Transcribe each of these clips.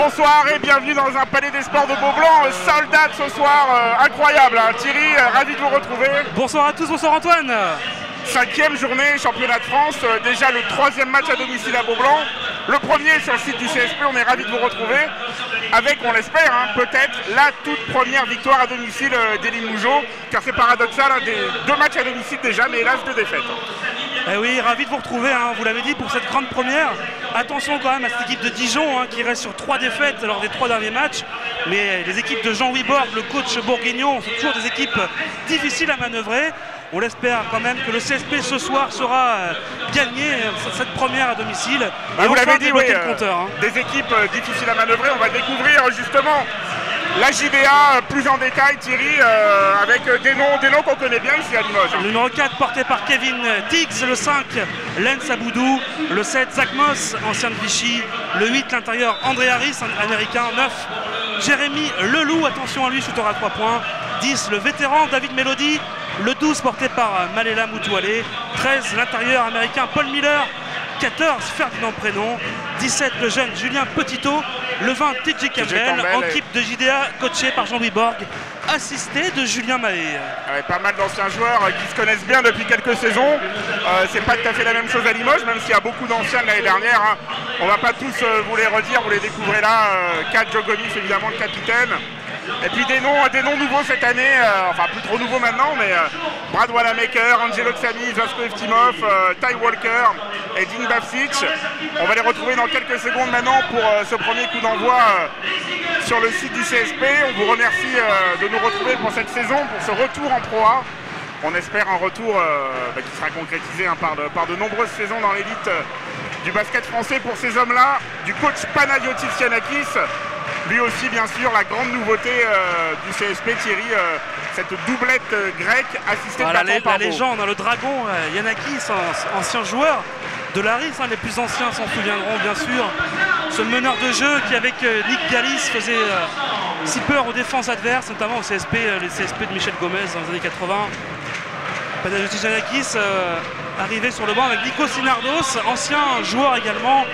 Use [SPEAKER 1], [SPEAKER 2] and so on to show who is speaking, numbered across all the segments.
[SPEAKER 1] Bonsoir et bienvenue dans un palais des sports de Beaublanc. Sold out ce soir, incroyable. Hein. Thierry, ravi de vous retrouver.
[SPEAKER 2] Bonsoir à tous, bonsoir Antoine.
[SPEAKER 1] 5e journée, championnat de France, déjà le 3e match à domicile à Beaublanc. Le premier sur le site du CSP, on est ravi de vous retrouver. Avec, on l'espère, hein, peut-être la toute première victoire à domicile d'Elie Mougeot. Car c'est paradoxal, hein, des 2 matchs à domicile déjà, mais hélas 2 défaites.
[SPEAKER 2] Eh oui, ravi de vous retrouver, hein, vous l'avez dit, pour cette grande première. Attention quand même à cette équipe de Dijon hein, qui reste sur 3 défaites lors des 3 derniers matchs. Mais les équipes de Jean-Louis Borg, le coach bourguignon, sont toujours des équipes difficiles à manœuvrer. On l'espère quand même que le CSP ce soir saura gagner cette première à domicile.
[SPEAKER 1] Bah, vous l'avez dit, oui,
[SPEAKER 2] le compteur, hein.
[SPEAKER 1] Des équipes difficiles à manœuvrer. On va découvrir justement la JDA plus en détail, Thierry, avec des noms qu'on connaît bien ici à Limoges.
[SPEAKER 2] Le numéro 4 porté par Kevin Tiggs, le 5 Lens Aboudou, le 7 Zach Moss, ancien de Vichy, le 8 l'intérieur André Harris, américain, 9 Jérémy Leloup, attention à lui, shooter à 3 points, 10 le vétéran David Melody, le 12 porté par Malela Moutoualé, 13 l'intérieur américain Paul Miller, 14 Ferdinand Prénom, 17 le jeune Julien Petitot, le 20 TJ Campbell, en équipe de JDA coaché par Jean-Louis Borg, assisté de Julien Mahé.
[SPEAKER 1] Pas mal d'anciens joueurs qui se connaissent bien depuis quelques saisons. C'est pas tout à fait la même chose à Limoges, même s'il y a beaucoup d'anciens de l'année dernière. Hein. On va pas tous vous les redire, vous les découvrez là. Kat Jogonis, évidemment, le capitaine. Et puis des noms nouveaux cette année, enfin plus trop nouveaux maintenant, mais Brad Wanamaker, Angelo Xami, Vasco Evtimov, Ty Walker et Dean Bavsic. On va les retrouver dans quelques secondes maintenant pour ce premier coup d'envoi sur le site du CSP. On vous remercie de nous retrouver pour cette saison, pour ce retour en Pro A. On espère un retour qui sera concrétisé hein, par de nombreuses saisons dans l'élite du basket français pour ces hommes-là, du coach Panagiotis Giannakis. Lui aussi, bien sûr, la grande nouveauté du CSP, Thierry, cette doublette grecque assistée de
[SPEAKER 2] la légende, le dragon, Giannakis, ancien joueur de l'Aris, hein, les plus anciens s'en souviendront, bien sûr. Ce meneur de jeu qui, avec Nick Galis, faisait si peur aux défenses adverses, notamment au CSP, les CSP de Michel Gomez dans les années 80. Panagiotis Giannakis arrivé sur le banc avec Nico Sinardos, ancien joueur également.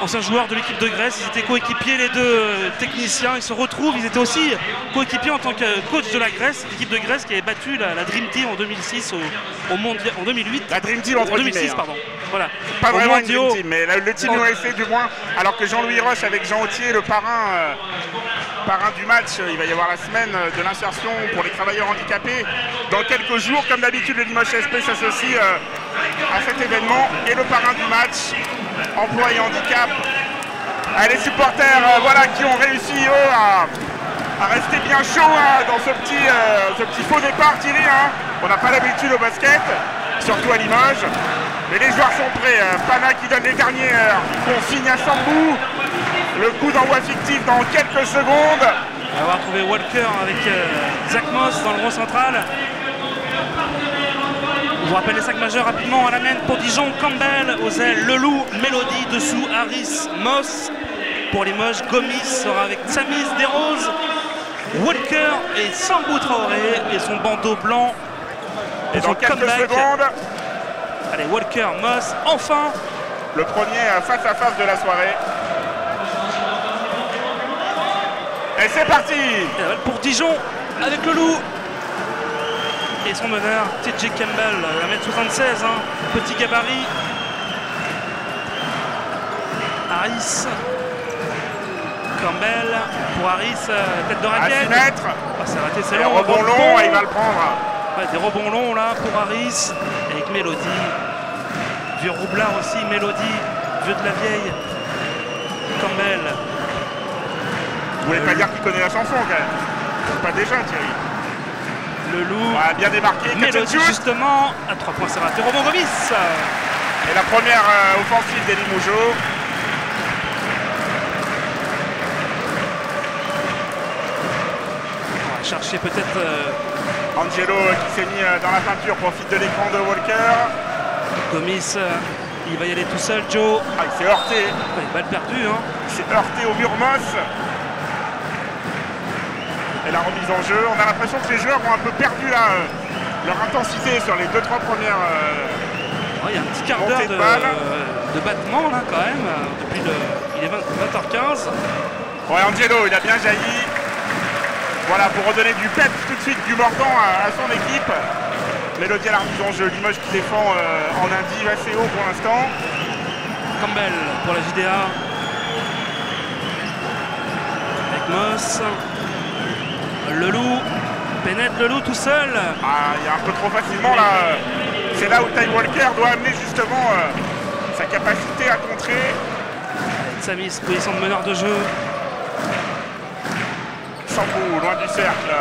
[SPEAKER 2] Ancien joueur de l'équipe de Grèce, ils étaient coéquipiers les deux techniciens, ils se retrouvent, ils étaient aussi coéquipiers en tant que coach de la Grèce, l'équipe de Grèce qui avait battu la Dream Team en 2006 au mondial, en 2008.
[SPEAKER 1] La Dream Team entre
[SPEAKER 2] 2006
[SPEAKER 1] guillemets,
[SPEAKER 2] pardon. Voilà.
[SPEAKER 1] Pas vraiment une Dream Team, mais le Team USA du moins, alors que Jean-Louis Roche avec Jean Autier, le parrain du match, il va y avoir la semaine de l'insertion pour les travailleurs handicapés. Dans quelques jours, comme d'habitude, le Limoges CSP s'associe à cet événement et le parrain du match, emploi et handicap. Les supporters voilà, qui ont réussi eux à rester bien chauds hein, dans ce petit faux départ, Thierry. Hein. On n'a pas l'habitude au basket, surtout à Limoges. Mais les joueurs sont prêts. Pana qui donne les dernières consignes à Sambou. Le coup d'envoi fictif dans quelques secondes.
[SPEAKER 2] On va avoir trouvé Walker avec Zach Moss dans le rond central. Je vous rappelle les 5 majeurs rapidement à la main pour Dijon, Campbell, aux ailes, Leloup, Mélodie, dessous, Harris, Moss. Pour Limoges, Gomis sera avec Tsamis, Desroses, Walker et Sambou Traoré et son bandeau blanc.
[SPEAKER 1] Et dans quelques secondes.
[SPEAKER 2] Allez, Walker, Moss, enfin.
[SPEAKER 1] Le premier face à face de la soirée. Et c'est parti.
[SPEAKER 2] Pour Dijon, avec Leloup. Et son meneur, TJ Campbell, 1m76, hein, petit gabarit. Harris. Campbell pour Harris, tête de raquette.
[SPEAKER 1] À 6 mètres.
[SPEAKER 2] C'est raté, c'est
[SPEAKER 1] long. Rebond long, il va le prendre.
[SPEAKER 2] Ouais, des rebonds longs là pour Harris. Avec Mélodie. Vieux roublard aussi, Mélodie. Vieux de la vieille. Campbell.
[SPEAKER 1] Vous voulez pas dire qu'il connaît la chanson quand même. Pas déjà, Thierry.
[SPEAKER 2] Leloup.
[SPEAKER 1] Ouais, bien démarqué.
[SPEAKER 2] Mélodie justement. À 3 points, c'est raté. Rebond Gomis.
[SPEAKER 1] Et la première offensive d'Elie Mougeot.
[SPEAKER 2] Chercher peut-être
[SPEAKER 1] Angelo qui s'est mis dans la peinture, profite de l'écran de Walker.
[SPEAKER 2] Gomis, il va y aller tout seul, Joe.
[SPEAKER 1] Ah, il s'est heurté.
[SPEAKER 2] Ouais, balle perdue. Hein.
[SPEAKER 1] Il s'est heurté au mur Moss. Et la remise en jeu. On a l'impression que les joueurs ont un peu perdu leur intensité sur les 2-3 premières
[SPEAKER 2] Il y a un petit quart d'heure de battement là quand même. Il est 20h15.
[SPEAKER 1] Ouais, Angelo, il a bien jailli. Voilà, pour redonner du peps tout de suite, du mordant à son équipe. Mélodie à la remise en jeu. Limoges qui défend en indiv assez haut pour l'instant.
[SPEAKER 2] Campbell pour la JDA. Avec Moss. Leloup. Pénètre Leloup tout seul.
[SPEAKER 1] Ah, il y a un peu trop facilement là. C'est là où Ty Walker doit amener justement sa capacité à contrer.
[SPEAKER 2] Samis, position de meneur de jeu.
[SPEAKER 1] Sambou, loin du cercle.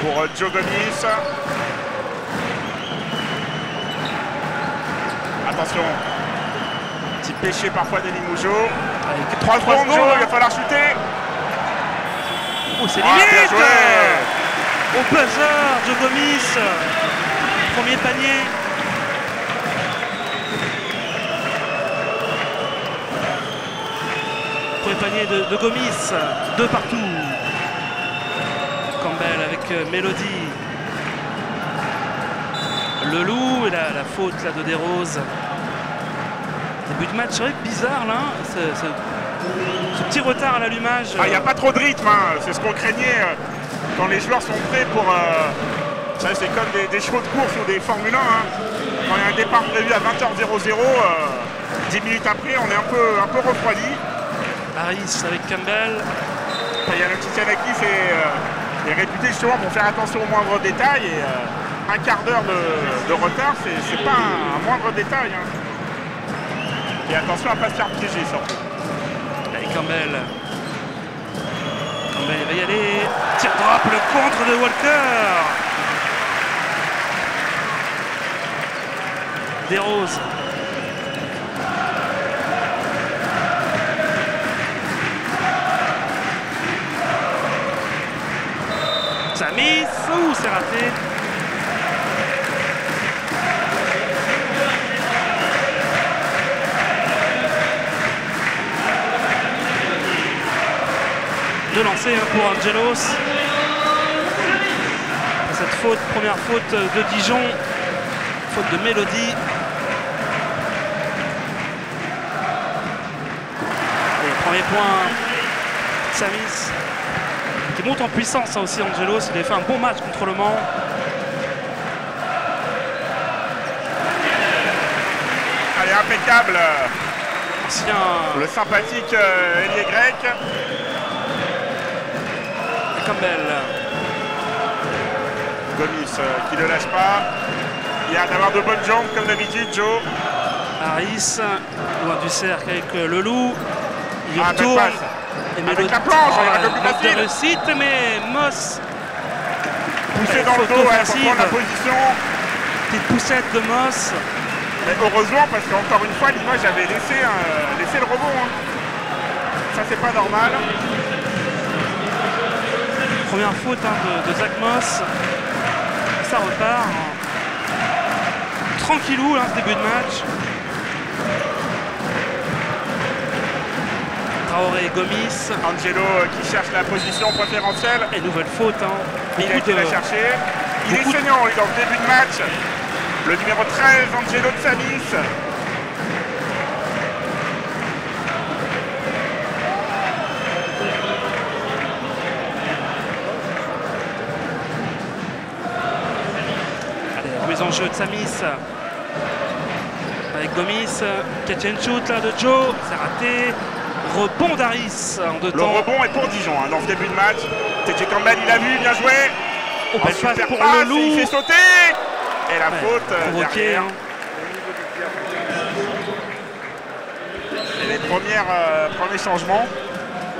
[SPEAKER 1] Pour Joe Gomis. Attention. Petit péché parfois des Limougeaux. 3 secondes, Joe, il va falloir chuter.
[SPEAKER 2] Oh, c'est limite.
[SPEAKER 1] Bien joué.
[SPEAKER 2] Au buzzer, Joe Gomis. Premier panier. Premier panier de Gomis. 2 partout. Campbell avec Mélodie. Leloup et la faute là de Desroses. Début de match, c'est vrai que bizarre là. Ce petit retard à l'allumage.
[SPEAKER 1] Il n'y a pas trop de rythme, hein. C'est ce qu'on craignait quand les joueurs sont prêts pour. Ça, c'est comme des chevaux de course ou des Formule 1. Hein. Quand il y a un départ prévu à 20h00, 10 minutes après, on est un peu refroidi.
[SPEAKER 2] Harris avec Campbell.
[SPEAKER 1] Yannick Yanakis est réputé justement pour faire attention aux moindres détails. Et un quart d'heure de retard, c'est pas un moindre détail. Hein. Et attention à ne pas se faire piéger surtout.
[SPEAKER 2] Allez, Campbell. Campbell il va y aller. Tire drop, le contre de Walker. Desroses. Samis, c'est raté. De lancer pour Angelos. Cette faute, première faute de Dijon. Faute de Mélodie. Et premier point, Samis. Qui monte en puissance, ça aussi, Angelos. Il a fait un bon match contre le Mans.
[SPEAKER 1] Allez, impeccable.
[SPEAKER 2] Ancien.
[SPEAKER 1] Le sympathique ailier grec.
[SPEAKER 2] Campbell.
[SPEAKER 1] Gomis qui ne lâche pas. Il y a d'avoir de bonnes jambes comme d'habitude, Joe.
[SPEAKER 2] Harris, loin du cercle avec Leloup. Il retourne.
[SPEAKER 1] Et avec la planche, un peu plus facile.
[SPEAKER 2] De réussite, mais Moss.
[SPEAKER 1] Poussé dans le dos, pour prendre la position.
[SPEAKER 2] Petite poussette de Moss.
[SPEAKER 1] Mais heureusement, parce qu'encore une fois, Limoges avait laissé le rebond. Hein. Ça, c'est pas normal.
[SPEAKER 2] Première faute de Zach Moss. Ça repart. Tranquillou, ce début de match. Traoré, Gomis.
[SPEAKER 1] Angelo qui cherche la position préférentielle.
[SPEAKER 2] Et nouvelle faute.
[SPEAKER 1] Il a été la chercher. Il est saignant, lui, dans le début de match. Le numéro 13, Angelo de Samis.
[SPEAKER 2] En jeu de Samis avec Gomis, catch and shoot là de Joe, c'est raté, rebond d'Harris en 2 temps.
[SPEAKER 1] Le rebond est pour Dijon dans ce début de match. TJ Campbell il a vu, bien joué.
[SPEAKER 2] Oh, belle passe pour Leloup.
[SPEAKER 1] Il fait sauter et la faute
[SPEAKER 2] provoquée.
[SPEAKER 1] Et les premiers changements.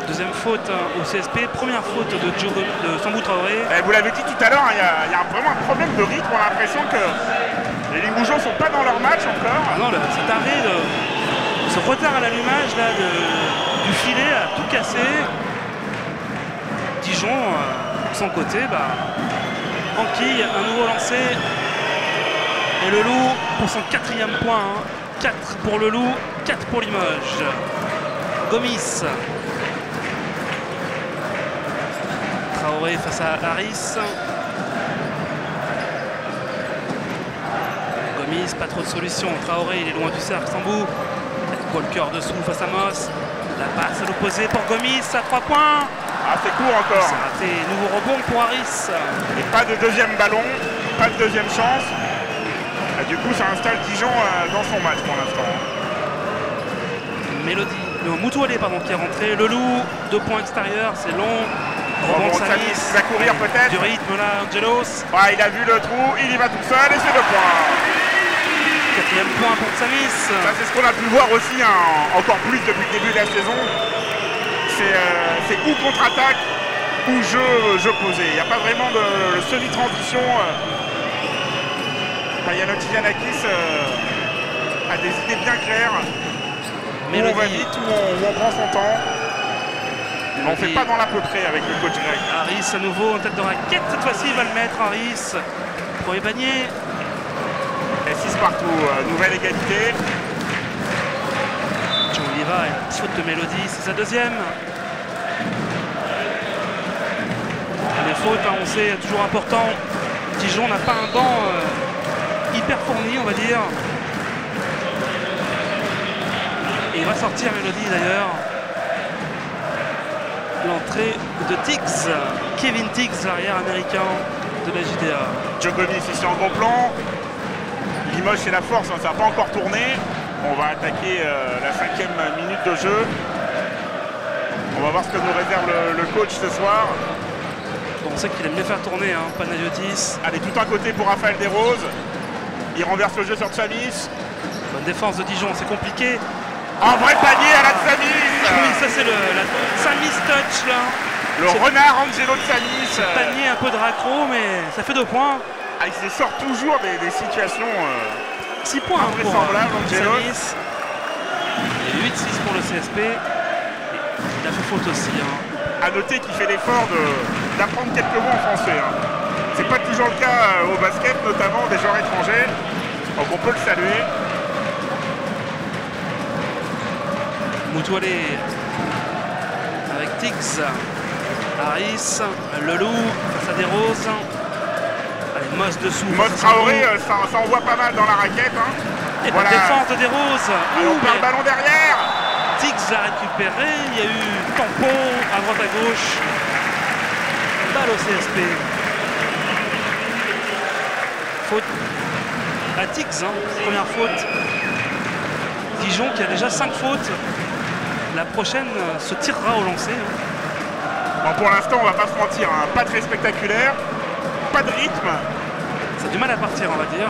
[SPEAKER 2] Deuxième faute au CSP, première faute de Sambou Traoré.
[SPEAKER 1] Vous l'avez dit tout à l'heure, il y a vraiment un problème de rythme. On a l'impression que les Limougeaux ne sont pas dans leur match encore.
[SPEAKER 2] Ah non, cet arrêt, ce retard à l'allumage du filet a tout cassé. Dijon, de son côté, enquille, un nouveau lancé. Et Leloup pour son 4e point. 4 pour Leloup, 4 pour Limoges. Gomis. Traoré face à Harris. Gomis, pas trop de solutions. Traoré, il est loin du cercle, Sambou. Walker dessous face à Moss. La passe à l'opposé pour Gomis à 3 points.
[SPEAKER 1] Ah, c'est court encore.
[SPEAKER 2] C'est raté. Nouveau rebond pour Harris.
[SPEAKER 1] Et pas de deuxième ballon, pas de deuxième chance. Et du coup, ça installe Dijon dans son match pour l'instant.
[SPEAKER 2] Mélodie. Non, Moutoualé, pardon, qui est rentré. Le Loup, 2 points extérieurs, c'est long.
[SPEAKER 1] Rebond de Samis, il va courir peut-être.
[SPEAKER 2] Du rythme là, Angelos.
[SPEAKER 1] Ah, il a vu le trou, il y va tout seul et c'est 2 points.
[SPEAKER 2] 4e point pour Samis.
[SPEAKER 1] Ça, c'est ce qu'on a pu voir aussi, hein, encore plus depuis le début de la saison. C'est ou contre-attaque ou jeu posé. Il n'y a pas vraiment de semi-transition. Giannakis a des idées bien claires. Où on va vite, où on prend son temps. On ne fait pas dans l'à peu près avec le coach grec.
[SPEAKER 2] Harris à nouveau en tête de raquette. Cette fois-ci, il va le mettre, Harris. Premier panier.
[SPEAKER 1] Et 6 partout. Nouvelle égalité.
[SPEAKER 2] John Oliva, une petite faute de Mélodie. C'est sa deuxième. Les fautes, hein, on sait, toujours important. Dijon n'a pas un banc hyper fourni, on va dire. Et il va sortir Mélodie d'ailleurs. L'entrée de Tiggs, Kevin Tiggs, l'arrière américain de la JDA.
[SPEAKER 1] Joe Gomis ici en gros plan. Limoges c'est la force, hein, ça n'a pas encore tourné. On va attaquer la 5e minute de jeu. On va voir ce que nous réserve le coach ce soir.
[SPEAKER 2] Bon, on sait qu'il aime bien faire tourner, hein, Panagiotis.
[SPEAKER 1] Allez, tout un côté pour Raphaël Desroses. Il renverse le jeu sur Tsamis.
[SPEAKER 2] Bonne défense de Dijon, c'est compliqué.
[SPEAKER 1] Un vrai panier à la Tsamis.
[SPEAKER 2] Oui, ça c'est la Tsamis touch là.
[SPEAKER 1] Le renard Angelo Tsamis.
[SPEAKER 2] Panier un peu de raccro, mais ça fait 2 points.
[SPEAKER 1] Ah, il se sort toujours des situations
[SPEAKER 2] 6 points
[SPEAKER 1] invraisemblables, Angelo.
[SPEAKER 2] Tsamis. Et 8-6 pour le CSP. Il a fait faute aussi. Hein.
[SPEAKER 1] À noter qu'il fait l'effort d'apprendre quelques mots en français. Hein. C'est pas toujours le cas au basket, notamment des joueurs étrangers. Donc on peut le saluer.
[SPEAKER 2] Moutoualé avec Tiggs, Harris, Leloup face à Desroses. Allez, Moss dessous.
[SPEAKER 1] Moss Traoré, ça envoie pas mal dans la raquette. Hein.
[SPEAKER 2] Et
[SPEAKER 1] voilà.
[SPEAKER 2] la défense de Desroses.
[SPEAKER 1] On perd le ballon derrière.
[SPEAKER 2] Tiggs l'a récupéré. Il y a eu tampon à droite à gauche. Balle au CSP. Faute à Tiggs, hein. Première faute. Dijon qui a déjà 5 fautes. La prochaine se tirera au lancer.
[SPEAKER 1] Bon, pour l'instant, on va pas se mentir, hein. Pas très spectaculaire, pas de rythme.
[SPEAKER 2] Ça a du mal à partir, on va dire.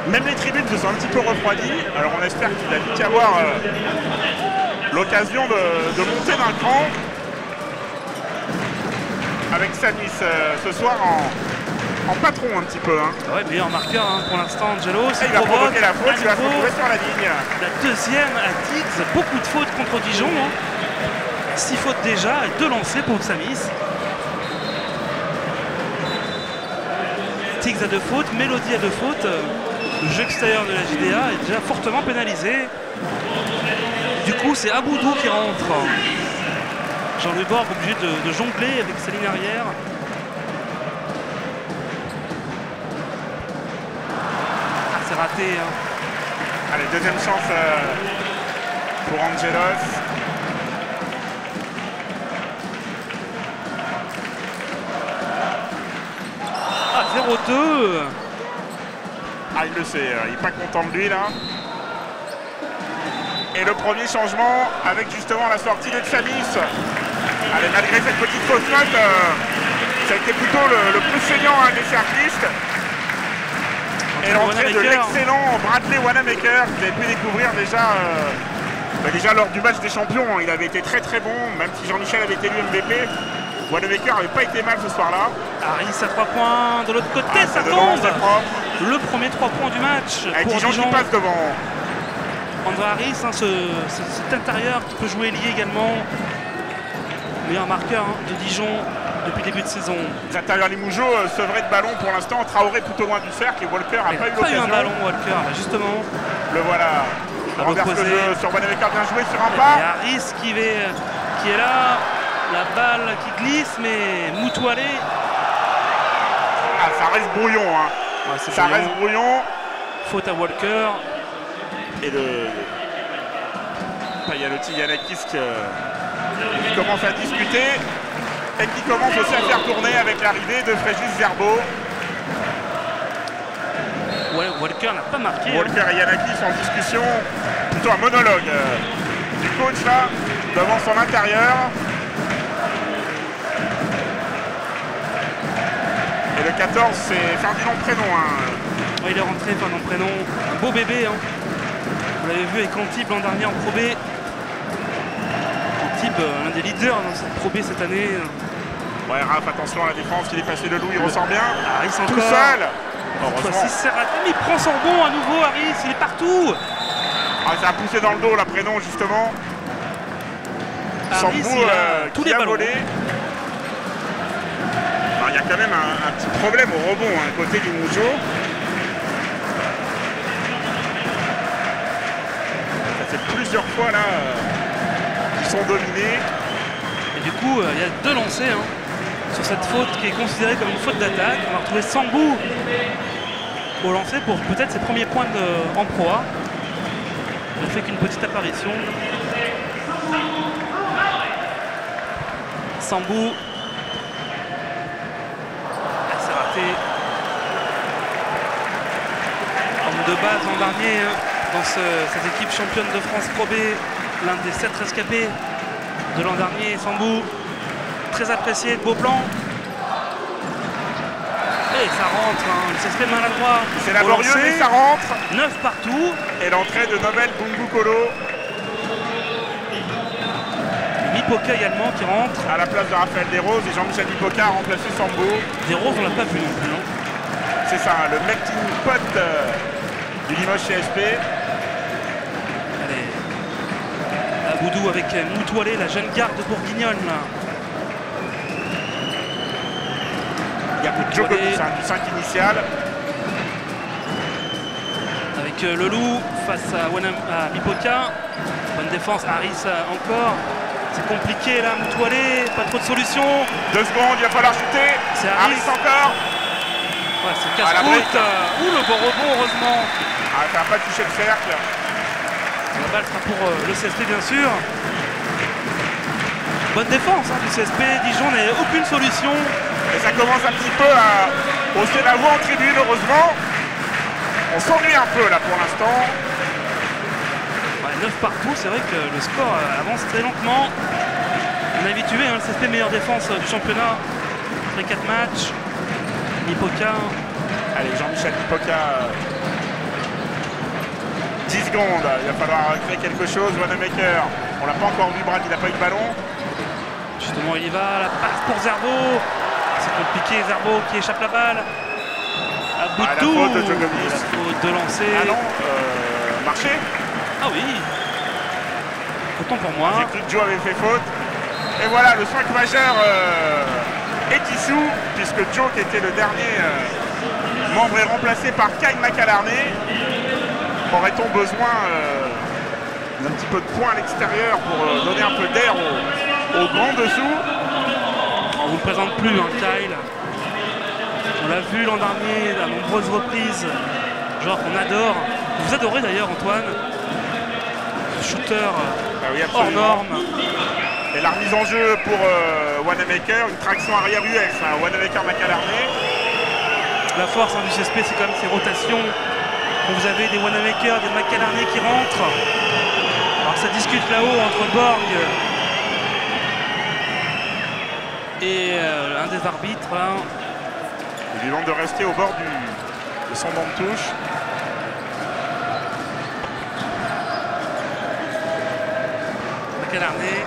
[SPEAKER 1] Même les tribunes se sont un petit peu refroidies. Alors on espère qu'il a dû y avoir l'occasion de monter d'un cran. Avec Samis ce soir en patron un petit peu. Hein.
[SPEAKER 2] Ouais, meilleur marqueur hein, pour l'instant, Angelos.
[SPEAKER 1] Il va provoquer la faute, il va se retrouver sur la ligne.
[SPEAKER 2] La deuxième à Tiggs, beaucoup de fautes contre Dijon. Hein. 6 fautes déjà et 2 lancés pour Samis. Tiggs a 2 fautes, Mélodie a 2 fautes. Le jeu extérieur de la JDA est déjà fortement pénalisé. Du coup, c'est Aboudou qui rentre. Jean-Louis Borg obligé de jongler avec sa ligne arrière. C'est raté. Hein.
[SPEAKER 1] Allez, deuxième chance pour Angelos.
[SPEAKER 2] Ah, 0-2.
[SPEAKER 1] Ah, il le sait, il n'est pas content de lui là. Et le premier changement avec justement la sortie de Tsamis. Allez, malgré cette petite fausse note, ça a été plutôt le plus saignant des cerclistes. Et l'entrée de l'excellent Bradley Wanamaker, que vous avez pu découvrir déjà lors du match des champions. Il avait été très très bon, même si Jean-Michel avait été élu MVP. Wanamaker n'avait pas été mal ce soir-là.
[SPEAKER 2] Harris à 3 points, de l'autre côté, ça tombe. Le premier 3 points du match.
[SPEAKER 1] Avec Dijon qui passe devant.
[SPEAKER 2] André Harris, hein, cet intérieur qui peut jouer lié également. Meilleur marqueur hein, de Dijon depuis le début de saison.
[SPEAKER 1] Les intérieurs Limougeaux sevrés de ballon pour l'instant. Traoré plutôt loin du cercle et Walker n'a pas eu l'occasion.
[SPEAKER 2] Un ballon Walker, justement.
[SPEAKER 1] Le voilà. Il renverse le jeu sur Wanamaker, bien joué sur un pas.
[SPEAKER 2] Et Harris qui est là. La balle qui glisse, mais Moutoualé.
[SPEAKER 1] Ah, ça reste brouillon. Hein.
[SPEAKER 2] Ouais,
[SPEAKER 1] ça reste brouillon.
[SPEAKER 2] Faute à Walker.
[SPEAKER 1] Et il y a le petit Yanakis qui commence à discuter et qui commence aussi à faire tourner avec l'arrivée de Frégis Zerbo.
[SPEAKER 2] Walker n'a pas marqué.
[SPEAKER 1] Walker et Yanakis en discussion, plutôt un monologue du coach là, devant son intérieur. Et le 14, c'est Ferdinand Prénom.
[SPEAKER 2] Ouais, il est rentré, Ferdinand Prénom. Un beau bébé. Hein. Vous l'avez vu avec Antibes l'an dernier en Pro B. Antibes, l'un des leaders dans cette Pro B cette année.
[SPEAKER 1] Ouais, Raph, attention à la défense, il est passé de loup, il ressort bien.
[SPEAKER 2] Harris encore.
[SPEAKER 1] Tout seul.
[SPEAKER 2] Heureusement. C'est raté, mais il prend son rebond à nouveau, Harris, il est partout.
[SPEAKER 1] Ah, ça a poussé dans le dos, là, Prénom, justement.
[SPEAKER 2] Harris,
[SPEAKER 1] Sambou,
[SPEAKER 2] tous
[SPEAKER 1] qui
[SPEAKER 2] les
[SPEAKER 1] a
[SPEAKER 2] ballons.
[SPEAKER 1] volé. Il y a quand même un petit problème au rebond, hein, côté du Moujo. Ça fait plusieurs fois, là, qu'ils sont dominés.
[SPEAKER 2] Et du coup, il y a 2 lancers hein, sur cette faute qui est considérée comme une faute d'attaque. On va retrouver Sambou au lancer pour peut-être ses premiers points en Pro A. Il ne fait qu'une petite apparition. Sambou. C'est raté. Homme de base l'an dernier hein, dans cette équipe championne de France Pro B. L'un des 7 rescapés de l'an dernier, Sambou. Très apprécié, beau plan. Et ça rentre, hein. Le CSP maladroit.
[SPEAKER 1] C'est laborieux, mais ça rentre.
[SPEAKER 2] 9 partout.
[SPEAKER 1] Et l'entrée de Nobel Bungu Kolo.
[SPEAKER 2] Mipoka également qui rentre.
[SPEAKER 1] À la place de Raphaël Desroses et Jean-Michel Mipoka a remplacé Sambou.
[SPEAKER 2] Desroses, on l'a pas vu non plus. Non
[SPEAKER 1] c'est ça, le melting pot du Limoges CSP.
[SPEAKER 2] Allez. Aboudou avec Moutoualé, la jeune garde bourguignonne.
[SPEAKER 1] Il y a Djokovic, du 5 initial.
[SPEAKER 2] Avec le loup face à Mipoka. Bonne défense, Harris encore. C'est compliqué là, Moutoualé, pas trop de solutions.
[SPEAKER 1] 2 secondes, il va falloir chuter.
[SPEAKER 2] C'est Harris
[SPEAKER 1] encore.
[SPEAKER 2] Ouais, c'est casse-route. Ouh, le bon rebond, heureusement.
[SPEAKER 1] Ah, ça n'a pas touché le cercle.
[SPEAKER 2] La balle sera pour le CSP, bien sûr. Bonne défense hein, du CSP. Dijon n'avait aucune solution.
[SPEAKER 1] Et ça commence un petit peu à hausser la voix en tribune, heureusement. On s'ennuie un peu là pour l'instant.
[SPEAKER 2] Ouais, 9 partout, c'est vrai que le score avance très lentement. On est habitué, hein, le CSP meilleure défense du championnat après 4 matchs. Mipoka.
[SPEAKER 1] Allez, Jean-Michel Mipoka. 10 secondes, il va falloir créer quelque chose. Wanamaker, on l'a pas encore vu, Brad, il n'a pas eu de ballon.
[SPEAKER 2] Justement, il y va, la passe pour Zerbo. C'est compliqué, Zerbo qui échappe la balle. Aboudou.
[SPEAKER 1] La faute de Djokovic.
[SPEAKER 2] La faute de lancer.
[SPEAKER 1] Ah non, marché.
[SPEAKER 2] Ah oui. Autant pour moi.
[SPEAKER 1] J'ai cru que Joe avait fait faute. Et voilà, le 5 majeur est dissous, puisque Joe, qui était le dernier membre, est remplacé par Kyle McAlarney. Aurait-on besoin d'un petit peu de points à l'extérieur pour donner un peu d'air au grand dessous?
[SPEAKER 2] On ne vous présente plus, hein, Kyle. On l'a vu l'an dernier à nombreuses reprises. Genre qu'on adore. Vous adorez d'ailleurs, Antoine. Ce shooter
[SPEAKER 1] oui,
[SPEAKER 2] hors norme.
[SPEAKER 1] Et la remise en jeu pour Wanamaker, une traction arrière US, hein, Wanamaker-McAlarney.
[SPEAKER 2] La force hein, du CSP, c'est quand même ces rotations. Quand vous avez des Wanamaker, des McAlarney qui rentrent. Alors ça discute là-haut entre Borg et un des arbitres. Là.
[SPEAKER 1] Il lui demande de rester au bord de son banc de touche.
[SPEAKER 2] McAlarney.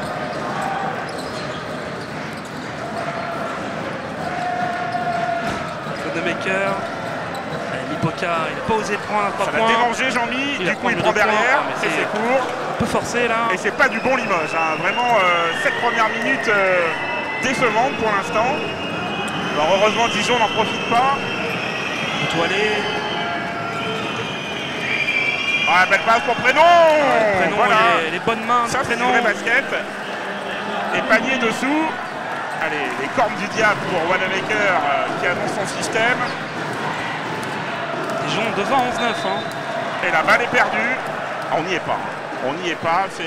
[SPEAKER 2] Wanamaker. Mipoka, il n'a pas osé prendre un 3 points.
[SPEAKER 1] Ça l'a dérangé Jean-Mi, du coup il prend derrière, et c'est court.
[SPEAKER 2] Un peu forcé là.
[SPEAKER 1] Et c'est pas du bon Limoges, hein. Vraiment cette première minute décevante pour l'instant. Alors heureusement Dijon n'en profite pas.
[SPEAKER 2] Toilé.
[SPEAKER 1] Ah, belle passe pour Prénom.
[SPEAKER 2] Prénom,
[SPEAKER 1] voilà.
[SPEAKER 2] Les bonnes mains
[SPEAKER 1] ça,
[SPEAKER 2] de Prénom.
[SPEAKER 1] C'est vrai basket. Et panier dessous. Allez, les cornes du diable pour Wanamaker qui annonce son système.
[SPEAKER 2] Dijon devant 11-9. Hein.
[SPEAKER 1] Et la balle est perdue. On n'y est pas. On n'y est pas. C'est,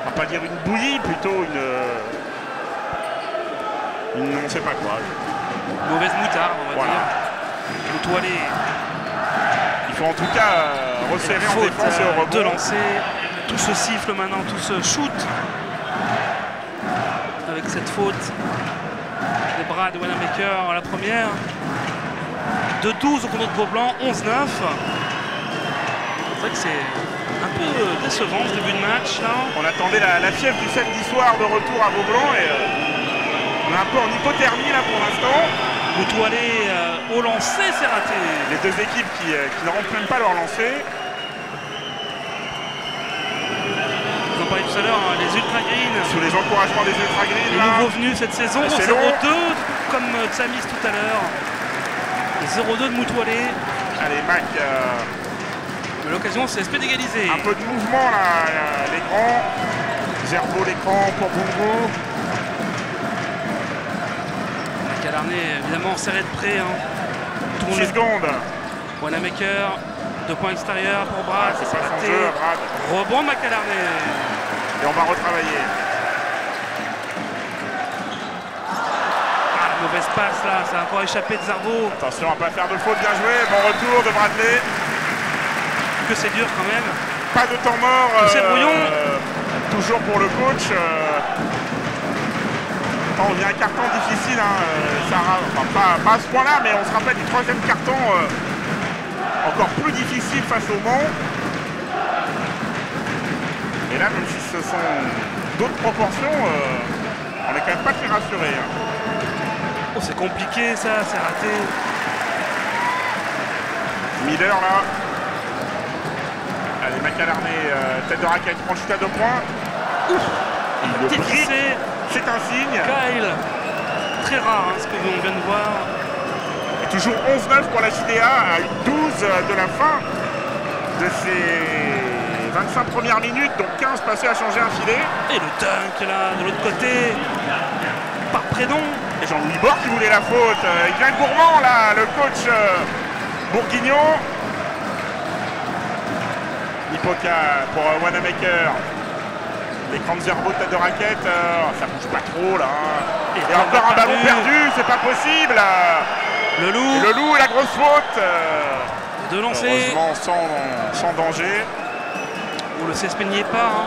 [SPEAKER 1] on va pas dire une bouillie, plutôt on ne sait pas quoi.
[SPEAKER 2] Mauvaise moutarde, on va dire. Moutoilé.
[SPEAKER 1] Il faut en tout cas resserrer en défense et au rebond.
[SPEAKER 2] De lancer. Tout se siffle maintenant, tout se shoot. Avec cette faute des bras de Wanamaker à la première. De 12 au contre de Beaublanc, 11-9. C'est vrai que c'est un peu décevant ce début de match. Là.
[SPEAKER 1] On attendait la fièvre du samedi soir de retour à Beaublanc et on est un peu en hypothermie là pour l'instant.
[SPEAKER 2] Moutoilé au lancer, c'est raté.
[SPEAKER 1] Les deux équipes qui ne rentrent même pas leur lancer.
[SPEAKER 2] Vous en parliez tout à l'heure, hein, les Ultra Green.
[SPEAKER 1] Sous les encouragements des Ultra Green.
[SPEAKER 2] Les nouveaux venus cette saison, 0-2 comme Tsamis tout à l'heure. 0-2 de Moutoilé.
[SPEAKER 1] Allez, Mac.
[SPEAKER 2] L'occasion, c'est SP d'égaliser.
[SPEAKER 1] Un peu de mouvement là, l'écran. Zerbo l'écran pour Bongo.
[SPEAKER 2] Calarné, évidemment, serré de près. Hein.
[SPEAKER 1] 6 secondes.
[SPEAKER 2] Wanamaker, 2 points extérieurs pour Brad.
[SPEAKER 1] C'est pas son jeu, Brad.
[SPEAKER 2] Rebond Macalarné.
[SPEAKER 1] Et on va retravailler.
[SPEAKER 2] Mauvaise passe là, ça a encore échappé de Zarbo.
[SPEAKER 1] Attention à ne pas faire de faute, bien joué. Bon retour de Bradley.
[SPEAKER 2] Que c'est dur quand même.
[SPEAKER 1] Pas de temps mort.
[SPEAKER 2] C'est brouillon.
[SPEAKER 1] Toujours pour le coach. On vient un carton difficile, hein, Sarah. Enfin, pas à ce point-là, mais on se rappelle du troisième carton encore plus difficile face au Mans. Et là, même si ce sont d'autres proportions, on n'est quand même pas très rassuré. Hein.
[SPEAKER 2] Oh, c'est compliqué ça, c'est raté.
[SPEAKER 1] Miller là. Allez, Macalarné, tête de raquette, prend le shoot à 2 points.
[SPEAKER 2] Ouf.
[SPEAKER 1] Le brick, c'est un signe.
[SPEAKER 2] Kyle, très rare hein, ce que l'on vient de voir.
[SPEAKER 1] Et toujours 11-9 pour la JDA à une 12 de la fin de ces 25 premières minutes, donc 15 passés à changer un filet.
[SPEAKER 2] Et le dunk là, de l'autre côté, par Prédon.
[SPEAKER 1] Et Jean-Louis Bord qui voulait la faute. Il vient gourmand là, le coach bourguignon. Nipoca pour Wanamaker. L'écran de Zerbo, tête de raquette. Ça bouge pas trop là. Et encore un ballon perdu, c'est pas possible.
[SPEAKER 2] Le loup.
[SPEAKER 1] Et le loup et la grosse faute.
[SPEAKER 2] De lancer.
[SPEAKER 1] Heureusement sans danger.
[SPEAKER 2] On le CSP n'y est pas. Hein.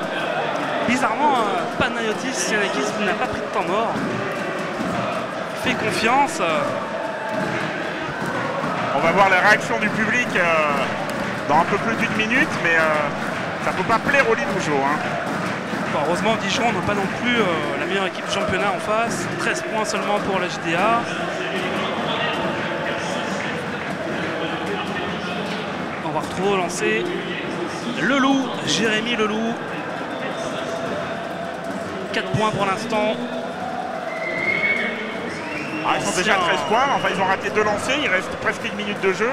[SPEAKER 2] Bizarrement, Panayotis Yanakis n'a pas pris de temps mort. Fait confiance.
[SPEAKER 1] On va voir les réactions du public dans un peu plus d'une minute, mais ça ne peut pas plaire aux Limougeaux. Hein.
[SPEAKER 2] Bon, heureusement, Dijon n'a pas non plus la meilleure équipe du championnat en face. 13 points seulement pour la JDA. On va retrouver au lancer Leloup, Jérémy Leloup. 4 points pour l'instant.
[SPEAKER 1] Ils sont déjà à 13 points, enfin ils ont raté 2 lancers, il reste presque une minute de jeu.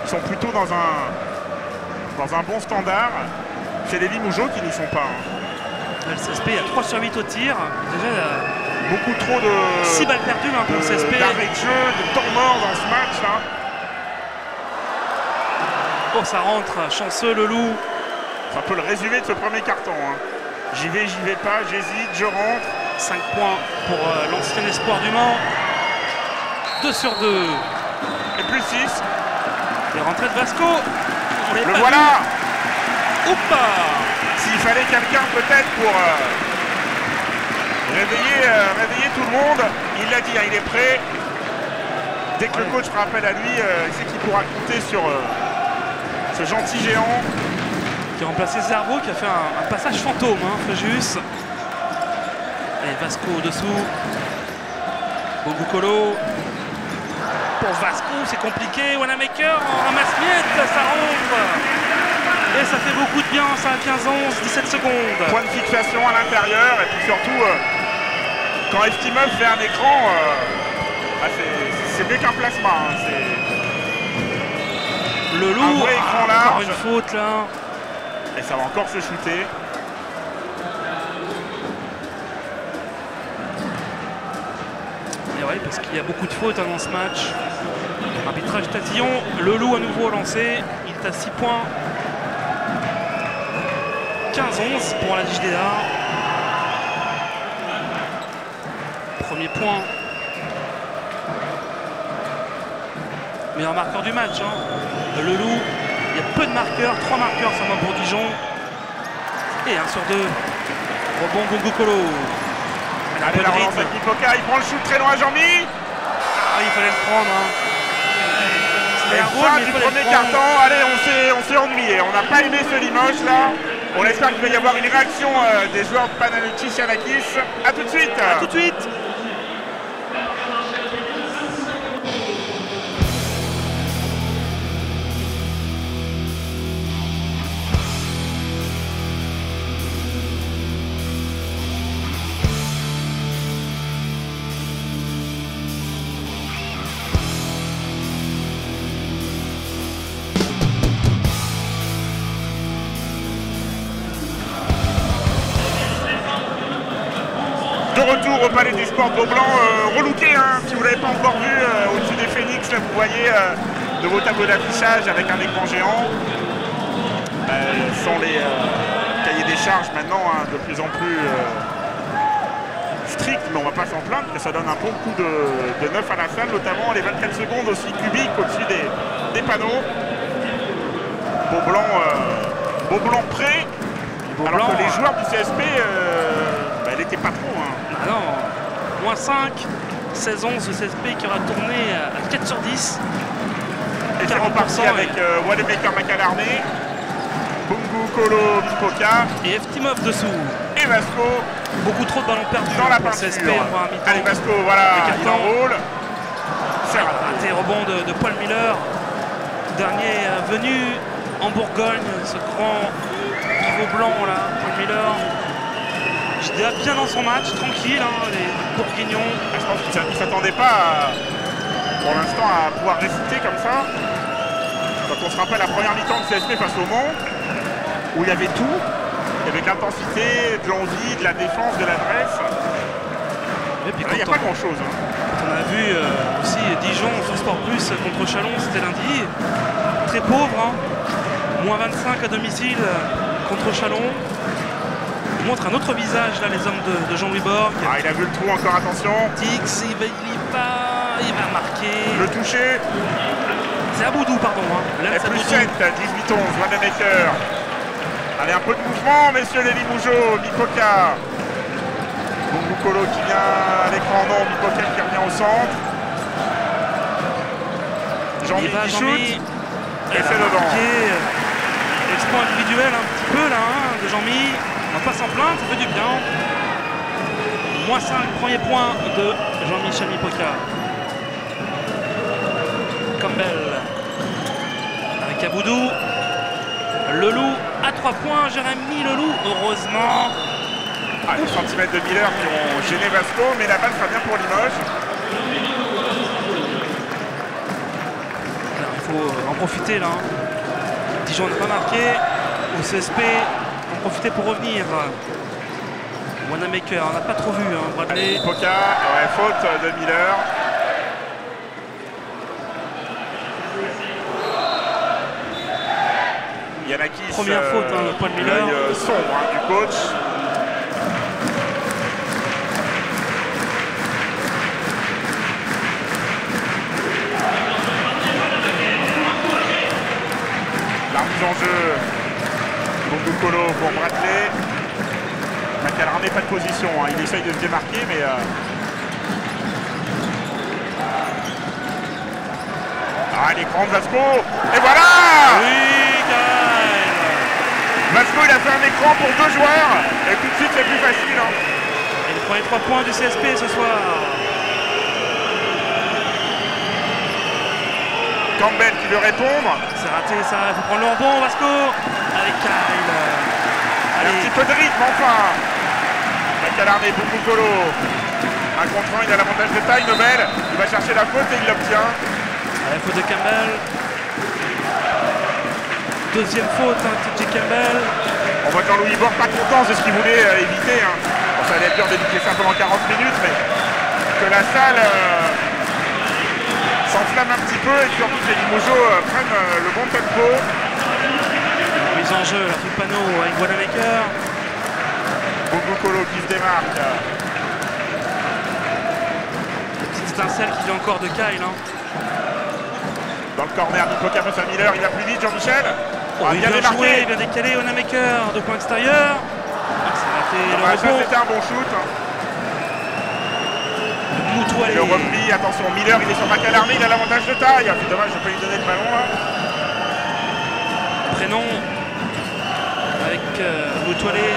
[SPEAKER 1] Ils sont plutôt dans un bon standard. C'est les Limougeaux qui n'y sont pas. Hein.
[SPEAKER 2] Le CSP a 3 sur 8 au tir. Déjà,
[SPEAKER 1] beaucoup trop de
[SPEAKER 2] 6 balles perdues hein, pour le CSP.
[SPEAKER 1] D'arrêt de jeu, de temps mort dans ce match. Hein.
[SPEAKER 2] Oh, ça rentre, chanceux le loup.
[SPEAKER 1] C'est un peu le résumé de ce premier carton. Hein. J'y vais pas, j'hésite, je rentre.
[SPEAKER 2] 5 points pour l'ancien espoir du Mans. 2 sur 2.
[SPEAKER 1] Et plus 6.
[SPEAKER 2] Les rentrées de Vasco.
[SPEAKER 1] Le voilà.
[SPEAKER 2] Oupa.
[SPEAKER 1] S'il fallait quelqu'un peut-être pour réveiller tout le monde, il l'a dit, hein, il est prêt. Dès que le coach fera appel à lui, il sait qu'il pourra compter sur ce gentil géant.
[SPEAKER 2] Qui a remplacé Zerbo, qui a fait un passage fantôme, hein, Fréjus. Et Vasco au-dessous. Bogukolo. Pour Vasco, c'est compliqué. Wanamaker en ramasse-miettes, ça rentre. Et ça fait beaucoup de bien, ça à 15-11, 17 secondes.
[SPEAKER 1] Point de fixation à l'intérieur, et puis surtout, quand Estimov fait un écran, c'est mieux qu'un plasma. Hein,
[SPEAKER 2] le loup,
[SPEAKER 1] vrai écran large.
[SPEAKER 2] encore une faute là.
[SPEAKER 1] Et ça va encore se shooter.
[SPEAKER 2] Et ouais, parce qu'il y a beaucoup de fautes hein, dans ce match. Arbitrage tatillon, le loup à nouveau lancé, il est à 6 points. 15-11 pour la JDA. Premier point. Meilleur marqueur du match. Hein. Le loup, il y a peu de marqueurs, 3 marqueurs seulement pour Dijon. Et 1 sur 2. Rebond Bungu Kolo.
[SPEAKER 1] Allez, la relance avec Mipoka, il prend le shoot très loin à Jean-Mi.
[SPEAKER 2] Ah, il fallait le prendre. Hein.
[SPEAKER 1] Et fin du premier carton, allez, on s'est ennuyé. On n'a pas aimé ce Limoges là. On espère qu'il va y avoir une réaction des joueurs de Panathinaikos Giannakis. A tout de suite.
[SPEAKER 2] A tout de suite.
[SPEAKER 1] De retour au Palais du Sport Beaublanc, relooké, hein, si vous ne l'avez pas encore vu, au-dessus des Phoenix, là vous voyez de vos tableaux d'affichage avec un écran géant. Sans les cahiers des charges maintenant, hein, de plus en plus stricts, mais on ne va pas s'en plaindre, que ça donne un bon coup de neuf à la salle, notamment les 24 secondes aussi cubiques au-dessus des panneaux. Beaublanc prêt, alors que les joueurs du CSP, elle n'était pas trop. Hein.
[SPEAKER 2] Ah non, moins 5, 16-11, le CSP qui aura tourné à 4 sur 10.
[SPEAKER 1] Et c'est reparti avec Wanamaker Makalarné, Bungu Kolo Mipoka
[SPEAKER 2] et Eftimov dessous.
[SPEAKER 1] Et Vasco.
[SPEAKER 2] Beaucoup trop de ballons perdus
[SPEAKER 1] dans la
[SPEAKER 2] pour
[SPEAKER 1] peinture.
[SPEAKER 2] CSP.
[SPEAKER 1] Allez Vasco, voilà, il enroule. C'est
[SPEAKER 2] raté. Rebond de Paul Miller. Dernier venu en Bourgogne, ce grand pivot blanc là, Paul Miller. JDA bien dans son match, tranquille, hein, les Bourguignons.
[SPEAKER 1] Je pense qu'ils ne s'attendaient pas pour l'instant à pouvoir réciter comme ça. Quand on se rappelle la première mi-temps de CSP face au Mans, où il y avait tout, il y avait de l'intensité, de l'envie, de la défense, de l'adresse. Il n'y a pas grand-chose. Hein.
[SPEAKER 2] On a vu aussi Dijon sur Sport Plus contre Chalon, c'était lundi. Très pauvre, hein. Moins 25 à domicile contre Chalon. Il montre un autre visage, là, les hommes de Jean-Louis Borg.
[SPEAKER 1] Ah, il a vu le trou encore, attention.
[SPEAKER 2] Tix, il va marquer.
[SPEAKER 1] Le toucher.
[SPEAKER 2] C'est Aboudou, pardon. Hein.
[SPEAKER 1] Et plus 7, 18-11, Wanamaker. Allez, un peu de mouvement, messieurs les Limougeaux. Mipoka. Bungu Kolo qui vient à l'écran, non. Mipoka qui revient au centre. Jean-Mi qui shoot. Et c'est dedans.
[SPEAKER 2] Exploit individuel un petit peu, là, hein, de Jean-Mi. On va pas s'en plaindre, ça fait du bien. Moins 5, premier point de Jean-Michel Mipoka. Campbell avec Aboudou. Leloup à 3 points, Jérémy Leloup, heureusement.
[SPEAKER 1] Ah, les centimètres de Miller qui ont gêné Vasco, mais la balle sera bien pour Limoges.
[SPEAKER 2] Alors, il faut en profiter là. Dijon n'a pas marqué. Au CSP, en profiter pour revenir. Wanamaker, on n'a pas trop vu. Hein,
[SPEAKER 1] Bradley. Mipoka, ouais, faute de Miller. Giannakis,
[SPEAKER 2] première faute, hein, Paul Miller.
[SPEAKER 1] Sombre hein, du coach. La remise en jeu. Bungu Kolo pour Bradley. Makalarné pas de position, hein. Il essaye de se démarquer, mais ah, l'écran de Vasco. Et voilà.
[SPEAKER 2] Oui,
[SPEAKER 1] Vasco, il a fait un écran pour 2 joueurs. Et tout de suite, c'est plus facile. Hein.
[SPEAKER 2] Et le premier 3 points du CSP ce soir.
[SPEAKER 1] Campbell qui veut répondre.
[SPEAKER 2] C'est raté, ça. Il faut prendre le rebond, Vasco. Avec Kyle.
[SPEAKER 1] Allez. Un petit peu de rythme, enfin. Makalarné, Bungu Kolo. Un contre 1, il a l'avantage de taille. Nobel, il va chercher la faute et il l'obtient.
[SPEAKER 2] Allez, faute de Campbell. Deuxième faute, hein, TJ Campbell.
[SPEAKER 1] On voit Jean-Louis Borg pas content, c'est ce qu'il voulait éviter. Hein. Bon, ça allait être dur d'éduquer ça pendant 40 minutes, mais que la salle s'enflamme un petit peu et puis en plus les Limoges prennent le bon tempo.
[SPEAKER 2] Mise en jeu, la Fupano avec Wanamaker.
[SPEAKER 1] Bongo Colo qui se démarque.
[SPEAKER 2] Petite étincelle qui vient encore de Kyle. Hein.
[SPEAKER 1] Dans le corner, Nico Camosa Miller, il va plus vite, Jean-Michel.
[SPEAKER 2] Oh, il vient jouer, il vient décaler Wanamaker, 2 points extérieurs.
[SPEAKER 1] C'était un bon shoot. Le repli, attention, Miller, il est sur Macalarné, il a l'avantage de taille. C'est dommage, je peux lui donner le ballon là.
[SPEAKER 2] Prénom avec Moutoualé,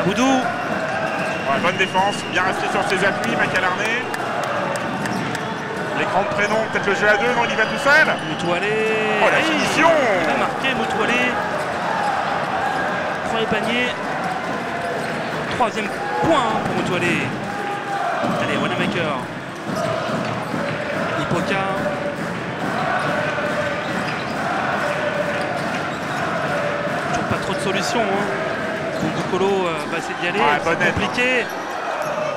[SPEAKER 2] Aboudou.
[SPEAKER 1] Ouais, bonne défense, bien resté sur ses appuis, Macalarné. L'écran de Prénom, peut-être le jeu à 2, non, il y va tout seul.
[SPEAKER 2] Moutoualé.
[SPEAKER 1] Oh la finition.
[SPEAKER 2] Il a marqué Moutoualé. Premier panier. 3e point pour Moutoualé. Allez, Wanamaker. Ipoka. Toujours pas trop de solutions. Hein. Colo va essayer d'y aller. C'est compliqué.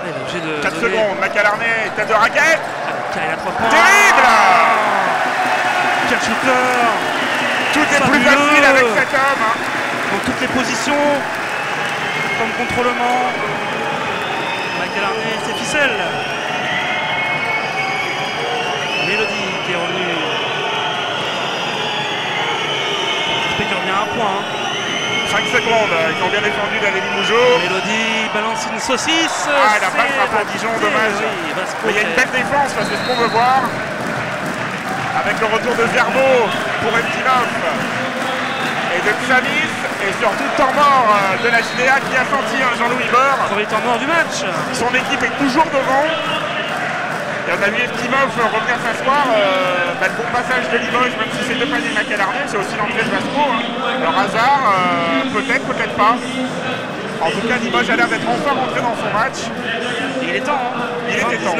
[SPEAKER 2] Il est obligé de
[SPEAKER 1] 4 secondes, Macalarné, tête de raquette.
[SPEAKER 2] Kyle à 3 points.
[SPEAKER 1] Terrible.
[SPEAKER 2] Quel shooter.
[SPEAKER 1] Tout est plus facile avec cet homme. Hein.
[SPEAKER 2] Dans toutes les positions. Comme contrôlement. Macalarné, c'est ficelle. Mélodie qui est revenue. J'espère qu'il revient à un point. Hein.
[SPEAKER 1] 5 secondes, ils ont bien défendu la Limoges.
[SPEAKER 2] Mélodie balance une saucisse.
[SPEAKER 1] Ah, la balle frappe pour Dijon, dommage.
[SPEAKER 2] Oui,
[SPEAKER 1] mais il y a une belle défense, c'est ce qu'on veut voir. Avec le retour de Zerbo pour Emtinov et de Xavis. Et surtout temps mort de la JDA qui a senti Jean-Louis Bord.
[SPEAKER 2] Premier temps mort du match.
[SPEAKER 1] Son équipe est toujours devant. Et on a vu Eftimov revenir s'asseoir. Le bon passage de Limoges, même si c'est 2 paniers de Macalarné, c'est aussi l'entrée de Vasco. Hein. Leur hasard, peut-être, peut-être pas. En tout cas, Limoges a l'air d'être enfin rentré dans son match.
[SPEAKER 2] Et il est temps. Hein.
[SPEAKER 1] Il était temps.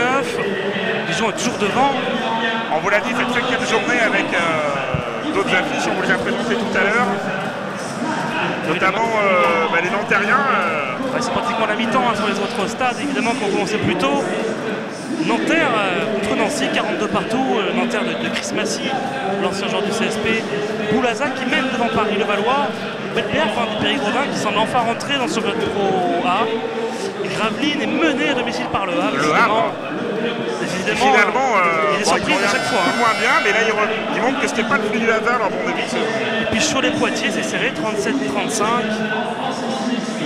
[SPEAKER 2] Dijon est toujours devant.
[SPEAKER 1] On vous l'a dit, cette 5e journée avec d'autres affiches, on vous les a présentées tout à l'heure. Notamment les Nantériens.
[SPEAKER 2] C'est pratiquement la mi-temps hein, sur les autres stades, évidemment, qu'on commençait plus tôt. Nanterre contre Nancy, 42 partout. Nanterre de Chris Massy, l'ancien joueur du CSP. Boulazac qui mène devant Paris-le-Valois. Belbert, des Périgordins qui semble enfin rentrer dans ce Pro A. Et Gravelines est mené à domicile par le Havre.
[SPEAKER 1] Le Havre.
[SPEAKER 2] Finalement, il est surpris à chaque fois.
[SPEAKER 1] Hein. Moins bien, mais là il montre que c'était pas le fruit du hasard en bon début de saison.
[SPEAKER 2] Et puis Cholet-Poitiers, c'est serré, 37-35.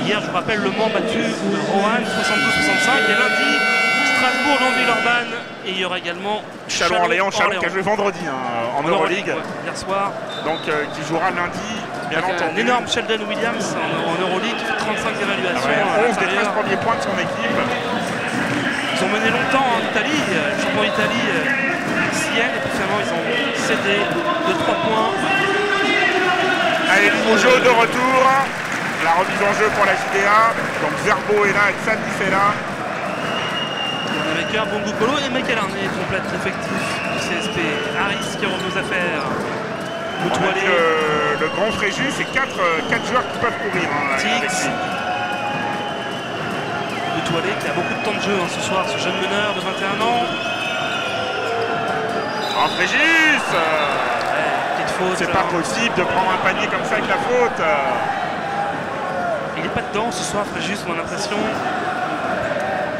[SPEAKER 2] Hier, je vous rappelle, Le Mans battu Roanne, 72-65. Et lundi, Strasbourg, Longville-Urbanne. Et il y aura également
[SPEAKER 1] Chalon-Orléans, qui a joué vendredi en Euroleague.
[SPEAKER 2] Hier soir.
[SPEAKER 1] Donc qui jouera lundi, bien entendu.
[SPEAKER 2] Un énorme Sheldon Williams en Euroleague qui fait 35 évaluations.
[SPEAKER 1] 11 des 13 premiers points de son équipe.
[SPEAKER 2] Ils ont mené longtemps en Italie, le champion d'Italie, Sienne, et puis finalement ils ont cédé de 3 points.
[SPEAKER 1] Allez, Limoges de retour. La remise en jeu pour la JDA. Donc Zerbo est là, Xavis est là.
[SPEAKER 2] Wanamaker, Bongo Colo et Macalarné complète l'effectif du CSP. Harris qui est revenu aux affaires.
[SPEAKER 1] Moutoualé. Le grand Fréjus, c'est 4 joueurs qui peuvent courir. Hein,
[SPEAKER 2] Tix. Moutoualé qui a beaucoup de temps de jeu hein, ce soir, ce jeune meneur de 21 ans.
[SPEAKER 1] Oh, Fréjus
[SPEAKER 2] petite faute.
[SPEAKER 1] C'est pas possible de prendre un panier comme ça avec la faute.
[SPEAKER 2] Il n'est pas dedans ce soir, Fréjus, on a l'impression.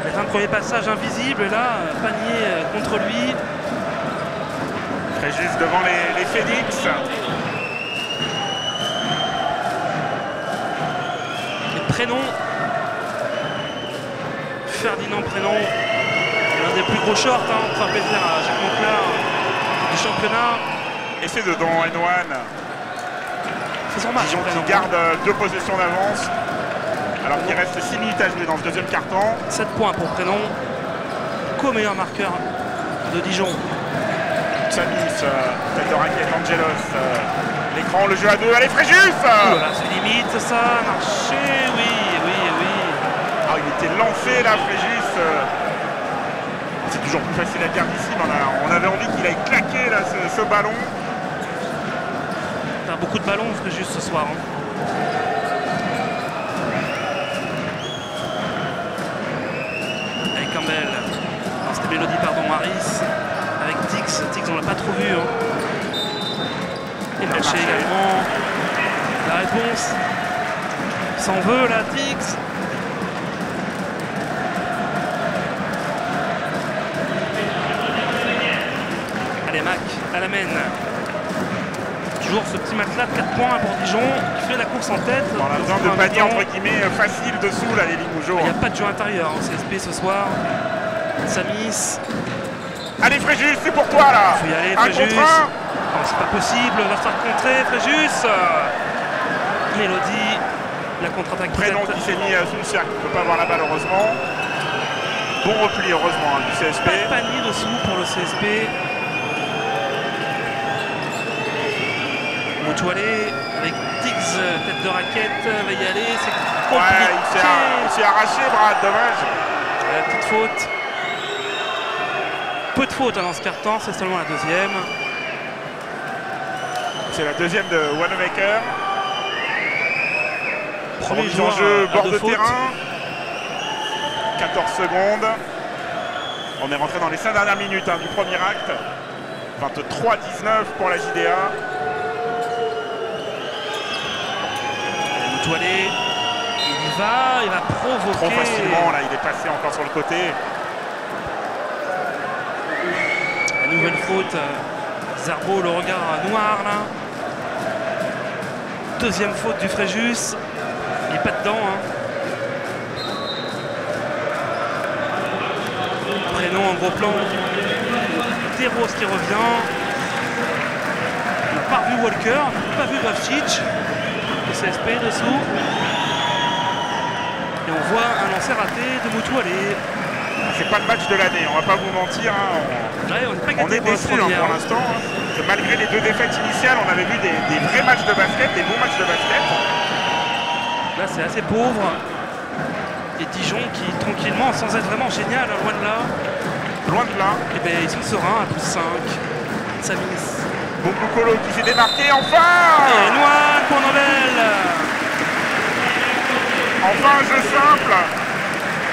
[SPEAKER 2] Il a fait un premier passage invisible, et là, panier contre lui.
[SPEAKER 1] Fréjus devant les Phoenix.
[SPEAKER 2] Et Prénom. Ferdinand Prénom. L'un des plus gros shorts, hein, pour faire plaisir à Jacques Monclar du championnat.
[SPEAKER 1] Et c'est dedans, N1.
[SPEAKER 2] C'est son match.
[SPEAKER 1] Dijon qui garde 2 possessions d'avance. Alors qu'il reste 6 minutes à jouer dans ce deuxième quart-temps.
[SPEAKER 2] 7 points pour Prénom. Co-meilleur marqueur de Dijon.
[SPEAKER 1] Samis, tête de raquette, Angelos. L'écran, le jeu à 2. Allez, Fréjus
[SPEAKER 2] Voilà, c'est limite, ça a marché. Oui.
[SPEAKER 1] Ah, il était lancé là, Fréjus. C'est toujours plus facile à dire d'ici, mais on avait envie qu'il aille claquer là, ce ballon.
[SPEAKER 2] T'as beaucoup de ballons, Fréjus, ce soir. Hein. Avec Campbell. Non, c'était Mélodie, pardon, Harris. Avec Tix, on l'a pas trop vu. Hein. Et Marché également. La réponse. S'en veut là, Tix. Allez, Mac, à la mène. Toujours ce petit match là de 4 points pour Dijon qui fait la course en tête.
[SPEAKER 1] On a besoin de panier entre guillemets facile dessous là, les Limougeaux.
[SPEAKER 2] Il n'y a pas de jeu intérieur en CSP ce soir. Samis.
[SPEAKER 1] Allez Fréjus, c'est pour toi là.
[SPEAKER 2] Il faut y aller,
[SPEAKER 1] un
[SPEAKER 2] Fréjus.
[SPEAKER 1] contre un.
[SPEAKER 2] Non, c'est pas possible, va se faire contrer, Fréjus. Mélodie, la contre-attaque.
[SPEAKER 1] Prénom qui s'est mis sous le cercle, il ne peut pas avoir la balle heureusement. Bon repli heureusement du CSP.
[SPEAKER 2] Pas de panier dessous pour le CSP. Moutoualé avec Tiggs, tête de raquette, va y aller, c'est compliqué.
[SPEAKER 1] Ouais, il s'est arraché, Brad, dommage.
[SPEAKER 2] La petite faute. Peu de fautes dans ce quart-temps, c'est seulement la deuxième.
[SPEAKER 1] C'est la deuxième de Wanamaker.
[SPEAKER 2] Premier
[SPEAKER 1] Remise en
[SPEAKER 2] joueur
[SPEAKER 1] jeu,
[SPEAKER 2] à
[SPEAKER 1] bord
[SPEAKER 2] deux
[SPEAKER 1] de
[SPEAKER 2] fautes.
[SPEAKER 1] terrain. 14 secondes. On est rentré dans les 5 dernières minutes du premier acte. 23-19 pour la JDA.
[SPEAKER 2] Moutoualé, il va provoquer.
[SPEAKER 1] Trop facilement, là, il est passé encore sur le côté.
[SPEAKER 2] La nouvelle faute. Zarbo, le regard noir là. Deuxième faute du Fréjus. Il n'est pas dedans. Hein. Prénom en gros plan. Deros qui revient. On n'a pas vu Walker, on n'a pas vu Bavcic. Le CSP dessous. Et on voit un lancer raté de Moutoualé.
[SPEAKER 1] C'est pas le match de l'année, on va pas vous mentir. Hein.
[SPEAKER 2] Ouais, on n'est pas
[SPEAKER 1] On est déçus pour l'instant. Hein. Malgré les 2 défaites initiales, on avait vu des vrais matchs de basket, des bons matchs de basket.
[SPEAKER 2] Là, c'est assez pauvre. Et Dijon qui, tranquillement, sans être vraiment génial, loin de là,
[SPEAKER 1] Loin de là.
[SPEAKER 2] eh ben, ils sont sereins à plus 5. Samis.
[SPEAKER 1] Bokukolo qui s'est démarqué, enfin.
[SPEAKER 2] Et Noir pour Nobel.
[SPEAKER 1] Enfin un jeu simple.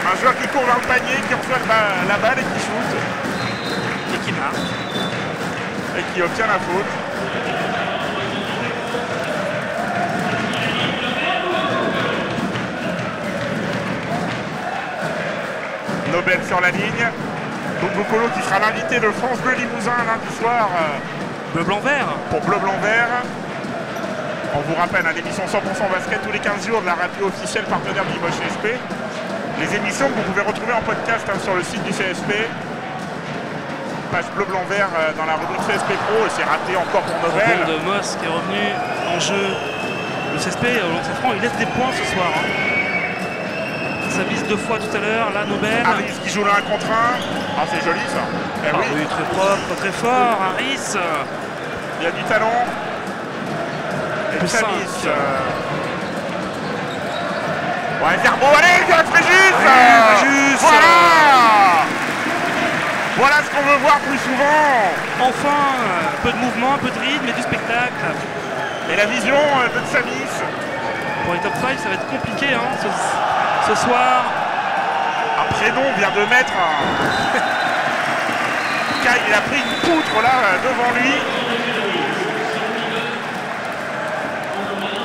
[SPEAKER 1] Un joueur qui court vers le panier, qui reçoit la balle et qui shoot.
[SPEAKER 2] Et qui marque.
[SPEAKER 1] Et qui obtient la faute. Nobel sur la ligne. Bokukolo qui sera l'invité de France Bleu Limousin lundi soir.
[SPEAKER 2] Bleu, blanc, vert.
[SPEAKER 1] Pour Bleu, Blanc, Vert. On vous rappelle, l'émission 100% basket tous les 15 jours de la radio officielle partenaire de Limoges CSP. Les émissions que vous pouvez retrouver en podcast sur le site du CSP. Page Bleu, Blanc, Vert dans la rubrique CSP Pro. Et c'est raté encore pour Nobel.
[SPEAKER 2] De Moss qui est revenu en jeu. Le CSP, au lancer franc, il laisse des points ce soir. Hein. Ça vise 2 fois tout à l'heure. Là, Nobel.
[SPEAKER 1] Harris qui joue le 1 contre 1. Ah, c'est joli ça. Eh
[SPEAKER 2] Ah
[SPEAKER 1] oui.
[SPEAKER 2] oui, très propre, très fort. Harris.
[SPEAKER 1] Il y a du talent. Et
[SPEAKER 2] Plus
[SPEAKER 1] Samis.
[SPEAKER 2] 5.
[SPEAKER 1] Ouais, Zerbo, allez, Fréjus.
[SPEAKER 2] Fréjus.
[SPEAKER 1] Voilà. Voilà ce qu'on veut voir plus souvent.
[SPEAKER 2] Enfin, un peu de mouvement, un peu de rythme et du spectacle.
[SPEAKER 1] Et la vision de Samis.
[SPEAKER 2] Pour les top 5, ça va être compliqué hein, ce soir.
[SPEAKER 1] Un prénom vient de mettre un... Kyle, il a pris une poutre là devant lui.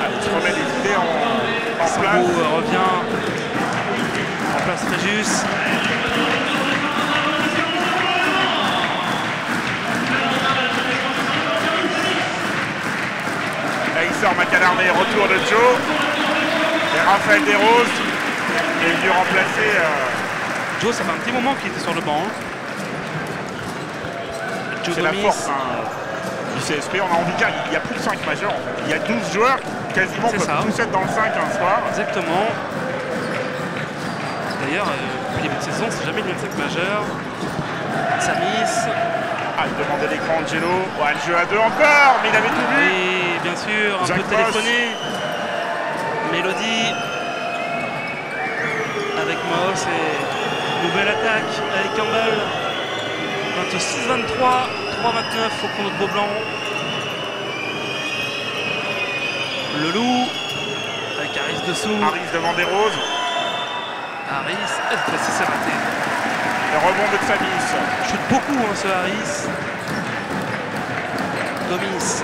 [SPEAKER 1] Allez, il se remet les idées en
[SPEAKER 2] Sarbo
[SPEAKER 1] place.
[SPEAKER 2] revient en place Fréjus.
[SPEAKER 1] Là, il sort Macalarmé, retour de Joe. Et Raphaël Desroses est venu remplacer...
[SPEAKER 2] Joe, ça fait un petit moment qu'il était sur le banc. Hein. Joe
[SPEAKER 1] C'est la
[SPEAKER 2] Gomis.
[SPEAKER 1] force du CSP. On a envie de dire qu'il y a plus de 5 majeurs. En fait. Il y a 12 joueurs qui quasiment
[SPEAKER 2] C'est
[SPEAKER 1] peuvent
[SPEAKER 2] ça.
[SPEAKER 1] tous être dans le 5 un soir.
[SPEAKER 2] Exactement. D'ailleurs, depuis le début de saison, c'est jamais le même 5 majeur. Samis.
[SPEAKER 1] Ah, il demandait l'écran Angelo. Ouais, le jeu à 2 encore, mais il avait tout vu.
[SPEAKER 2] Oui, bien sûr, un
[SPEAKER 1] Jack
[SPEAKER 2] peu téléphoné. Mélodie. Avec Moss et nouvelle attaque avec Campbell. 26-23, 3-29 au chrono de Beaublanc. Le loup avec Harris dessous.
[SPEAKER 1] Harris devant Desroses.
[SPEAKER 2] Harris, c'est raté.
[SPEAKER 1] Le rebond de Samis.
[SPEAKER 2] Shoot beaucoup ce Harris. Gomis.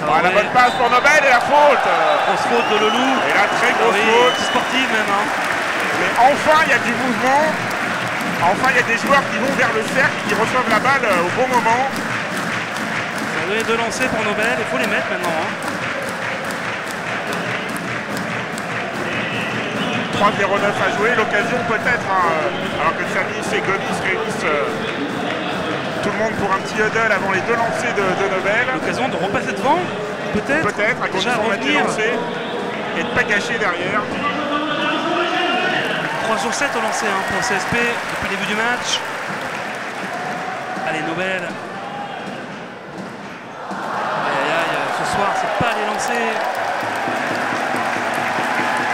[SPEAKER 1] La bonne passe pour Nobel et la faute.
[SPEAKER 2] Grosse faute de Lelou.
[SPEAKER 1] Et la très grosse faute.
[SPEAKER 2] Sportive même. Hein.
[SPEAKER 1] Mais enfin, il y a du mouvement. Enfin, il y a des joueurs qui vont vers le cercle, qui reçoivent la balle au bon moment.
[SPEAKER 2] Ça a donné 2 lancers pour Nobel. Il faut les mettre maintenant. Hein.
[SPEAKER 1] 3-0-9 à jouer, l'occasion peut-être, hein, alors que Samis et Gomis réunissent tout le monde pour un petit huddle avant les 2 lancers de Nobel.
[SPEAKER 2] L'occasion de repasser devant, peut-être.
[SPEAKER 1] Peut-être, à condition de mettre les lancers et de ne pas gâcher derrière.
[SPEAKER 2] 3 sur 7 au lancer hein, pour le CSP depuis le début du match. Allez, Nobel. Aïe, aïe, aïe, ce soir, c'est pas les lancers.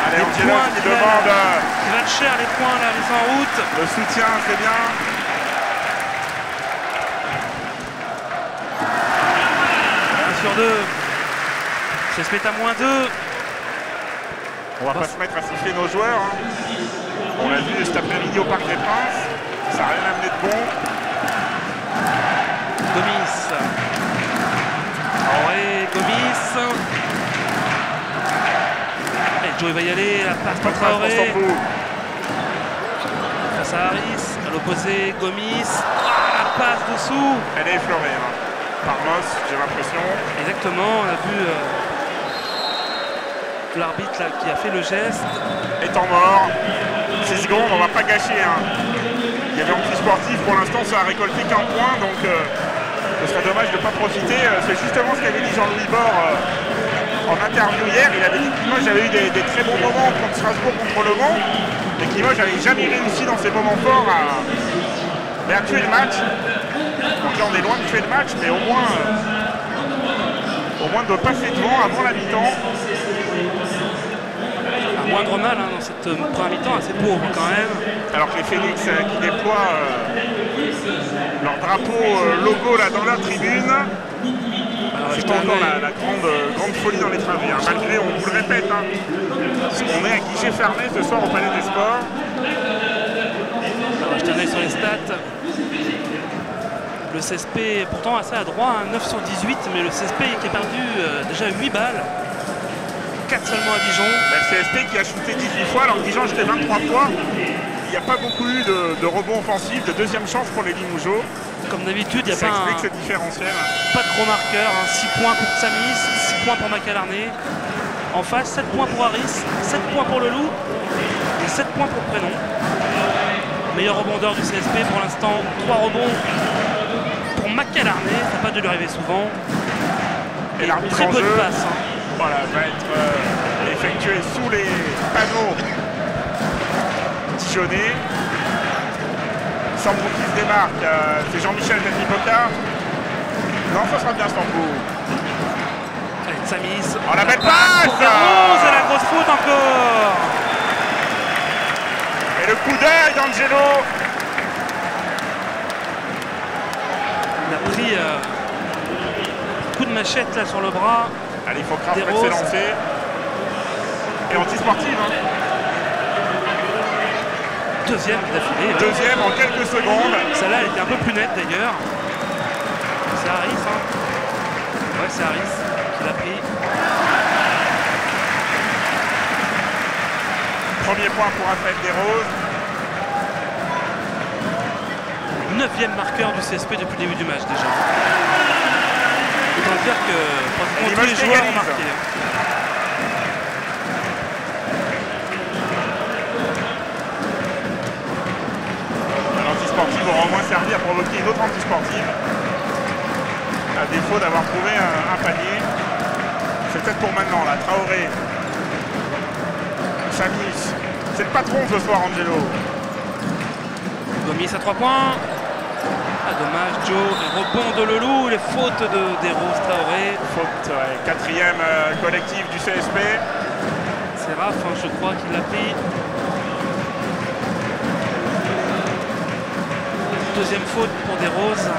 [SPEAKER 1] Allez, Angelo qui demande.
[SPEAKER 2] Il va le cher les points là, les en route.
[SPEAKER 1] Le soutien, c'est bien.
[SPEAKER 2] Sur 2. CSP est à -2.
[SPEAKER 1] On va pas se mettre à siffler nos joueurs. Hein. On l'a vu cet après-midi au Parc des Princes. Ça n'a rien amené de bon.
[SPEAKER 2] Gomis. Ouais, Gomis. Et Joe va y aller. La passe pour Traoré. Face à Harris. À l'opposé, Gomis. La passe dessous.
[SPEAKER 1] Elle est effleurée. Hein. Par Moss, j'ai l'impression.
[SPEAKER 2] Exactement, on a vu l'arbitre qui a fait le geste.
[SPEAKER 1] Étant mort, 6 secondes, on va pas gâcher. Hein. Il y avait anti-sportif, pour l'instant ça a récolté qu'un point, donc ce serait dommage de ne pas profiter. C'est justement ce qu'avait dit Jean-Louis Bord en interview hier. Il avait dit que Limoges avait eu des très bons moments contre Strasbourg, contre Le Mans, et que Limoges n'avait jamais réussi dans ses moments forts à tuer le match. Donc là on est loin de tuer le match, mais au moins de passer devant avant la mi-temps.
[SPEAKER 2] Moindre mal hein, dans cette première mi-temps, assez pauvre quand même.
[SPEAKER 1] Alors que les Phoenix qui déploient leur drapeau logo là dans la tribune. C'est pas encore la grande folie dans les travées. Hein. Malgré, on vous le répète, hein, on est à guichet fermé ce soir au Palais des Sports.
[SPEAKER 2] Alors, je te sur les stats. Le CSP est pourtant assez adroit, hein, 9 sur 18, mais le CSP qui a perdu déjà 8 balles. 4 seulement à Dijon. Le
[SPEAKER 1] CSP qui a shooté 18 fois, alors que Dijon jetait 23 fois. Il n'y a pas beaucoup eu de rebonds offensifs, de deuxième chance pour les Limougeaux.
[SPEAKER 2] Comme d'habitude, il n'y a
[SPEAKER 1] pas ce différentiel.
[SPEAKER 2] Pas de gros marqueurs, hein. 6 points pour Samis, 6 points pour Macalarné. En face, 7 points pour Harris, 7 points pour Le Loup et 7 points pour Prénom. Meilleur rebondeur du CSP pour l'instant, 3 rebonds pour Macalarné, ça n'a pas dû lui arriver souvent.
[SPEAKER 1] Et l'arbitre
[SPEAKER 2] très
[SPEAKER 1] en
[SPEAKER 2] peu
[SPEAKER 1] jeu,
[SPEAKER 2] de passe. Hein.
[SPEAKER 1] Voilà, va être effectué sous les panneaux dijonnais. Sambou qui se démarque, c'est Jean-Michel Danipoca. Non, ça sera bien Sambou.
[SPEAKER 2] Allez, Samis.
[SPEAKER 1] Oh la belle passe
[SPEAKER 2] et la grosse faute encore.
[SPEAKER 1] Et le coup d'œil d'Angelo.
[SPEAKER 2] Il a pris un coup de machette là sur le bras.
[SPEAKER 1] Allez, il faut Kraft mettre ses lancers. Et anti-sportive. Hein.
[SPEAKER 2] Deuxième d'affilée.
[SPEAKER 1] Deuxième en quelques secondes.
[SPEAKER 2] Celle-là, elle était un peu plus nette d'ailleurs. C'est Harris. Hein. Ouais, c'est Harris qui l'a pris.
[SPEAKER 1] Premier point pour Raphaël Desroses.
[SPEAKER 2] 9e marqueur du CSP depuis le début du match déjà. Autant dire que pratiquement tous les joueurs ont marqué.
[SPEAKER 1] L'antisportive aura au moins servi à provoquer une autre antisportive. À défaut d'avoir trouvé un panier. C'est peut-être pour maintenant là. Traoré. Samis. C'est le patron ce soir, Angelo.
[SPEAKER 2] Gomis à 3 points. Ah, dommage, Joe. Les rebonds de Le Loup, les fautes de Desroses, Traoré.
[SPEAKER 1] Faute, ouais. 4e collectif du CSP.
[SPEAKER 2] C'est Raph, hein, je crois qu'il l'a pris. Deuxième faute pour Desroses.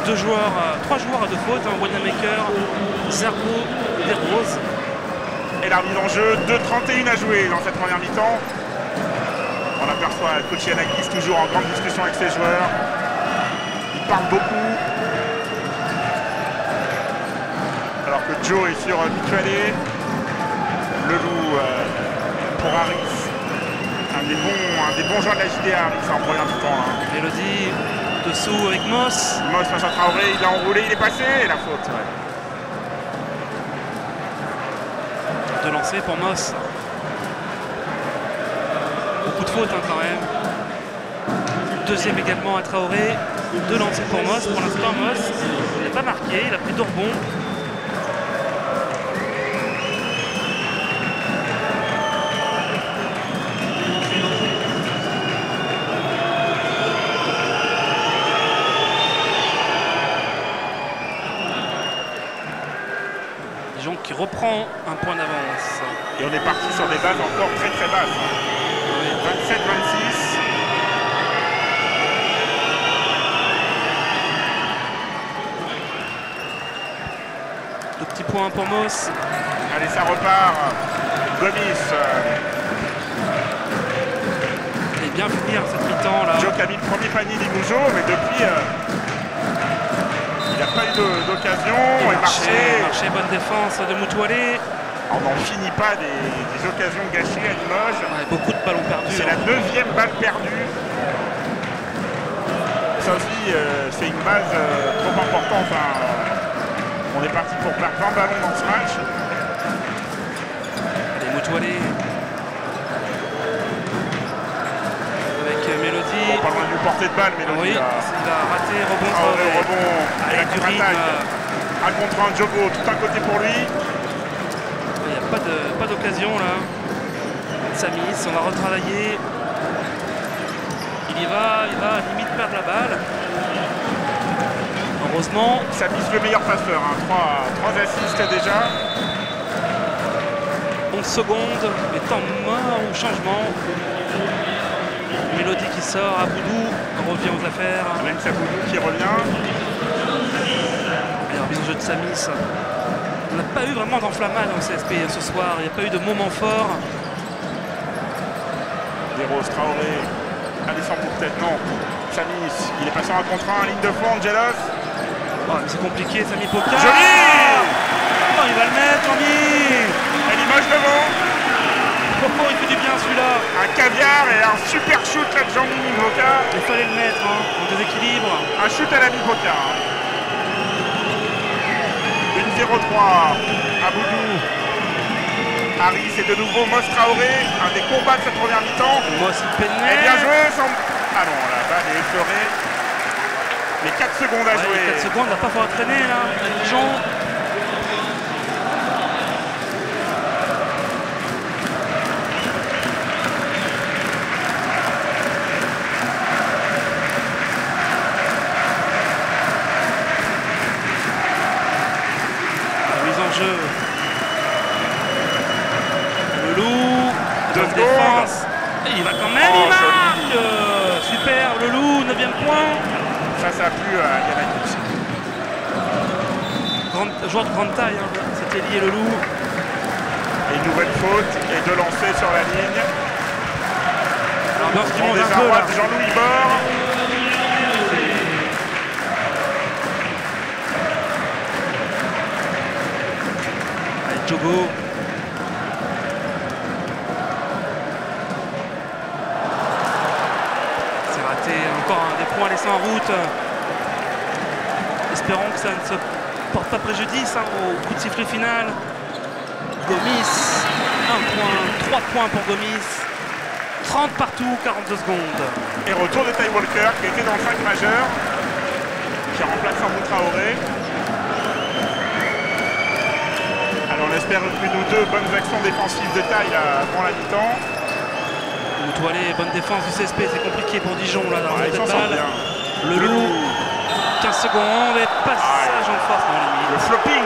[SPEAKER 2] 3 joueurs à 2 fautes, hein, Wanamaker, Zerbo, Desroses.
[SPEAKER 1] Et l'arbitre en jeu, 2:31 à jouer dans cette première mi-temps. On aperçoit coach Yanakis toujours en grande discussion avec ses joueurs. Il parle beaucoup. Joe est sur Mitualé. Le loup pour Harris. Un des bons joueurs de la JDA, Harris en première mi-temps.
[SPEAKER 2] Mélodie dessous avec Moss.
[SPEAKER 1] Moss face à Traoré, il a enroulé, il est passé et la faute. Ouais.
[SPEAKER 2] De lancer pour Moss. Beaucoup de fautes quand même. Deuxième également à Traoré. De lancer pour Moss. Pour l'instant, Moss n'a pas marqué, il a pris deux rebonds. Dijon qui reprend un point d'avance.
[SPEAKER 1] Et on est parti sur des bases encore très très basses. 27-26.
[SPEAKER 2] Deux petits points pour Moss.
[SPEAKER 1] Allez, ça repart. Gomis.
[SPEAKER 2] Il est bien finir cette mi-temps là.
[SPEAKER 1] Joe qui a mis le premier panier d'Igoujo, mais depuis, il n'a pas eu d'occasion. Et
[SPEAKER 2] Marché, bonne défense de Moutoualé.
[SPEAKER 1] On n'en finit pas des occasions gâchées à Limoges.
[SPEAKER 2] Ouais, beaucoup de ballons perdus.
[SPEAKER 1] C'est la 9e balle perdue. Ça aussi, c'est une base trop importante. On est parti pour perdre 20 ballons dans ce match.
[SPEAKER 2] Allez, Moutoualé. Avec Mélodie.
[SPEAKER 1] Pas loin de lui porter de balle, Mélodie.
[SPEAKER 2] Oui, il a raté, rebond.
[SPEAKER 1] Rebond. Et la contre-attaque. Un contre un Diogo, tout un côté pour lui.
[SPEAKER 2] Il n'y a pas d'occasion là. Samis, on va retravailler. Il va limite perdre la balle. Heureusement.
[SPEAKER 1] Samis le meilleur passeur, 3 assists déjà.
[SPEAKER 2] 11 secondes, mais temps mort ou changement. Mélodie qui sort, Aboudou revient aux affaires.
[SPEAKER 1] Même Aboudou qui revient.
[SPEAKER 2] Alors, bien jeu de Samis. On n'a pas eu vraiment d'enflammade dans le CSP ce soir, il n'y a pas eu de moment fort.
[SPEAKER 1] Des Roses, Traoré, Alessandro peut-être, non. Samis, il est passé en contre 1, ligne de fond, Angelos.
[SPEAKER 2] Oh, c'est compliqué, Sami Poka.
[SPEAKER 1] Joli.
[SPEAKER 2] Oh, il va le mettre, Andy.
[SPEAKER 1] Et l'image devant.
[SPEAKER 2] Oh, il fait du bien celui-là.
[SPEAKER 1] Un caviar et un super shoot là de Jean-Mi Poka.
[SPEAKER 2] Il fallait le mettre, en déséquilibre.
[SPEAKER 1] Un shoot à la mi-Poka. 1-0-3, Aboudou. Harris et de nouveau Moss Traoré, un des combats de cette première mi-temps.
[SPEAKER 2] Moss il peinait.
[SPEAKER 1] Et bien joué sans... Ah non, la balle est effleurée. Mais 4 secondes à jouer.
[SPEAKER 2] 4 secondes, il va pas falloir traîner là. Dijon. Jeu. Le loup, de défense. Et il va quand même, il marque. Super, le loup, 9e point.
[SPEAKER 1] Ça a plu à Yannick.
[SPEAKER 2] Joueur de grande taille, c'était lié le loup.
[SPEAKER 1] Et une nouvelle faute et de lancer sur la ligne.
[SPEAKER 2] Alors bien ce qui monte un peu là.
[SPEAKER 1] Jean-Louis Bord.
[SPEAKER 2] Diogo. C'est raté, encore des points laissés en route. Espérons que ça ne se porte pas préjudice au coup de sifflet final. Gomis, 1 point, 3 points pour Gomis. 30 partout, 42 secondes.
[SPEAKER 1] Et retour de Ty Walker qui était dans le 5 majeur, qui remplace Sambou Traoré. Alors on espère une ou deux bonnes actions défensives de taille avant la mi-temps.
[SPEAKER 2] Moutoualé, bonne défense du CSP, c'est compliqué pour Dijon là dans
[SPEAKER 1] ils s'en sortent bien.
[SPEAKER 2] Le loup, 15 secondes et passage en force dans les
[SPEAKER 1] le flopping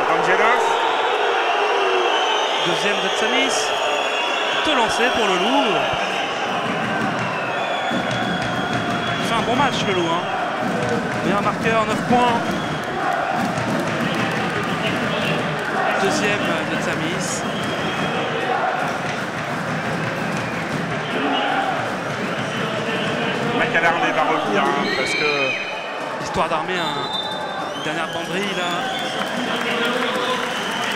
[SPEAKER 1] d'Angelos.
[SPEAKER 2] Deuxième de Samis. Te lancer pour le loup. Il fait un bon match le loup. Bien marqueur, 9 points. Deuxième de Samis.
[SPEAKER 1] Macalarné va revenir parce que...
[SPEAKER 2] Histoire d'armer une dernière banderie là.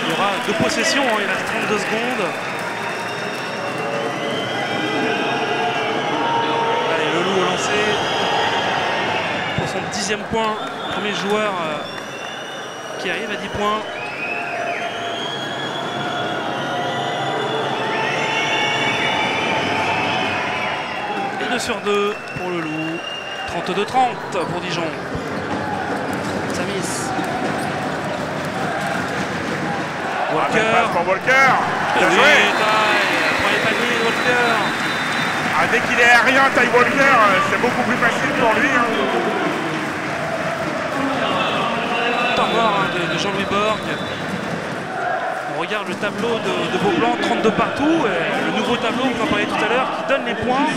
[SPEAKER 2] Il y aura 2 possessions, hein, il reste 32 secondes. Allez, le loup au lancer. Pour son 10e point, premier joueur qui arrive à 10 points. Et 2 sur 2 pour le loup. 32-30 pour Dijon. Samis. Walker.
[SPEAKER 1] Pour Walker. Bien
[SPEAKER 2] Oui,
[SPEAKER 1] joué.
[SPEAKER 2] premier panier de Walker.
[SPEAKER 1] Ah, dès qu'il est aérien, Ty Walker, c'est beaucoup plus facile pour lui. Hein.
[SPEAKER 2] Temps mort hein, de Jean-Louis Borg. On regarde le tableau de Beaublanc, 32 partout. Et le nouveau tableau, on en parlait tout à l'heure, qui donne les points.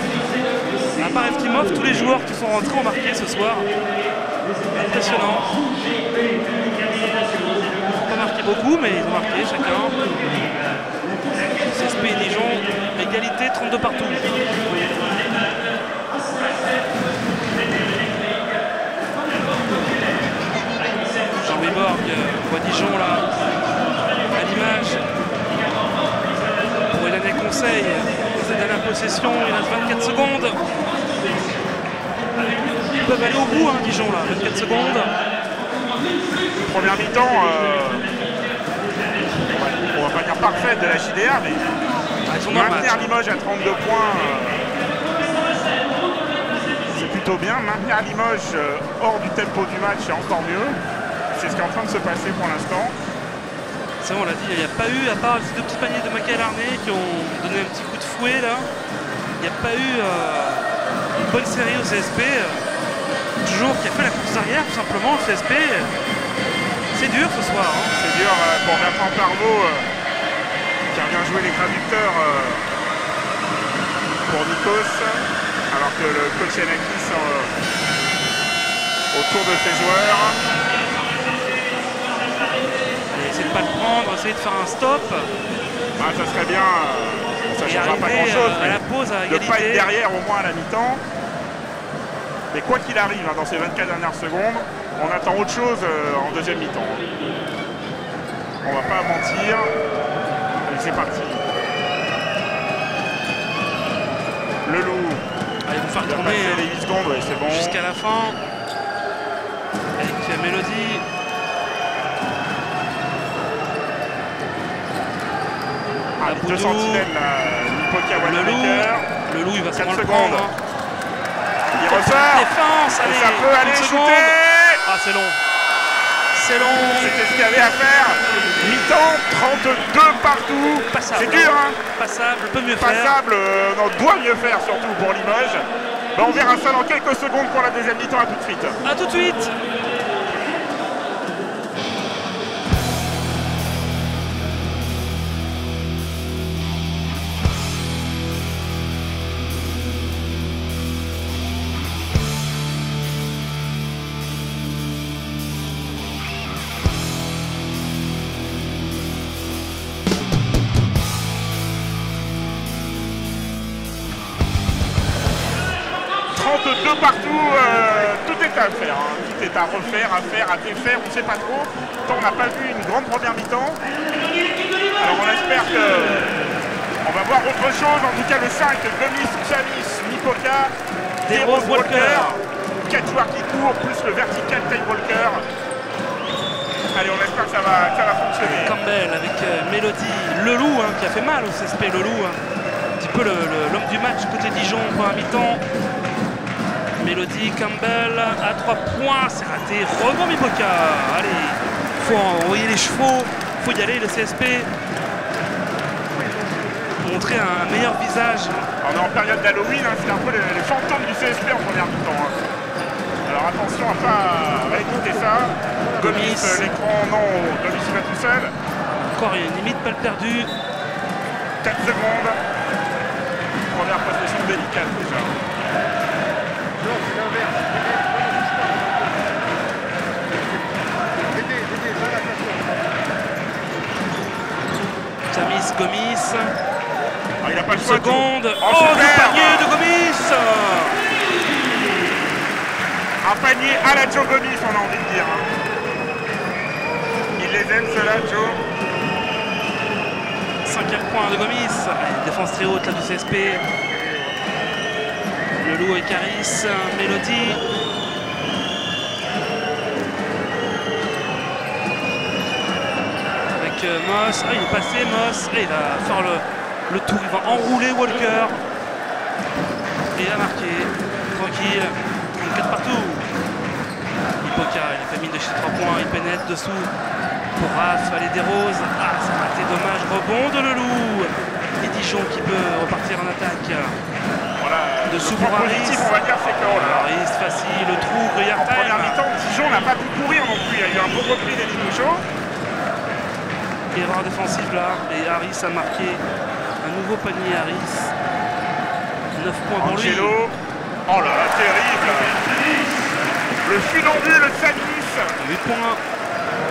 [SPEAKER 2] À part Eftimov, tous les joueurs qui sont rentrés ont marqué ce soir. Impressionnant. Pas marqué beaucoup, mais ils ont marqué chacun. CSP et Dijon, égalité, 32 partout. Jean-Louis Borg, on voit Dijon là, à l'image. Pour Hélène Conseil, cette dernière possession, il reste 24 secondes. Ils peuvent aller au bout, hein, Dijon là, 24 secondes.
[SPEAKER 1] Première mi-temps, on va pas dire parfaite de la JDA, mais
[SPEAKER 2] Ils sont dans le match.
[SPEAKER 1] maintenir Limoges à 32 points, c'est plutôt bien. Maintenir Limoges hors du tempo du match, c'est encore mieux. C'est ce qui est en train de se passer pour l'instant.
[SPEAKER 2] C'est bon, on l'a dit, il n'y a pas eu, à part ces 2 petits paniers de Michael Arnay qui ont donné un petit coup de fouet là, il n'y a pas eu une bonne série au CSP. Toujours qui a fait la course arrière tout simplement au CSP. C'est dur ce soir. Hein.
[SPEAKER 1] C'est dur pour Bertrand Parvaux qui revient jouer les traducteurs pour Nikos, alors que le coach Yanakis autour de ses joueurs.
[SPEAKER 2] Et essayer de ne pas le prendre, essayer de faire un stop.
[SPEAKER 1] Ah, ça serait bien, ça ne changera pas grand chose,
[SPEAKER 2] à la pause à
[SPEAKER 1] de ne pas être
[SPEAKER 2] égalité.
[SPEAKER 1] derrière au moins à la mi-temps. Mais quoi qu'il arrive, hein, dans ces 24 dernières secondes, on attend autre chose en deuxième mi-temps. On va pas mentir. Allez, c'est parti. Le loup.
[SPEAKER 2] Allez, vous faire
[SPEAKER 1] Il va
[SPEAKER 2] tourner
[SPEAKER 1] passer les 8 secondes, ouais, c'est bon.
[SPEAKER 2] jusqu'à la fin. Avec Mélodie.
[SPEAKER 1] Ah, les 2 sentinelles, Nipoka, Wanamaker.
[SPEAKER 2] Le loup, il va se
[SPEAKER 1] 4
[SPEAKER 2] le
[SPEAKER 1] secondes.
[SPEAKER 2] prendre. Hein.
[SPEAKER 1] Il ressort.
[SPEAKER 2] Défense,
[SPEAKER 1] Et
[SPEAKER 2] allez,
[SPEAKER 1] ça peut aller
[SPEAKER 2] une seconde.
[SPEAKER 1] shooter.
[SPEAKER 2] Ah, c'est long. C'est long.
[SPEAKER 1] C'était ce qu'il y avait à faire. Mi-temps, 32 partout.
[SPEAKER 2] Passable.
[SPEAKER 1] C'est dur, hein.
[SPEAKER 2] Passable, peut mieux faire.
[SPEAKER 1] Passable, on doit mieux faire surtout pour Limoges. Ben, on verra ça dans quelques secondes pour la deuxième mi-temps. À tout de suite.
[SPEAKER 2] A tout de suite.
[SPEAKER 1] Deux partout, tout est à faire, hein. Tout est à refaire, à faire, à défaire, on ne sait pas trop. Tant on n'a pas vu une grande première mi-temps. Alors on espère qu'on va voir autre chose. En tout cas le 5, Gomis, Samis, Nipoka,
[SPEAKER 2] DeRozan, Walker.
[SPEAKER 1] 4 joueurs qui courent, plus le vertical Ty Walker. Allez, on espère que ça va fonctionner.
[SPEAKER 2] Campbell avec Mélodie, le loup hein, qui a fait mal au CSP, le loup. Hein. Un petit peu l'homme du match côté Dijon pour un mi-temps. Mélodie, Campbell à 3 points, c'est raté. Rebond Mipoka. Allez, il faut envoyer les chevaux, il faut y aller, le CSP. Montrer un meilleur visage.
[SPEAKER 1] On est en période d'Halloween, hein, c'est un peu les fantômes du CSP en première mi-temps. Hein. Alors attention à pas écouter ça.
[SPEAKER 2] Gomis.
[SPEAKER 1] L'écran, non, Gomis il va tout seul.
[SPEAKER 2] Encore une limite balle perdue.
[SPEAKER 1] 4 secondes. Première possession délicate déjà.
[SPEAKER 2] Samis, Gomis.
[SPEAKER 1] Ah, il n'a pas le choix.
[SPEAKER 2] Seconde.
[SPEAKER 1] Oh,
[SPEAKER 2] Oh, le
[SPEAKER 1] super.
[SPEAKER 2] panier de Gomis.
[SPEAKER 1] Un panier à la Joe Gomis, on a envie de dire. Hein. Il les aime ceux-là, Joe.
[SPEAKER 2] deuxième point de Gomis. Allez, défense très haute là du CSP. Le loup avec Harris, Mélodie. Avec Moss. Ah, il est passé, Moss. Et il va faire le tour. Il va enrouler Walker. Et il a marqué. Tranquille. 34 partout. Ipoca, il a fait mine de chez 3 points. Il pénètre dessous. Pour Raph, allez des roses. Ah, ça m'a été dommage. Rebond de Leloup. Et Dijon qui peut repartir en attaque.
[SPEAKER 1] Voilà,
[SPEAKER 2] Dessous pour Harris.
[SPEAKER 1] On va dire, c'est que
[SPEAKER 2] Harris, facile, le trou, Gruyère
[SPEAKER 1] en première mi-temps, Dijon n'a pas pu courir non plus. Il y a eu un beau repli des Ligouchos.
[SPEAKER 2] Erreur défensive là. Et Harris a marqué un nouveau panier. Harris. 9 points pour lui.
[SPEAKER 1] Angelo. Oh là là, terrible. Le funambule de Samis.
[SPEAKER 2] 8 points.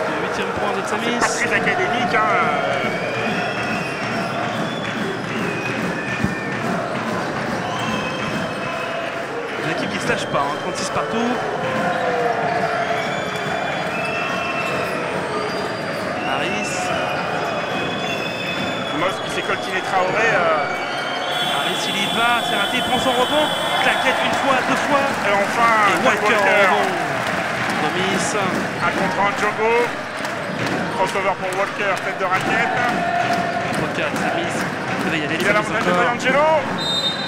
[SPEAKER 2] Le 8e point de Samis.
[SPEAKER 1] C'est pas très académique. Hein.
[SPEAKER 2] L'équipe qui se lâche pas, hein. 36 partout. Harris.
[SPEAKER 1] Moss qui s'est coltiné Traoré.
[SPEAKER 2] Harris, il y va, c'est raté, il prend son rebond. Claquette une fois, deux fois.
[SPEAKER 1] Et enfin,
[SPEAKER 2] Walker en rebond. Gomis.
[SPEAKER 1] Un contre un Jogo. Crossover pour Walker, tête de raquette.
[SPEAKER 2] Walker, Samis. Il y a des
[SPEAKER 1] Il a l'avantage de Angelo.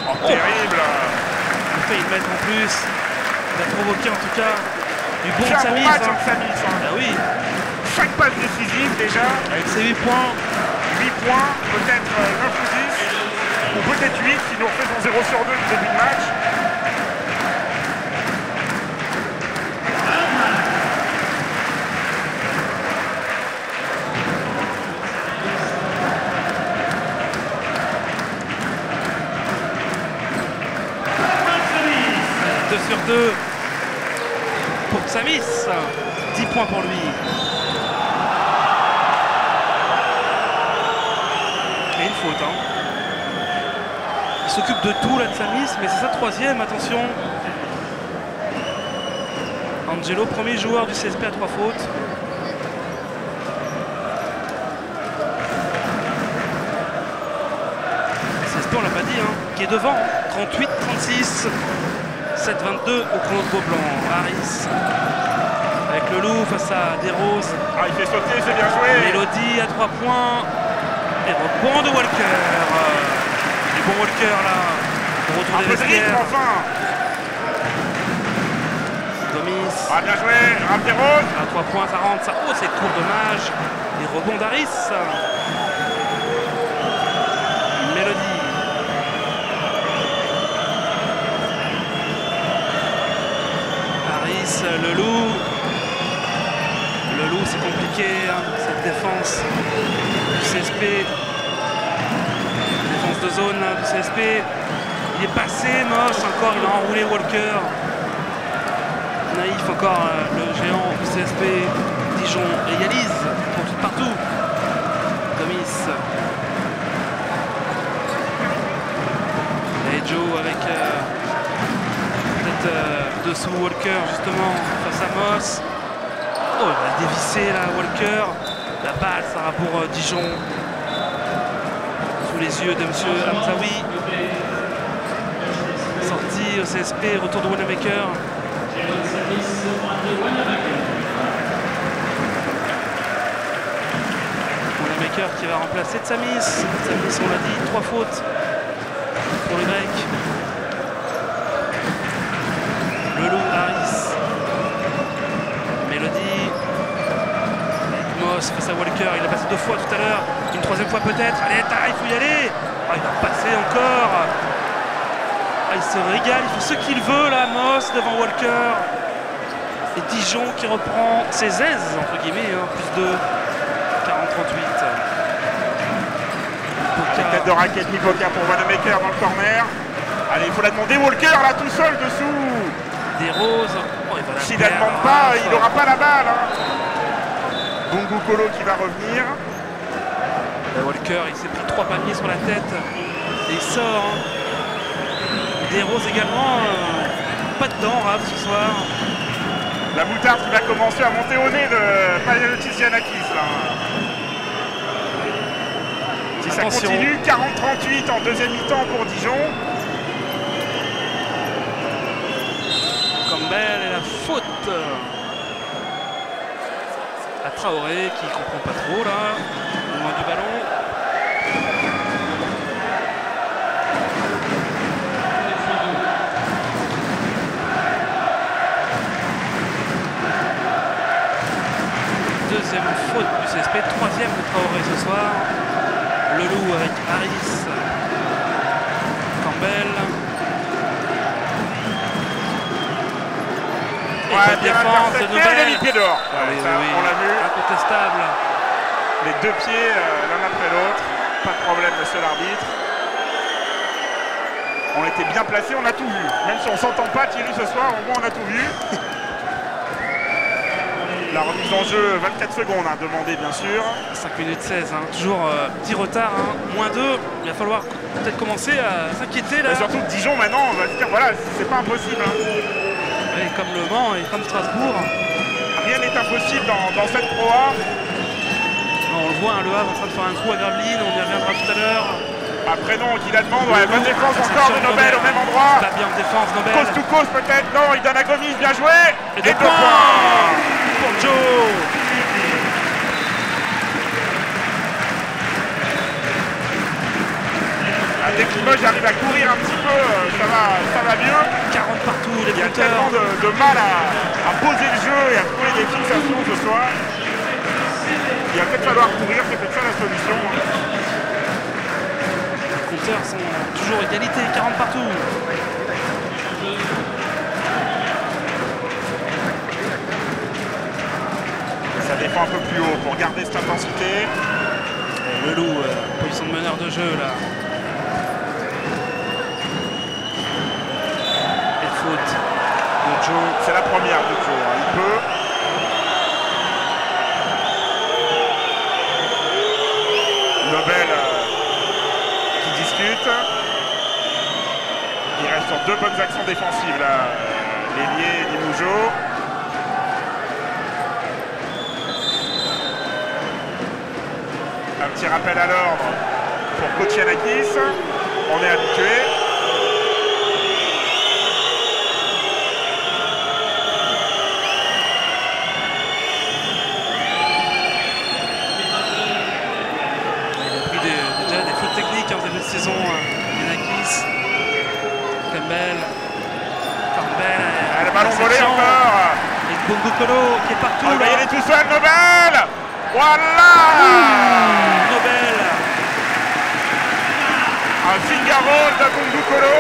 [SPEAKER 1] Oh, terrible.
[SPEAKER 2] Il fait une mètre en plus. Il a provoqué en tout cas du bon
[SPEAKER 1] C'est un
[SPEAKER 2] Samis.
[SPEAKER 1] bon match, Samis.
[SPEAKER 2] Ah oui.
[SPEAKER 1] 5 passes décisives déjà.
[SPEAKER 2] Avec ses 8 points.
[SPEAKER 1] 8 points, peut-être 9 ou 10. Ou peut-être 8 si nous refaisons 0 sur 2 du début de match.
[SPEAKER 2] Sur 2 pour Samis, 10 points pour lui. Et une faute. Hein. Il s'occupe de tout là de Samis, mais c'est sa troisième, attention. Angelo, premier joueur du CSP à 3 fautes. CSP, on l'a pas dit, hein, qui est devant, 38-36. 7-22 au chrono de Beaublanc. Harris avec le loup face à Desroses.
[SPEAKER 1] Ah, il fait sauter, c'est bien joué.
[SPEAKER 2] Mélodie à 3 points. Et rebond de Walker. Du bon Walker là. Pour retourner
[SPEAKER 1] un peu de rythme enfin.
[SPEAKER 2] Gomis.
[SPEAKER 1] Ah, bien joué. Raph Desroses.
[SPEAKER 2] À 3 points, ça rentre. Ça... Oh, c'est court, dommage. Et rebond d'Harris. Mélodie. Le loup. Le loup, c'est compliqué, hein, cette défense du CSP. Défense de zone là, du CSP. Il est passé, Moss, encore, il a enroulé Walker. Naïf encore, le géant du CSP. Dijon égalise pour tout partout. Gomis. Et Joe avec... dessous Walker justement face à Moss. Oh, il a dévissé là Walker. La balle sera pour Dijon. Sous les yeux de monsieur Hamzaoui. Sortie au CSP, retour de Wanamaker. Wanamaker qui va remplacer Tsamis. Tsamis, on l'a dit, 3 fautes pour le grec. Le loup, Harris, Mélodie, Moss face à Walker, il a passé 2 fois tout à l'heure, une 3e fois peut-être, allez, il faut y aller, oh, il va passer encore, ah, il se régale, il fait ce qu'il veut là, Moss devant Walker, et Dijon qui reprend ses aises, entre guillemets, hein, plus de 40-38.
[SPEAKER 1] Tête de raquette, Ipoca pour Wanamaker dans le corner. Allez, il faut la demander, Walker là tout seul dessous.
[SPEAKER 2] Desroses. Oh,
[SPEAKER 1] s'il ne la demande pas, il n'aura pas la balle. Hein. Bongo Kolo qui va revenir.
[SPEAKER 2] Walker, il s'est pris 3 paniers sur la tête. Et il sort. Hein. Desroses également. Pas dedans, Raph, ce soir.
[SPEAKER 1] La moutarde qui va commencer à monter au nez de Panayotis Giannakis. Ça continue, 40-38 en deuxième mi-temps pour Dijon.
[SPEAKER 2] Campbell et la faute à Traoré qui comprend pas trop là, loin du ballon. Deuxième faute du CSP, troisième de Traoré ce soir. Leloup avec Harris, Campbell.
[SPEAKER 1] Ouais, bien
[SPEAKER 2] défense de
[SPEAKER 1] intercepté,
[SPEAKER 2] Nobel.
[SPEAKER 1] il a mis pied dehors.
[SPEAKER 2] Oui,
[SPEAKER 1] Ça,
[SPEAKER 2] oui,
[SPEAKER 1] on l'a vu.
[SPEAKER 2] incontestable.
[SPEAKER 1] Les deux pieds l'un après l'autre. Pas de problème, monsieur l'arbitre. On était bien placés, on a tout vu. Même si on s'entend pas, Thierry, ce soir, au moins on a tout vu. La remise en jeu, 24 secondes, demandé bien sûr.
[SPEAKER 2] 5 minutes 16, toujours petit retard, moins 2. Il va falloir peut-être commencer à s'inquiéter là.
[SPEAKER 1] Mais surtout que Dijon maintenant, on va se dire, voilà, c'est pas impossible.
[SPEAKER 2] Et comme Le Mans et comme Strasbourg.
[SPEAKER 1] Rien n'est impossible dans cette Pro A.
[SPEAKER 2] On le voit, Le Havre en train de faire un trou à Gravelines, on y reviendra tout à l'heure.
[SPEAKER 1] Après non, qui la demande, ouais, bonne défense encore de Nobel au même endroit.
[SPEAKER 2] Pas bien en défense, Nobel.
[SPEAKER 1] Cause to cause peut-être, non, il donne à Gomis, bien joué.
[SPEAKER 2] Et 2 points pour Joe.
[SPEAKER 1] Dès que Limoges arrive à courir un petit peu, ça va mieux.
[SPEAKER 2] 40 partout, les
[SPEAKER 1] Il y a
[SPEAKER 2] buteurs.
[SPEAKER 1] tellement de mal à poser le jeu et à trouver des fixations ce soir. Il va peut-être falloir courir, c'est peut-être ça la solution.
[SPEAKER 2] Les compteurs sont toujours égalité, 40 partout.
[SPEAKER 1] Ça défend un peu plus haut pour garder cette intensité.
[SPEAKER 2] Leloup, position de meneur de jeu là. Et faute de Joe.
[SPEAKER 1] C'est la première de Joe, il peut. Nobel qui discute. Il reste sur 2 bonnes actions défensives là. L'ailier Limoujo. Un petit rappel à l'ordre pour Kochianakis. On est habitué.
[SPEAKER 2] Il a pris déjà des fautes techniques en début de saison. Yanakis, Campbell.
[SPEAKER 1] Le ballon volé encore.
[SPEAKER 2] Et Bongo Kolo qui est partout.
[SPEAKER 1] Il va y aller tout seul, Nobel. Voilà.
[SPEAKER 2] Nobel.
[SPEAKER 1] Un finger roll de Bongo Kolo.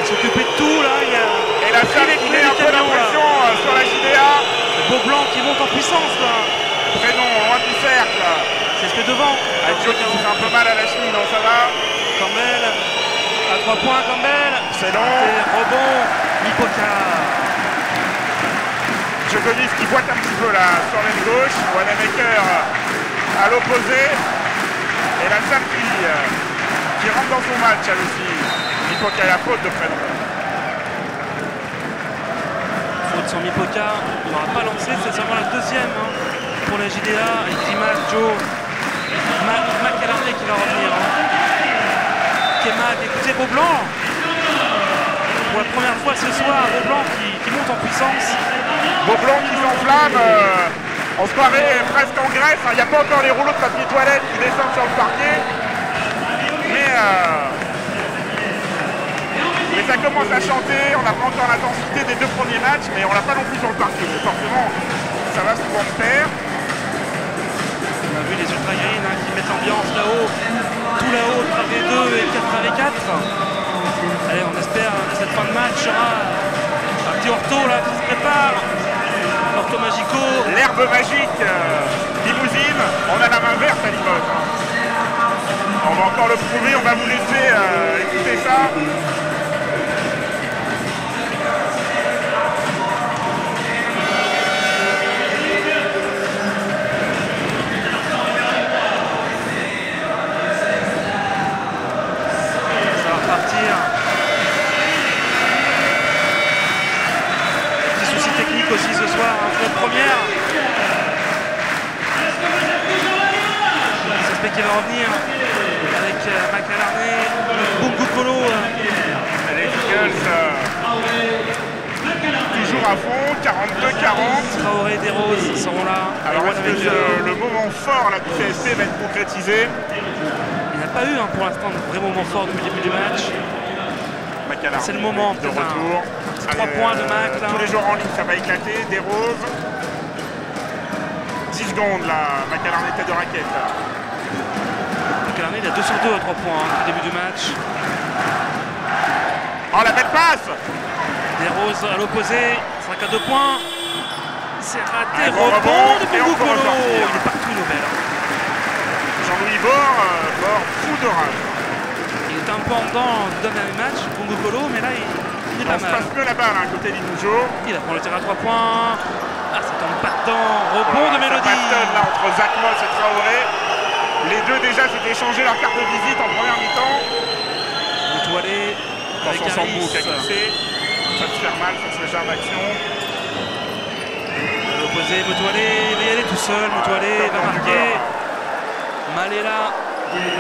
[SPEAKER 2] Il s'occupait de tout là.
[SPEAKER 1] Et la salle qui met un peu la pression sur la JDA.
[SPEAKER 2] Beaublanc qui monte en puissance là.
[SPEAKER 1] Prénom loin du cercle.
[SPEAKER 2] C'est ce que devant.
[SPEAKER 1] Joe qui fait un peu mal à la cheville, non ça va.
[SPEAKER 2] Campbell. À 3 points Campbell.
[SPEAKER 1] C'est long.
[SPEAKER 2] Et rebond. Mipoka.
[SPEAKER 1] Djokovic qui boite un petit peu là sur l'aile gauche. Wanamaker à l'opposé. Et la salle qui rentre dans son match elle aussi. Mipoka la faute de Prénom.
[SPEAKER 2] Faute sur Mipoka. On n'aura pas lancé, c'est seulement la deuxième pour la JDA. Et Dimas, Joe. Macalarné qui va revenir. Kemak, écoutez Beaublanc. Pour la première fois ce soir, Beaublanc qui monte en puissance.
[SPEAKER 1] Beaublanc qui s'enflamme. On se paraît presque en Grèce. Il n'y a pas encore les rouleaux de papier toilette qui descendent sur le parquet. Mais ça commence à chanter. On n'a pas encore l'intensité des 2 premiers matchs, mais on l'a pas non plus sur le parquet. Mais forcément, ça va souvent se faire.
[SPEAKER 2] On a vu les Ultra Green qui mettent l'ambiance là-haut. Tout là-haut, 3v2 et 4v4. Allez, on espère que cette fin de match sera un petit ortho là qui se prépare. Ortho Magico.
[SPEAKER 1] L'herbe magique, Limousine. On a la main verte à Limoges. On va encore le prouver, on va vous laisser écouter ça.
[SPEAKER 2] Aussi ce soir, notre première. CSP qui va revenir avec McAlarney, Bungu Kolo.
[SPEAKER 1] Les Eagles toujours à fond, 42-40.
[SPEAKER 2] Traoré, Desroses seront là.
[SPEAKER 1] Alors est-ce que le moment fort là, du CSP va être concrétisé?
[SPEAKER 2] Il n'a pas eu pour l'instant de vrai moment fort depuis le début du match. C'est le moment
[SPEAKER 1] de retour.
[SPEAKER 2] 3 points de Mac.
[SPEAKER 1] Tous les joueurs en ligne, ça va éclater. Desroses. 10 secondes là, McAlarney tête de raquette.
[SPEAKER 2] McAlarney il a 2 sur 2 à 3 points au début du match.
[SPEAKER 1] Oh la belle passe!
[SPEAKER 2] Desroses à l'opposé, 5 à 2 points. C'est raté,
[SPEAKER 1] bon
[SPEAKER 2] rebond de
[SPEAKER 1] et on
[SPEAKER 2] Bungu
[SPEAKER 1] peut
[SPEAKER 2] Kolo.
[SPEAKER 1] ressortir.
[SPEAKER 2] Il est partout Nobel.
[SPEAKER 1] Jean-Louis Bord fou de rage.
[SPEAKER 2] Il était un peu en dedans du dernier match, Bungu Kolo, mais là il est pas
[SPEAKER 1] On se
[SPEAKER 2] mal.
[SPEAKER 1] passe mieux la balle côté Limoujo.
[SPEAKER 2] Il apprend le tir à 3 points. Ah, ça tombe pas dedans. Rebond de Mélodie.
[SPEAKER 1] Ça bastonne là entre Zach Moss et Traoré. Les deux déjà s'étaient échangé leur carte de visite en première mi-temps.
[SPEAKER 2] Moutoilé avec
[SPEAKER 1] Attention Sambou qui a
[SPEAKER 2] Harris.
[SPEAKER 1] glissé. Ça se faire mal sur ce genre d'action.
[SPEAKER 2] À l'opposé, Moutoilé, il va y aller tout seul. Moutoilé va marquer. Malela,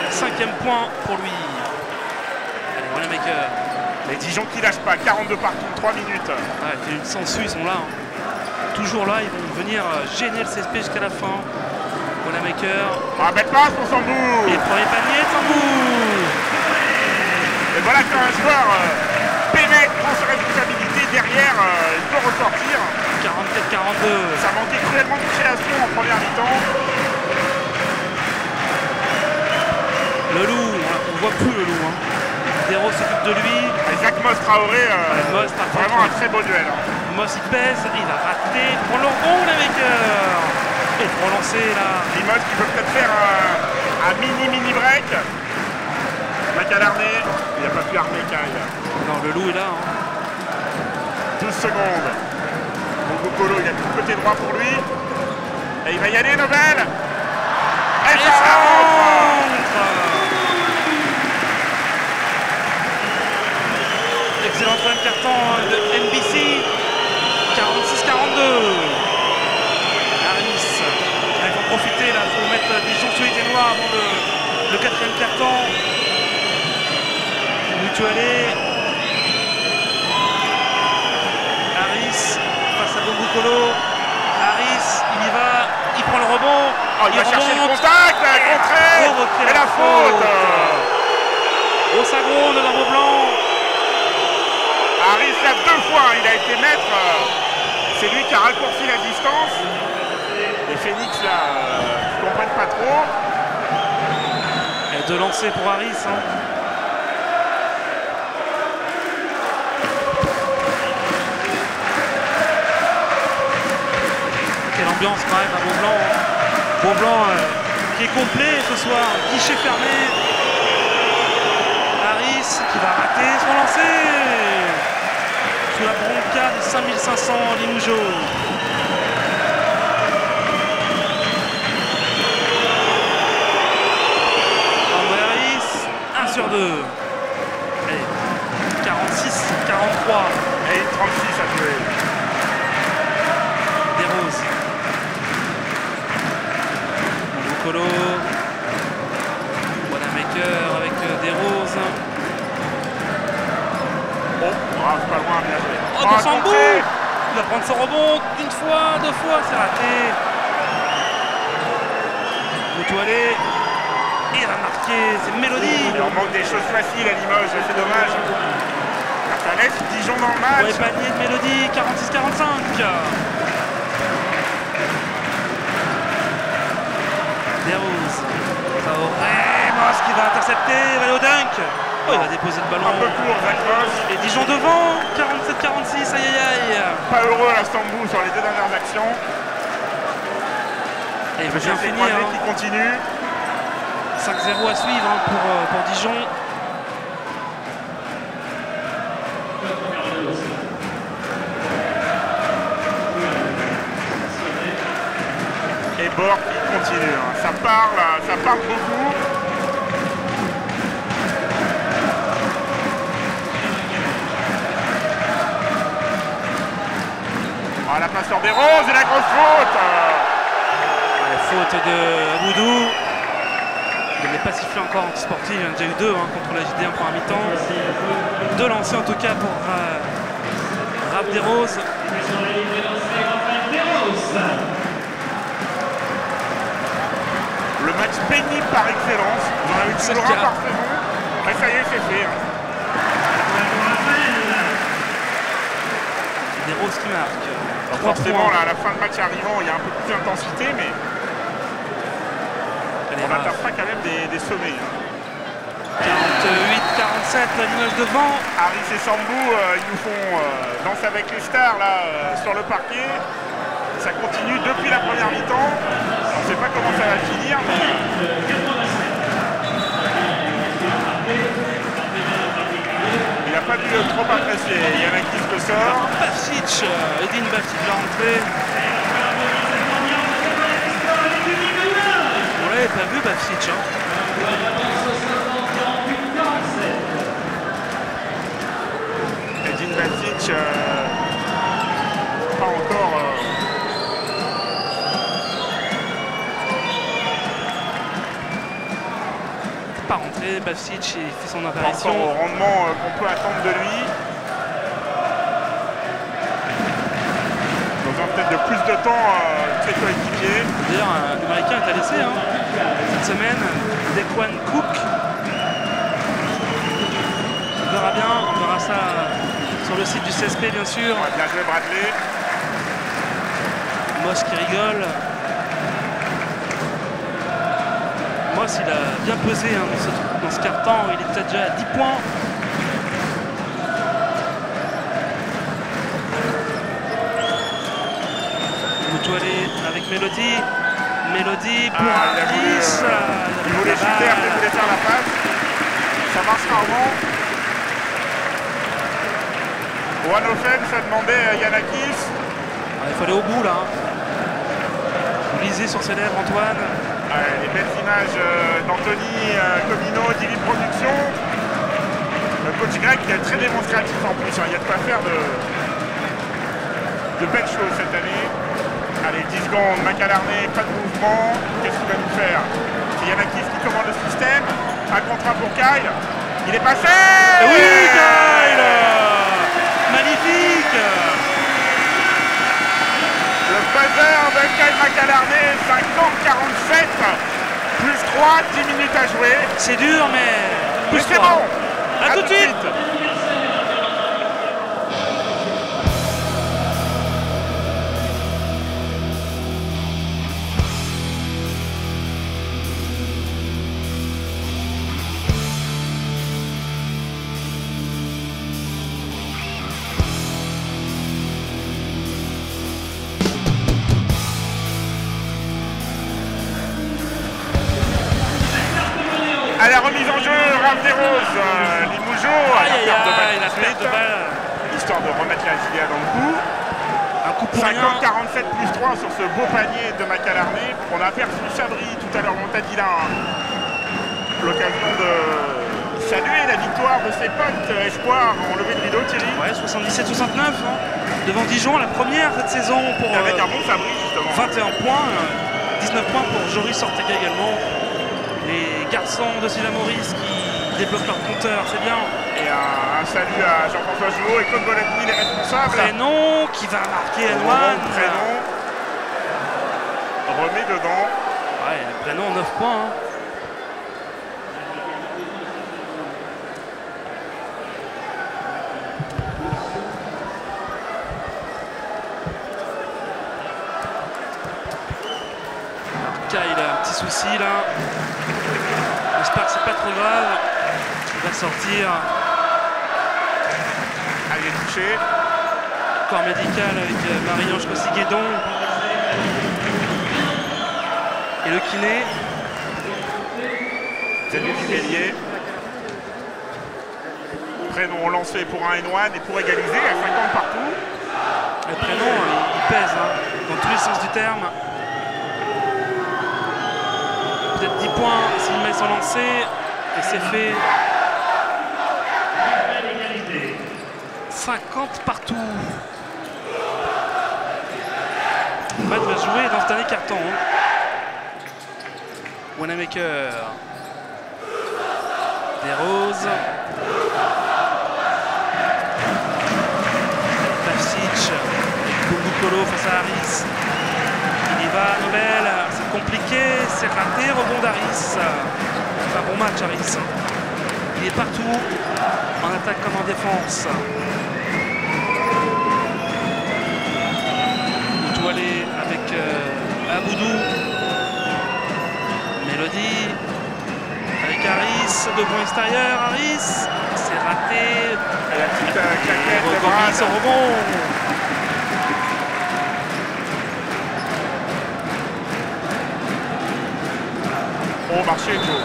[SPEAKER 2] 5e point pour lui. Allez, Wanamaker.
[SPEAKER 1] Les Dijon qui lâchent pas, 42 partout, 3 minutes.
[SPEAKER 2] Ouais, les sensus, ils sont là. Toujours là, ils vont venir gêner le CSP jusqu'à la fin. Wanamaker.
[SPEAKER 1] Ah, belle passe pour Sambou.
[SPEAKER 2] Et le premier panier de Sambou.
[SPEAKER 1] Et voilà qu'un joueur pénètre, prend ses responsabilités derrière, il peut ressortir.
[SPEAKER 2] 44-42.
[SPEAKER 1] Ça manquait cruellement de création en première mi-temps.
[SPEAKER 2] Le loup, on voit plus le loup. Desroses s'occupe de lui.
[SPEAKER 1] Et Zach Moss Traoré,
[SPEAKER 2] Moss, par contre,
[SPEAKER 1] vraiment un très beau duel.
[SPEAKER 2] Moss il pèse, il a raté. Pour le rebond, les makers. Et pour lancer là.
[SPEAKER 1] Limoges qui peut peut-être faire un mini break. McAlarney, il n'y a pas pu armer Kyle.
[SPEAKER 2] Non, le loup est là.
[SPEAKER 1] 12 secondes. Bungu Kolo, il a tout le côté droit pour lui. Et il va y aller, Nobel. Et ça rentre.
[SPEAKER 2] Excellent troisième carton de NBC. 46-42. Harris. Il faut profiter là, il faut mettre Dijon sur les noirs avant le 4e carton. Mutualé. Harris face à Bungu Kolo. Harris, il y va, il prend le rebond.
[SPEAKER 1] Oh, il va chercher le contact, contré, et la faute.
[SPEAKER 2] Au seconde dans vos blancs.
[SPEAKER 1] Harris là 2 fois, il a été maître. C'est lui qui a raccourci la distance. Les Phoenix là, ne comprennent pas trop.
[SPEAKER 2] Et 2 lancers pour Harris. Quelle ambiance quand même à Beaublanc. Beaublanc qui est complet ce soir, guichet fermé. Harris qui va rater son lancer. Sous la bronca des 5500 Limoujo. André Harris, 1 sur 2. Allez, 46-43.
[SPEAKER 1] Et 36 à jouer.
[SPEAKER 2] Desroses. Kolo. Wanamaker avec Desroses.
[SPEAKER 1] Oh, c'est pas loin, bien joué.
[SPEAKER 2] Oh, dans son bout. Il va prendre son rebond une fois, 2 fois, c'est raté. Moutoilé. Il va marquer, c'est Mélodie.
[SPEAKER 1] Il leur manque des choses faciles à Limoges, c'est dommage. Ça laisse Dijon dans le match.
[SPEAKER 2] Ouais, panier de Mélodie, 46-45. Desroses. Moss qui va intercepter, il va aller au dunk. Oh, il va déposer le ballon.
[SPEAKER 1] Un peu court, Zach Moss.
[SPEAKER 2] Et Dijon devant, 47-46, aïe aïe aïe.
[SPEAKER 1] Pas heureux à Sambou sur les 2 dernières actions.
[SPEAKER 2] Et il va bien finir.
[SPEAKER 1] Qui continue.
[SPEAKER 2] 5-0 à suivre pour Dijon.
[SPEAKER 1] Et Borg qui continue. Ça parle beaucoup. Ah, la passe sur Desroses et la grosse faute.
[SPEAKER 2] La faute de Boudou. Il n'est pas sifflé encore anti-sportif, il y en a déjà eu 2 contre la JD en première mi-temps. 2 lancés en tout cas pour Raph des Roses.
[SPEAKER 1] Le match pénible par excellence. On a eu toujours un par saison. Mais ça y est, c'est fait.
[SPEAKER 2] Des Roses qui marquent.
[SPEAKER 1] Forcément, là, à la fin de match arrivant, il y a un peu plus d'intensité, mais on n'atteint pas quand même des sommets.
[SPEAKER 2] 48-47, la Limoges devant.
[SPEAKER 1] Harris et Sambou, ils nous font danser avec les stars là, sur le parquet. Ça continue depuis la première mi-temps. On ne sait pas comment ça va finir, mais il n'a pas dû trop apprécier. Yanakis le sort.
[SPEAKER 2] Bavcic, Edin Bavcic va rentrer. On l'avait pas vu Bavcic.
[SPEAKER 1] Edin Bavcic, pas encore.
[SPEAKER 2] Pas rentré, Bavcic il fait son
[SPEAKER 1] Pas
[SPEAKER 2] apparition.
[SPEAKER 1] encore au rendement qu'on peut attendre de lui. Besoin peut-être de plus de temps ses coéquipiers.
[SPEAKER 2] D'ailleurs, l'Américain est à l'essai cette semaine. Dequan Cook. On verra bien, on verra ça sur le site du CSP bien sûr.
[SPEAKER 1] Ouais, bien joué Bradley.
[SPEAKER 2] Moss qui rigole. Moss il a bien pesé dans ce quart-temps, il est peut-être déjà à 10 points. Moutoualé avec Mélodie. Mélodie pour Harris.
[SPEAKER 1] Il voulait chuter, après il voulait faire la passe. Ça marche rarement. One offense, ça demandait à Yanakis.
[SPEAKER 2] Il faut aller au bout là. Vous lisez sur ses lèvres Antoine.
[SPEAKER 1] Les belles images d'Anthony Comino, d'Ili Production. Le coach grec qui est très démonstratif en plus. Il y a de quoi faire de belles choses cette année. Allez, 10 secondes, Macalarné, pas de mouvement. Qu'est-ce qu'il va nous faire? C'est Yanakis qui commande le système. Un contrat pour Kyle. Il est passé.
[SPEAKER 2] Oui, Kyle. Magnifique.
[SPEAKER 1] Le buzzer de Kyle Macalarné, 50-47. Plus 3, 10 minutes à jouer.
[SPEAKER 2] C'est dur, mais plus
[SPEAKER 1] c'est
[SPEAKER 2] 3.
[SPEAKER 1] bon.
[SPEAKER 2] À tout de suite.
[SPEAKER 1] À la remise en jeu, Raph des Roses, Limoujo, à la perte de balle, histoire de remettre la JDA dans le coup.
[SPEAKER 2] Un coup pour
[SPEAKER 1] 50-47 plus 3 sur ce beau panier de Macalarné. On a aperçu Chabry tout à l'heure, on t'a dit là, l'occasion de saluer la victoire de ses potes espoirs en levée de rideau, Thierry.
[SPEAKER 2] Ouais, 77-69 devant Dijon, la première cette saison pour
[SPEAKER 1] avec un bon Chabry justement.
[SPEAKER 2] 21 points, 19 points pour Joris Ortega également. Les garçons de Sylvain Maurice qui développent leur compteur, c'est bien.
[SPEAKER 1] Et un salut à Jean-François Jouot et Claude Boletny, les responsables.
[SPEAKER 2] Prénom qui va marquer N1.
[SPEAKER 1] Prénom remet dedans.
[SPEAKER 2] Ouais, Prénom 9 points. Kyle a un petit souci là. J'espère que c'est pas trop grave. Il va sortir.
[SPEAKER 1] Allez, touché.
[SPEAKER 2] Corps médical avec Marie-Ange Cossiguédon. Et le kiné.
[SPEAKER 1] Xavier Dubélier. Prénom lancé pour un N1 et pour égaliser à 50 partout.
[SPEAKER 2] Le Prénom, il pèse dans tous les sens du terme. Peut-être 10 points s'il met son lancer. Et c'est fait. 50 partout. Le match va jouer dans ce dernier carton. Wanamaker. Desroses. Pavsic. Bougoucolo face à Harris. Il y va, Nobel. C'est compliqué. C'est raté. Rebond d'Harris. Un bon match, Harris. Il est partout. En attaque comme en défense. Moutoilé avec Aboudou. Mélodie. Avec Harris. De points extérieurs. Harris. C'est raté.
[SPEAKER 1] La petite claquette de
[SPEAKER 2] Gomis au rebond.
[SPEAKER 1] Bon marché, Joe.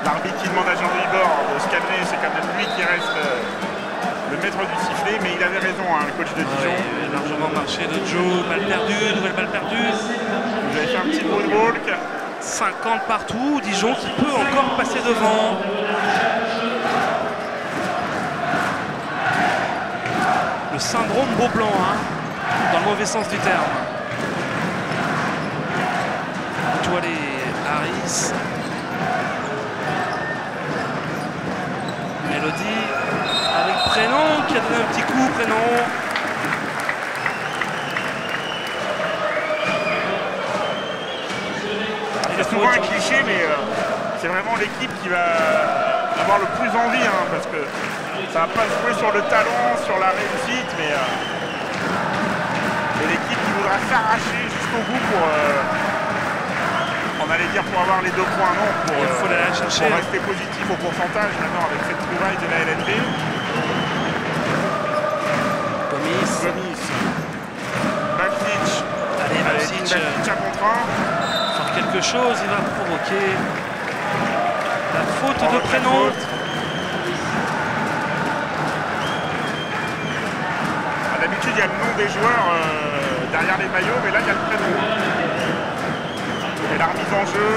[SPEAKER 1] L'arbitre qui demande à Jean-Libor de se calmer, c'est quand même lui qui reste le maître du sifflet, mais il avait raison, hein, le coach de Dijon.
[SPEAKER 2] Oui, largement marché de Joe, balle perdue, nouvelle balle perdue.
[SPEAKER 1] Vous avez fait un petit moonwalk.
[SPEAKER 2] 50 partout, Dijon qui peut encore passer devant. Le syndrome Beaublanc, hein, dans le mauvais sens du terme. Toilé, Harris. Mélodie avec Prénom qui a donné un petit coup, Prénom.
[SPEAKER 1] C'est souvent un cliché, mais c'est vraiment l'équipe qui va avoir le plus envie, hein, parce que ça va pas jouer sur le talent, sur la réussite, mais c'est l'équipe qui voudra s'arracher jusqu'au bout pour, on allait dire pour avoir les 2 points, non, pour,
[SPEAKER 2] il faut aller la chercher,
[SPEAKER 1] pour rester positif au pourcentage maintenant avec cette trouvaille de la LNB. Gomis. Pavsic.
[SPEAKER 2] Allez, Pavsic
[SPEAKER 1] à contre 1.
[SPEAKER 2] Quelque chose, il va provoquer la faute de Prénom.
[SPEAKER 1] D'habitude, il y a le nom des joueurs derrière les maillots, mais là, il y a le prénom. Et la remise en jeu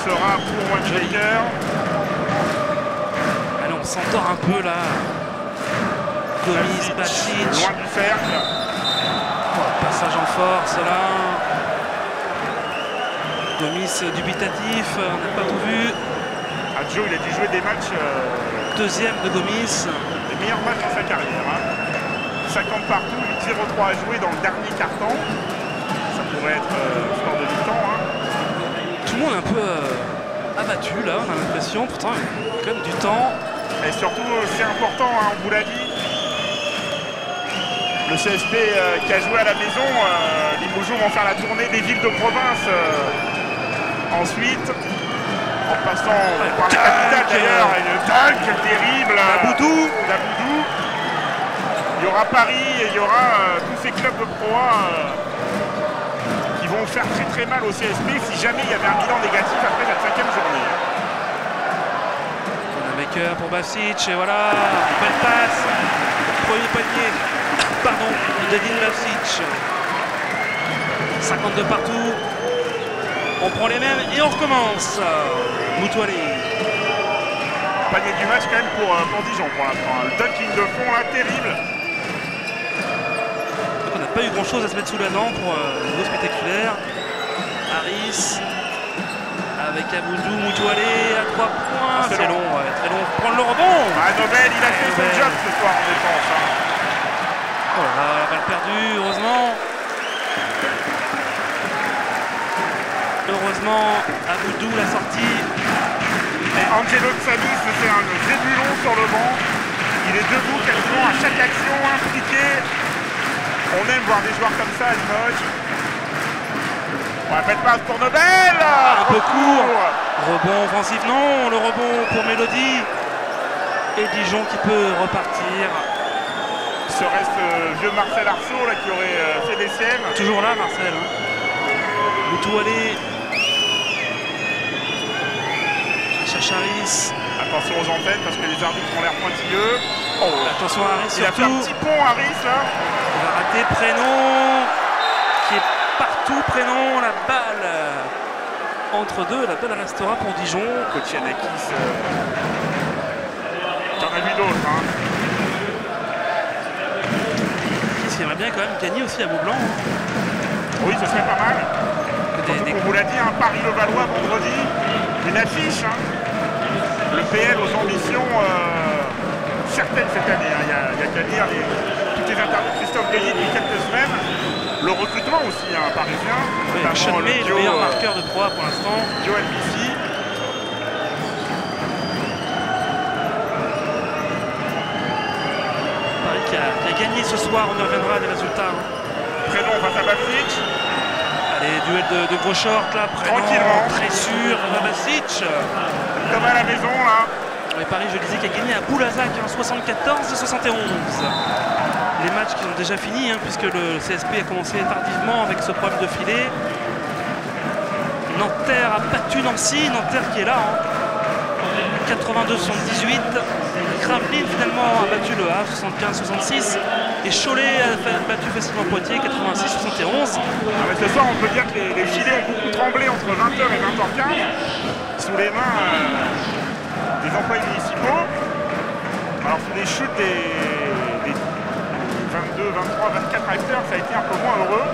[SPEAKER 1] sera pour Wandshaker.
[SPEAKER 2] Allez, on s'entend un peu là. Gomis, Pavsic.
[SPEAKER 1] Loin du cercle.
[SPEAKER 2] Oh, passage en force là. Gomis dubitatif, on n'a pas tout vu.
[SPEAKER 1] Joe, il a dû jouer des matchs.
[SPEAKER 2] Deuxième de Gomis.
[SPEAKER 1] Les meilleurs matchs de sa carrière. Hein. 50 partout, 8-0-3 à jouer dans le dernier quart-temps. Ça pourrait être score de mi-temps. Hein.
[SPEAKER 2] Tout le monde est un peu abattu là, on a l'impression. Pourtant, il y a quand même du temps.
[SPEAKER 1] Et surtout, c'est important, hein, on vous l'a dit. Le CSP qui a joué à la maison, les Moujoux vont faire la tournée des villes de province. Ensuite, en passant par la capitale d'ailleurs, une dunk terrible
[SPEAKER 2] Aboudou.
[SPEAKER 1] d'Aboudou. Il y aura Paris et il y aura tous ces clubs de Pro A qui vont faire très très mal au CSP si jamais il y avait un bilan négatif après cette 5e journée.
[SPEAKER 2] Un maker pour Pavsic et voilà, belle passe. Premier panier, pardon, de Devin Pavsic. 52 partout. On prend les mêmes et on recommence. Moutoilé.
[SPEAKER 1] Panier du match quand même pour Dijon pour l'instant. Le dunking de fond là, terrible.
[SPEAKER 2] On n'a pas eu grand chose à se mettre sous la dent pour le niveau spectaculaire. Harris avec Aboudou, Moutoilé à 3 points.
[SPEAKER 1] Ah,
[SPEAKER 2] c'est long, ouais, très long. Prendre le rebond.
[SPEAKER 1] Nobel, il a fait son job ce soir en défense. Hein.
[SPEAKER 2] Oh là là, la balle perdue, heureusement. Heureusement, Aboudou l'a sorti.
[SPEAKER 1] Et Angelo Tsamis, c'est un zébulon sur le banc. Il est debout quasiment à chaque action, impliqué. On aime voir des joueurs comme ça à Limoges. On va mettre passe pour Nobel.
[SPEAKER 2] Un peu court. Rebond offensif, non. Le rebond pour Mélodie. Et Dijon qui peut repartir.
[SPEAKER 1] Serait ce vieux Marcel Arceau là, qui aurait fait des siennes.
[SPEAKER 2] Toujours là, Marcel. Hein. Moutoilé. Harris.
[SPEAKER 1] Attention aux antennes parce que les arbitres ont l'air pointilleux.
[SPEAKER 2] Oh, attention à Harris
[SPEAKER 1] il
[SPEAKER 2] surtout.
[SPEAKER 1] a fait un petit pont Harris là.
[SPEAKER 2] Il va rater Prénom qui est partout. Prénom, la balle entre deux. La balle restera pour Dijon.
[SPEAKER 1] Coach Yanakis. T'en as vu d'autres. Hein.
[SPEAKER 2] Qui aimerait bien quand même gagner aussi à Beaublanc.
[SPEAKER 1] Oui, ce serait pas mal. On vous l'a dit, hein, Paris-Levallois vendredi. Une affiche. Hein. Le PL aux ambitions certaines cette année. Il y a qu'à lire toutes les interviews de Christophe Denis depuis quelques semaines. Le recrutement aussi, parisien.
[SPEAKER 2] Oui, Sean May, le meilleur marqueur de Pro A pour l'instant.
[SPEAKER 1] Joe NBC.
[SPEAKER 2] Paris qui a gagné ce soir, on y reviendra des résultats.
[SPEAKER 1] Prénom face à Basic.
[SPEAKER 2] Allez, duel de gros short là,
[SPEAKER 1] tranquillement.
[SPEAKER 2] Très sûr, Basic.
[SPEAKER 1] Comme à la maison là.
[SPEAKER 2] Et Paris, je disais, qui a gagné à Boulazac, 74 et 71. Les matchs qui ont déjà fini, puisque le CSP a commencé tardivement avec ce problème de filet. Nanterre a battu Nancy, Nanterre qui est là. 82-78. Gravelines finalement a battu le Havre, 75-66. Et Cholet a battu facilement Poitiers, 86-71.
[SPEAKER 1] Mais ce soir, on peut dire que les filets ont beaucoup tremblé entre 20h et 20h15 sous les mains des employés municipaux. Alors sous les chutes des 22, 23, 24 acteurs, ça a été un peu moins heureux.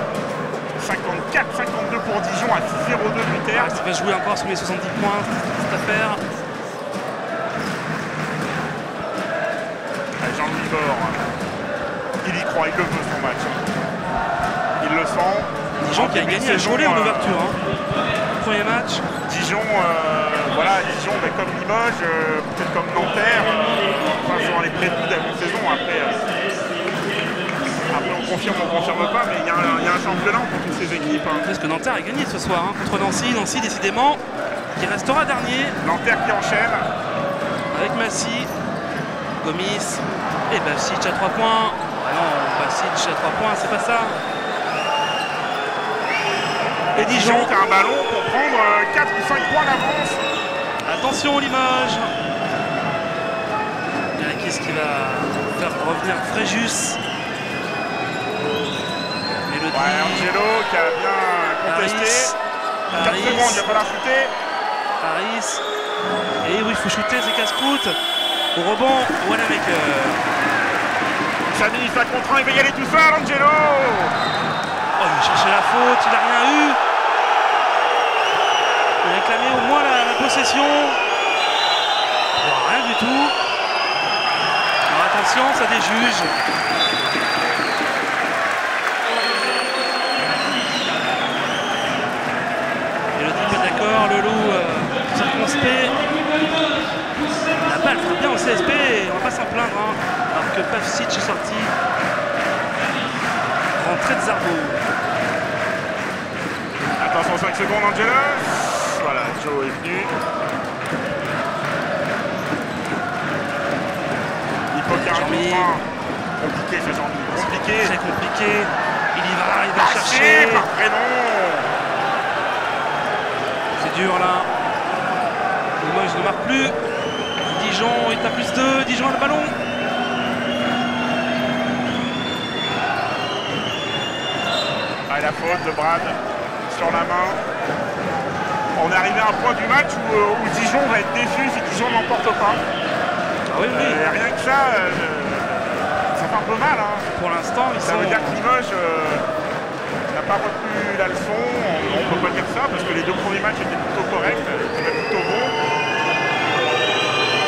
[SPEAKER 1] 54-52 pour Dijon à 6-0-2 du terre.
[SPEAKER 2] Ça va jouer encore sur les 70 points, cette affaire.
[SPEAKER 1] Jean-Louis Bord, il y croit, il le veut son match. Il le sent.
[SPEAKER 2] Dijon qui a gagné à Cholet en ouverture. Premier match.
[SPEAKER 1] Dijon, voilà, Dijon, mais comme Limoges, peut-être comme Nanterre, sont dans les préludes d'avant-saison. Après, on confirme pas, mais il y a un championnat pour toutes ces équipes.
[SPEAKER 2] Parce que Nanterre a gagné ce soir contre Nancy. Nancy, décidément, qui restera dernier.
[SPEAKER 1] Nanterre qui enchaîne.
[SPEAKER 2] Avec Massy, Gomis et Basic à 3 points. Ah non, Basic à 3 points, c'est pas ça.
[SPEAKER 1] Et Dijon qui a un ballon pour prendre 4 ou 5 points d'avance.
[SPEAKER 2] Attention Limoges. Qu'est-ce qui va faire revenir Fréjus. Mélodie.
[SPEAKER 1] Ouais, Angelo qui a bien contesté. 4 secondes, il va falloir shooter.
[SPEAKER 2] Harris. Et oui, il faut shooter, c'est casse-croûte. Au rebond, Wanamaker.
[SPEAKER 1] Samy, ça contre 1, il va y aller tout seul, Angelo.
[SPEAKER 2] Oh, il cherchait la faute, il n'a rien eu. Il réclamait au moins la possession. Rien du tout. Alors attention, ça déjuge. Et le type est d'accord, le loup circonspect. La balle frappe bien au CSP, on va pas s'en plaindre. Alors que Pavsic est sorti. Rentrée de Zarbo.
[SPEAKER 1] Attention, 5 secondes, Angelos. Voilà, Joe est venu. Il faut qu'il y ait un contre. Compliqué, ce genre de compliqué.
[SPEAKER 2] Très compliqué. Il va chercher.
[SPEAKER 1] Par prénom.
[SPEAKER 2] C'est dur là. Limoges ne marque plus. Dijon est à plus 2. Dijon a le ballon.
[SPEAKER 1] Ah, la faute de Brad sur la main. On est arrivé à un point du match où Dijon va être déçu si Dijon n'emporte pas.
[SPEAKER 2] Ah oui, oui.
[SPEAKER 1] Rien que ça, ça fait un peu mal.
[SPEAKER 2] Pour l'instant,
[SPEAKER 1] ça veut dire que Limoges n'a pas retenu la leçon. On ne peut pas dire ça parce que les 2 premiers matchs étaient plutôt corrects, étaient plutôt bons.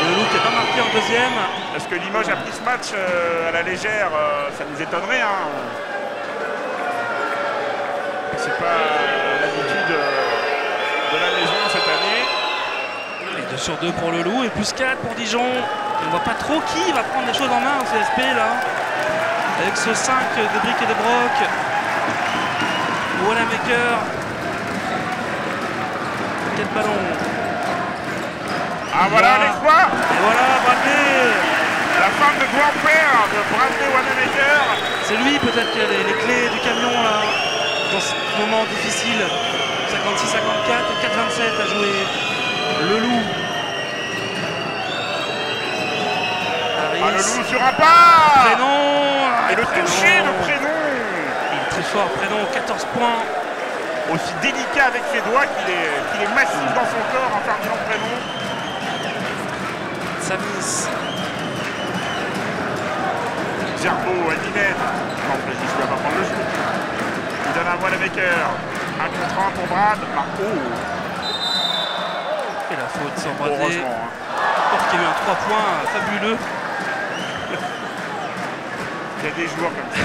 [SPEAKER 2] Le loup qui n'a pas marqué en deuxième.
[SPEAKER 1] Est-ce que Limoges a pris ce match à la légère? Ça nous étonnerait. C'est pas l'habitude de la maison cette année.
[SPEAKER 2] Et 2 sur 2 pour le loup et plus 4 pour Dijon. On ne voit pas trop qui va prendre les choses en main au CSP là. Avec ce 5 de briques et de broc. Wanamaker. Quel ballon.
[SPEAKER 1] Ah voilà l'exploit.
[SPEAKER 2] Et voilà Bradley.
[SPEAKER 1] La femme de grand-père de Bradley Wanamaker.
[SPEAKER 2] C'est lui peut-être qui a les clés du camion là. Dans ce moment difficile, 56-54 et 4-27 à jouer. Le loup. Harris.
[SPEAKER 1] Ah, le loup sur un pas.
[SPEAKER 2] Prénom.
[SPEAKER 1] Et le toucher de Prénom.
[SPEAKER 2] Il est très fort, Prénom, 14 points.
[SPEAKER 1] Aussi délicat avec ses doigts qu'il est massif dans son corps en Ferdinand Prénom.
[SPEAKER 2] Samis.
[SPEAKER 1] Gerbeau à Ninette. Non, Fréjus ne va pas prendre le jeu. Il donne à Wanamaker. 1 contre 1 pour Brad. Et
[SPEAKER 2] la faute sur Bradley.
[SPEAKER 1] Heureusement.
[SPEAKER 2] qui a eu un 3 points fabuleux.
[SPEAKER 1] Il y a des joueurs comme ça.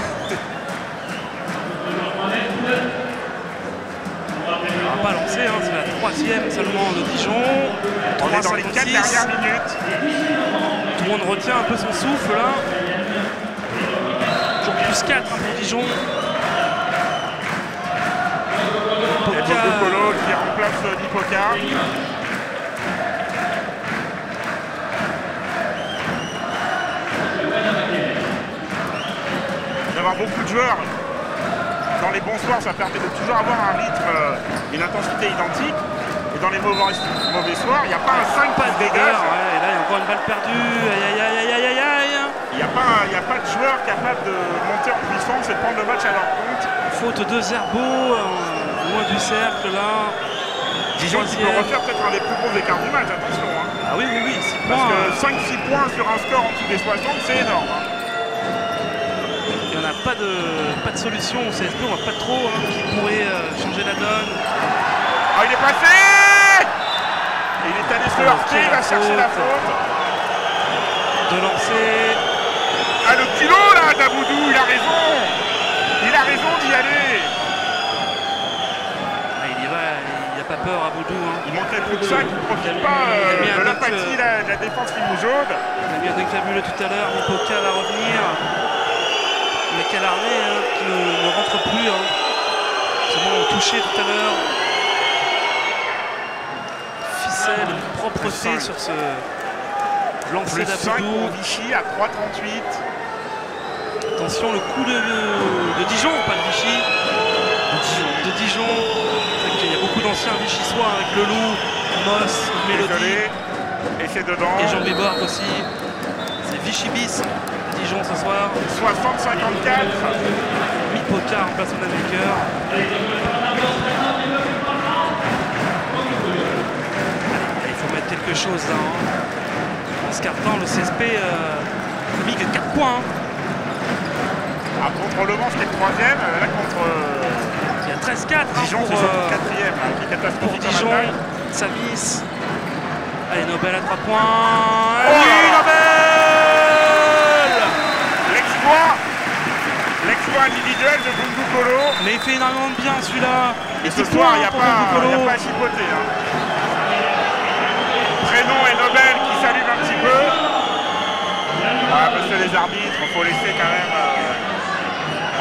[SPEAKER 2] On va pas lancer, hein, c'est la 3e seulement de Dijon.
[SPEAKER 1] On est dans les 4 dernières minutes.
[SPEAKER 2] Tout le monde retient un peu son souffle là. Toujours plus 4 hein, pour Dijon.
[SPEAKER 1] Il y a Diego Colo qui remplace Nipoka. D'avoir beaucoup de joueurs dans les bons soirs, ça permet de toujours avoir un rythme, une intensité identique. Et dans les mauvais soirs, il n'y a pas un 5 passes dégage.
[SPEAKER 2] Ouais, et là, il y a encore une balle perdue. Aïe, aïe, aïe, aïe, aïe, aïe.
[SPEAKER 1] Il n'y a pas de joueur capable de monter en puissance et de prendre le match à leur compte.
[SPEAKER 2] Faute de Zerbo, loin du cercle là.
[SPEAKER 1] Dijon qui peut refaire peut-être un des plus gros écarts du match, attention. Hein.
[SPEAKER 2] Ah oui, 6
[SPEAKER 1] Parce
[SPEAKER 2] points.
[SPEAKER 1] que 5-6 points sur un score en dessous des 60, c'est énorme. Hein.
[SPEAKER 2] Il n'y en a pas de solution au CSP, on voit pas trop hein, qui pourrait changer la donne.
[SPEAKER 1] Ah, il est passé. Et il est allé se heurter, il va chercher la faute.
[SPEAKER 2] De lancer.
[SPEAKER 1] Ah, le culot là d'Aboudou, il a raison. Il a raison d'y aller.
[SPEAKER 2] Ah, il y va, il n'a pas peur à Boudou. Hein.
[SPEAKER 1] Il manquait plus que ça, qu'il ne profite pas de l'apathie de la défense limougeaude.
[SPEAKER 2] Il a mis un fabuleux tout à l'heure, Nipoka va revenir. Mais Calarné hein, qui ne rentre plus. Hein. C'est bon, touché tout à l'heure. Ficelle, une propreté sur ce lancer d'Aboudou.
[SPEAKER 1] Vichy à 3,38.
[SPEAKER 2] Attention, le coup de Dijon, pas de Vichy. De Dijon. C'est vrai qu'il y a beaucoup d'anciens vichysois avec le Loup, Moss, Mélodie.
[SPEAKER 1] Et c'est dedans.
[SPEAKER 2] Et Jean Béborg aussi. C'est Vichy bis. Dijon ce soir.
[SPEAKER 1] 60-54.
[SPEAKER 2] Nipoka en place au Namaker. Il faut mettre quelque chose là. Hein. En ce quart-temps, le CSP a mis que 4 points. Hein.
[SPEAKER 1] Ah, contre Le Mans, c'était le 3e. Là, contre.
[SPEAKER 2] Il y a 13-4.
[SPEAKER 1] Dijon,
[SPEAKER 2] hein,
[SPEAKER 1] c'est surtout le 4e. Qui est catastrophique.
[SPEAKER 2] Pour Dijon, Samis. Allez, Nobel à 3 points.
[SPEAKER 1] Oh
[SPEAKER 2] oui, Nobel.
[SPEAKER 1] L'exploit individuel de Bundu Kolo.
[SPEAKER 2] Mais il fait énormément de bien celui-là.
[SPEAKER 1] Et ce soir, il n'y a pas à chipoter. Hein. Prénom et Nobel qui s'allument un petit peu. Ah, monsieur les arbitres, il faut laisser quand même...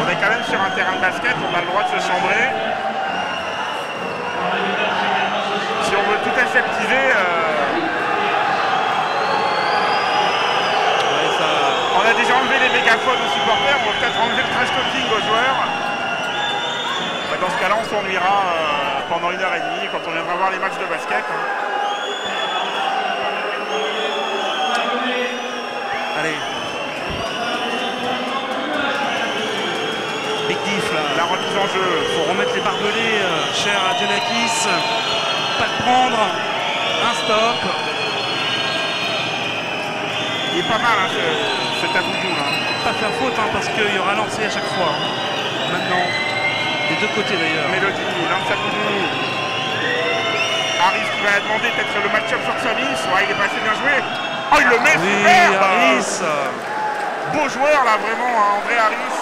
[SPEAKER 1] on est quand même sur un terrain de basket, on a le droit de se chambrer. Si on veut tout aseptiser... On a déjà enlevé les mégaphones aux supporters, on va peut-être enlever le trash talking aux joueurs. Bah, dans ce cas-là, on s'ennuiera pendant 1h30 quand on viendra voir les matchs de basket. Hein.
[SPEAKER 2] Allez. Big diff là.
[SPEAKER 1] La remise en jeu.
[SPEAKER 2] Faut remettre les barbelés, cher à Giannakis. Pas de prendre. Un stop.
[SPEAKER 1] Il est pas mal hein, cet Aboudou là.
[SPEAKER 2] Pas faire faute hein, parce qu'il y aura lancé à chaque fois. Maintenant. Des deux côtés d'ailleurs.
[SPEAKER 1] Mélodie, lance Aboudou. Harris qui va demander peut-être le match-up sur Samis. Ouais, il est passé bien joué. Oh, il le met super.
[SPEAKER 2] Harris.
[SPEAKER 1] Beau joueur là vraiment, hein, André Harris.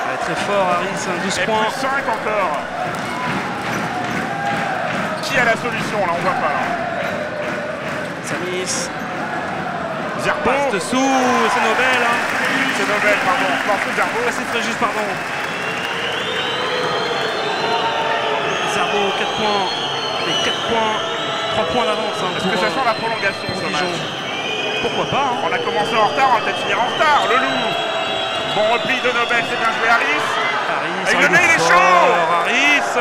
[SPEAKER 2] Ouais, très fort Harris, 12 points.
[SPEAKER 1] Plus 5 encore. Qui a la solution là, on voit pas là.
[SPEAKER 2] Samis.
[SPEAKER 1] Zerbo.
[SPEAKER 2] Passe dessous, c'est Nobel. Hein.
[SPEAKER 1] C'est Nobel, pardon. Non, c'est Zerbo.
[SPEAKER 2] Ah, c'est Fréjus, pardon. Zerbo, 4 points. Et 4 points. 3 points d'avance. Hein,
[SPEAKER 1] est-ce que ça sent la prolongation ce match?
[SPEAKER 2] Pourquoi pas hein.
[SPEAKER 1] On a commencé en retard, on va peut-être finir en retard. Le Loup. Bon repli de Nobel, c'est bien joué Harris.
[SPEAKER 2] Harris,
[SPEAKER 1] et le nez, il est chaud.
[SPEAKER 2] Harris.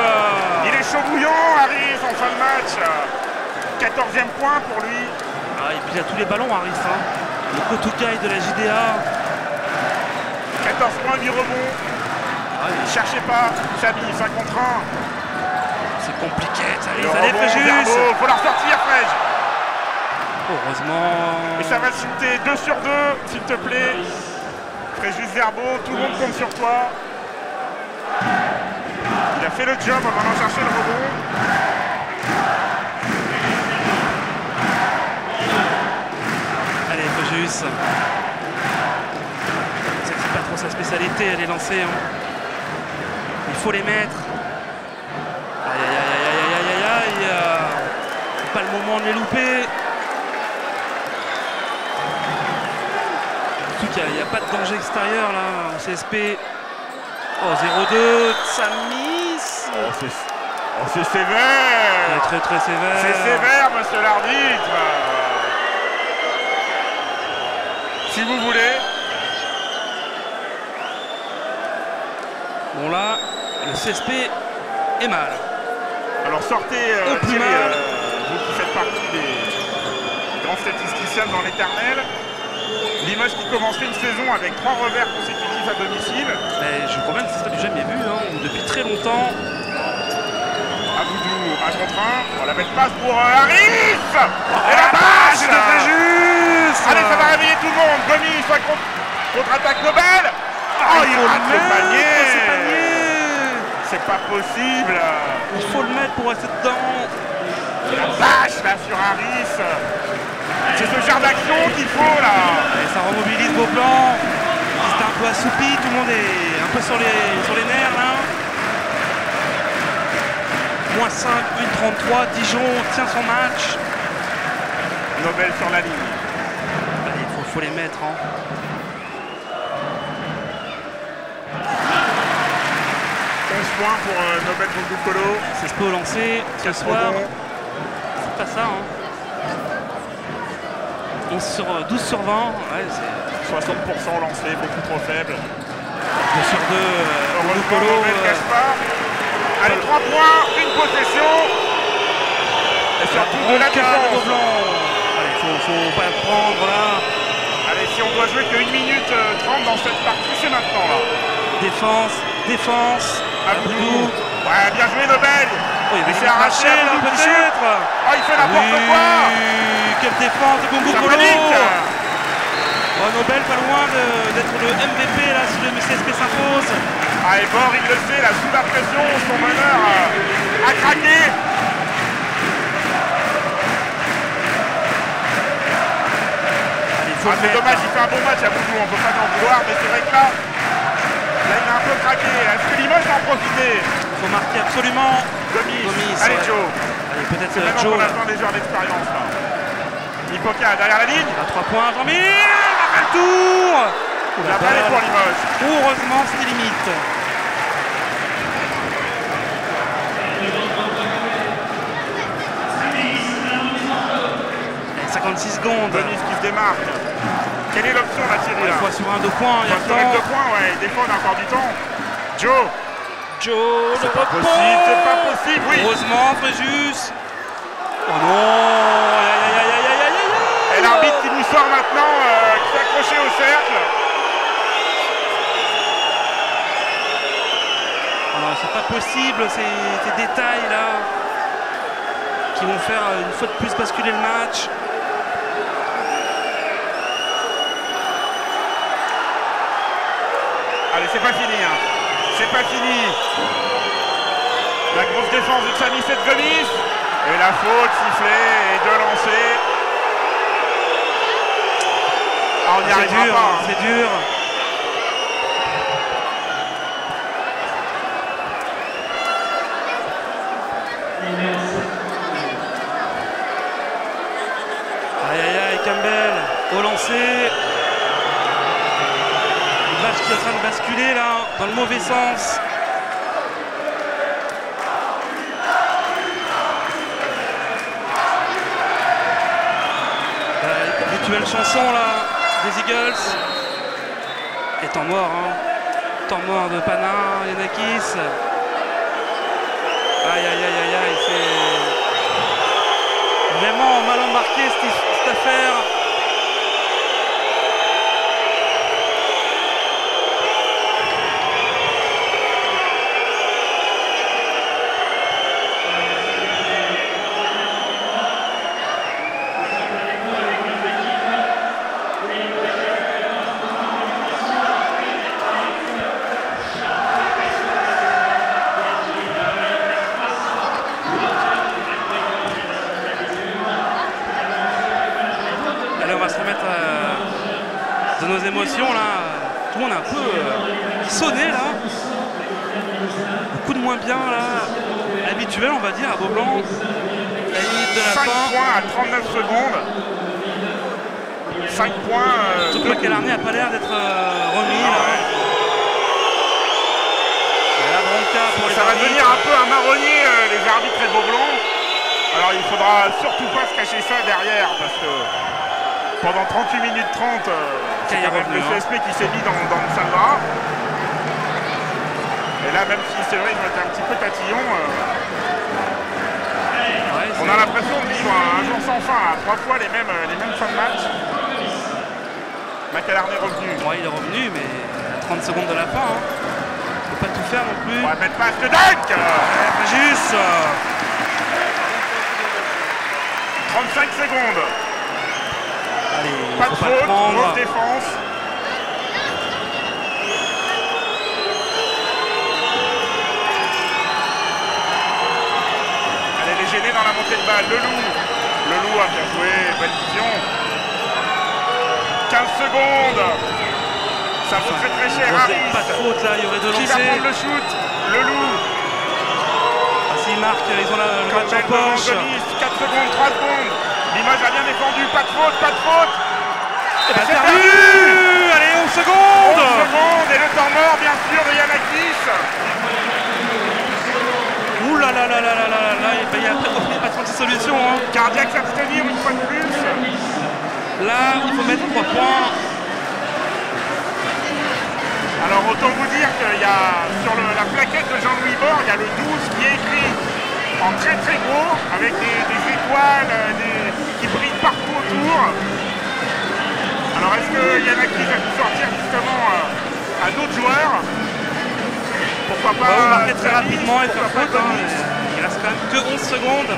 [SPEAKER 1] Il est chaud bouillant, Harris, en fin de match. 14e point pour lui.
[SPEAKER 2] Ah, et puis il a tous les ballons, Harris. Hein. Le Kotukai de la JDA.
[SPEAKER 1] 14 points, 8 rebonds.
[SPEAKER 2] Ah,
[SPEAKER 1] ne cherchez pas, Samy, 5 contre 1.
[SPEAKER 2] C'est compliqué,
[SPEAKER 1] allez
[SPEAKER 2] Fréjus.
[SPEAKER 1] Il faut la ressortir, Frej.
[SPEAKER 2] Heureusement.
[SPEAKER 1] Et ça va shooter 2 sur 2, s'il te plaît. Fréjus Zerbo, tout le monde compte sur toi. Il a fait le job en allant chercher le rebond.
[SPEAKER 2] lancers, les lancers. Hein. Il faut les mettre. Aïe aïe aïe aïe aïe aïe aïe aïe. Pas le moment de les louper. Surtout qu'il n'y a pas de danger extérieur là au CSP. Oh 0-2, Samis.
[SPEAKER 1] Oh, c'est sévère.
[SPEAKER 2] Très très sévère.
[SPEAKER 1] C'est sévère, monsieur l'arbitre. Si vous voulez.
[SPEAKER 2] Bon là, le CSP est mal.
[SPEAKER 1] Alors sortez,
[SPEAKER 2] Au plus
[SPEAKER 1] Thierry,
[SPEAKER 2] mal.
[SPEAKER 1] vous qui faites partie des grands statisticiens dans l'éternel. Limoges qui commencerait une saison avec 3 revers consécutifs à domicile.
[SPEAKER 2] Mais je crois même que ce serait du jamais vu, hein, depuis très longtemps.
[SPEAKER 1] Aboudou, 1 contre 1. On la met de passe pour Harris. Et la passe
[SPEAKER 2] c'était très juste.
[SPEAKER 1] Allez, ça va réveiller tout le monde. Gomis, soit contre-attaque Nobel.
[SPEAKER 2] Oh, il
[SPEAKER 1] rate
[SPEAKER 2] faut le
[SPEAKER 1] panier.
[SPEAKER 2] mettre, ce panier.
[SPEAKER 1] C'est pas possible.
[SPEAKER 2] Il faut le mettre pour rester dedans.
[SPEAKER 1] La vache là sur Harris. C'est ce genre d'action qu'il faut là.
[SPEAKER 2] Et ça remobilise Beauplan. C'était un peu assoupi, tout le monde est un peu sur les nerfs là. Moins 5, 1,33, Dijon tient son match.
[SPEAKER 1] Nobel sur la ligne.
[SPEAKER 2] Allez, faut les mettre. Hein.
[SPEAKER 1] Points pour Nobel Boudou-Colo.
[SPEAKER 2] C'est ce peu lancé ce soir. C'est pas ça. Hein. 12 sur 20. Ouais, c'est
[SPEAKER 1] 60% lancé, beaucoup trop faible.
[SPEAKER 2] 2 sur 2.
[SPEAKER 1] Heureusement, Nobel cache pas. Allez, 3 points, une possession. Et surtout de la défense.
[SPEAKER 2] Allez, faut pas le prendre là.
[SPEAKER 1] Allez, si on doit jouer que 1 minute 30 dans cette partie, c'est maintenant là.
[SPEAKER 2] Défense.
[SPEAKER 1] Aboudou. Ouais, bien joué Nobel.
[SPEAKER 2] Oh, il
[SPEAKER 1] s'est arraché
[SPEAKER 2] là peut-être.
[SPEAKER 1] Oh, il fait n'importe quoi.
[SPEAKER 2] Quelle défense de Boudou-Colo. Oh, Nobel pas loin d'être le MVP là si le CSP s'impose.
[SPEAKER 1] Ah, et Bord, il le sait, là, sous la pression, son meneur a craqué. C'est dommage, il fait un bon match à Boudou, on ne peut pas en vouloir, mais c'est vrai que là, il a un peu craqué. Est-ce que Limoges va en profiter?
[SPEAKER 2] Il faut marquer absolument.
[SPEAKER 1] Gomis. Allez, ouais. Joe.
[SPEAKER 2] Allez, peut-être
[SPEAKER 1] Joe. On
[SPEAKER 2] Joe.
[SPEAKER 1] a besoin des joueurs d'expérience là. Ipoca derrière la ligne.
[SPEAKER 2] À 3 points, Jean-Mille. Le tour.
[SPEAKER 1] La balle est pour Limoges.
[SPEAKER 2] Heureusement, c'était limite. Et 56 secondes.
[SPEAKER 1] Gomis qui se démarque. Quelle est l'option là, Thierry?
[SPEAKER 2] Une fois sur 1, 2 points. Il y a le temps.
[SPEAKER 1] 2 points, ouais. Il défend, on a encore du temps. Joe.
[SPEAKER 2] C'est
[SPEAKER 1] pas possible, c'est pas possible, oui.
[SPEAKER 2] Heureusement, Fréjus. Oh non.
[SPEAKER 1] Et l'arbitre qui nous sort maintenant, qui s'est accroché au cercle.
[SPEAKER 2] Oh non, c'est pas possible, ces détails là qui vont faire une fois de plus basculer le match.
[SPEAKER 1] Allez, c'est pas fini, hein. C'est pas fini. La grosse défense de Samis et de Gomis. Et la faute sifflée et de lancer. Ah, on n'y arrivera
[SPEAKER 2] dur,
[SPEAKER 1] pas. Hein.
[SPEAKER 2] C'est dur. Aïe aïe aïe, Campbell au lancer. Le match qui est en train de basculer là, dans le mauvais sens. L'habituelle chanson là des Eagles. Et temps mort, hein. Temps mort de Panin, Yanakis. Aïe aïe aïe aïe aïe, c'est vraiment mal embarqué cette affaire. Allez, on va se remettre de nos émotions là. Tout le monde est un peu sonné là. Beaucoup de moins bien là. Habituel on va dire à Beaublanc. La limite de la
[SPEAKER 1] 5
[SPEAKER 2] fin.
[SPEAKER 1] points à 39 secondes. 5 points.
[SPEAKER 2] Surtout que Calarné n'a pas l'air d'être remis là. Et la bronca pour les
[SPEAKER 1] Ça va
[SPEAKER 2] arbitres.
[SPEAKER 1] devenir un peu un marronnier les arbitres et Beaublanc. Alors il faudra surtout pas se cacher ça derrière parce que pendant 38 minutes 30 c'est quand même le CSP qui s'est mis dans le salva. Et là même si c'est vrai ils ont été un petit peu tatillons. On a l'impression de vivre un jour sans fin, à 3 fois les mêmes fins de match. Calarné est revenu.
[SPEAKER 2] Ouais, il est revenu, mais à 30 secondes de la fin. Hein. Il ne peut pas tout faire non plus.
[SPEAKER 1] On va mettre passe de dunk.
[SPEAKER 2] Juste
[SPEAKER 1] 35 secondes.
[SPEAKER 2] Allez,
[SPEAKER 1] pas de faute, grosse défense. Elle est gênée dans la montée de balle. Le loup a bien joué, belle vision. 15 secondes. Ça coûte très cher. Harris.
[SPEAKER 2] Pas de faute là, il y aurait de lancer.
[SPEAKER 1] Qui va prendre le shoot? Le loup.
[SPEAKER 2] Ah, s'ils marquent, ils ont le match en poche.
[SPEAKER 1] 4 secondes, 3 secondes. Limoges a bien défendu. Pas de faute, pas de faute.
[SPEAKER 2] Et c'est perdu. Allez, 11 secondes.
[SPEAKER 1] 11 secondes et le temps mort bien sûr de Yanakis.
[SPEAKER 2] Ouh là là là là là là là. Il n'y a pas 36 solutions. Hein.
[SPEAKER 1] Cardiaque s'abstenir une fois de plus.
[SPEAKER 2] Là, il faut mettre 3 points.
[SPEAKER 1] Alors autant vous dire qu'il y a sur la plaquette de Jean-Louis Bord, il y a le 12 qui est écrit en très très gros avec des étoiles qui brillent partout autour. Alors est-ce que Yanakis a pu sortir justement à d'autres joueurs? Pourquoi pas
[SPEAKER 2] on va marquer très rapidement et faire faute. Hein. Il reste quand même que 11 secondes.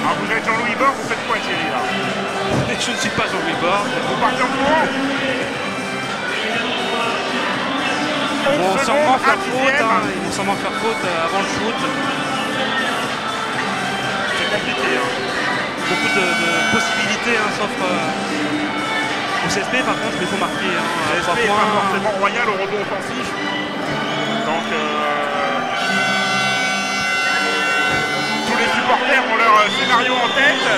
[SPEAKER 1] Alors vous êtes Jean-Louis Bord, vous faites quoi Thierry là?
[SPEAKER 2] Je ne suis pas Jean-Louis Bord.
[SPEAKER 1] Vous partez en courant?
[SPEAKER 2] Ils vont sûrement faire faute, hein. Ils vont sûrement faire faute avant le shoot.
[SPEAKER 1] C'est compliqué. Hein.
[SPEAKER 2] Beaucoup de possibilités hein, s'offrent au CSP par contre, il faut marquer. Hein,
[SPEAKER 1] le CSP n'est pas forcément royal au rebond offensif. Donc tous les supporters ont leur scénario en tête.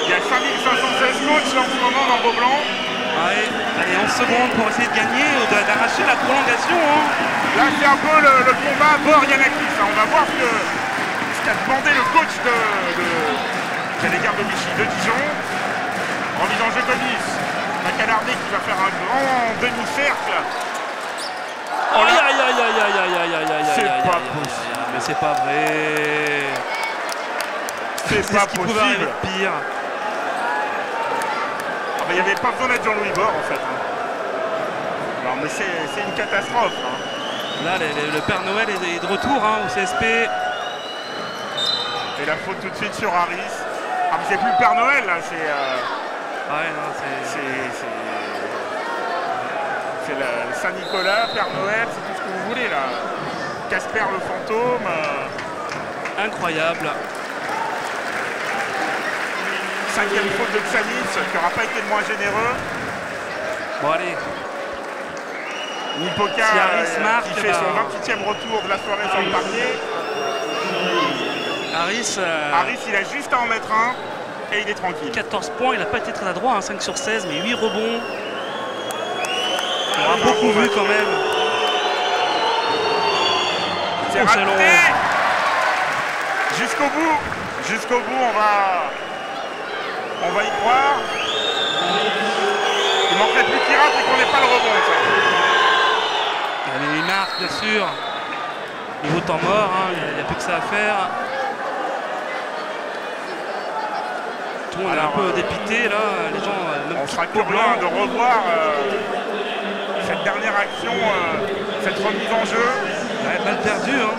[SPEAKER 1] Il y a 5516 coachs en ce moment dans Beaublanc.
[SPEAKER 2] Ouais. Allez, 11 secondes pour essayer de gagner ou d'arracher la prolongation. Hein.
[SPEAKER 1] Là, c'est un peu le combat Bord-Yanakis. Hein. On va voir ce qu'a demandé le coach j'allais dire de Dijon. En visant Gomis. Calarné qui va faire un grand demi-cercle.
[SPEAKER 2] Oh aïe aïe aïe aïe aïe aïe aïe aïe aïe.
[SPEAKER 1] C'est pas possible.
[SPEAKER 2] Mais c'est pas vrai.
[SPEAKER 1] C'est pas possible.
[SPEAKER 2] Pire.
[SPEAKER 1] Il n'y avait pas besoin d'être Jean-Louis Bord en fait. Hein. Non mais c'est une catastrophe. Hein.
[SPEAKER 2] Là le Père Noël est de retour hein, au CSP.
[SPEAKER 1] Et la faute tout de suite sur Harris. Ah mais c'est plus le Père Noël là, c'est...
[SPEAKER 2] Ouais non
[SPEAKER 1] c'est le Saint-Nicolas, Père Noël, c'est tout ce que vous voulez là. Casper le fantôme.
[SPEAKER 2] Incroyable.
[SPEAKER 1] 5e faute de Xanis, qui n'aura pas été le moins généreux.
[SPEAKER 2] Bon allez.
[SPEAKER 1] Nipoka
[SPEAKER 2] si
[SPEAKER 1] qui fait son 28e retour de la soirée sur le parquet. Harris il a juste à en mettre un et il est tranquille.
[SPEAKER 2] 14 points, il n'a pas été très adroit, hein, 5 sur 16, mais 8 rebonds. On a beaucoup vu quand même.
[SPEAKER 1] C'est raté. Jusqu'au bout, on va y croire. Il manquerait plus qu'il rate et qu'on n'ait pas le rebond.
[SPEAKER 2] Allez, il marque bien sûr. Niveau temps mort, il n'y a plus que ça à faire. Tout le monde est un peu dépité là. Les gens,
[SPEAKER 1] on sera curieux de revoir cette dernière action, cette remise en jeu.
[SPEAKER 2] Ouais, mal perdu. Hein.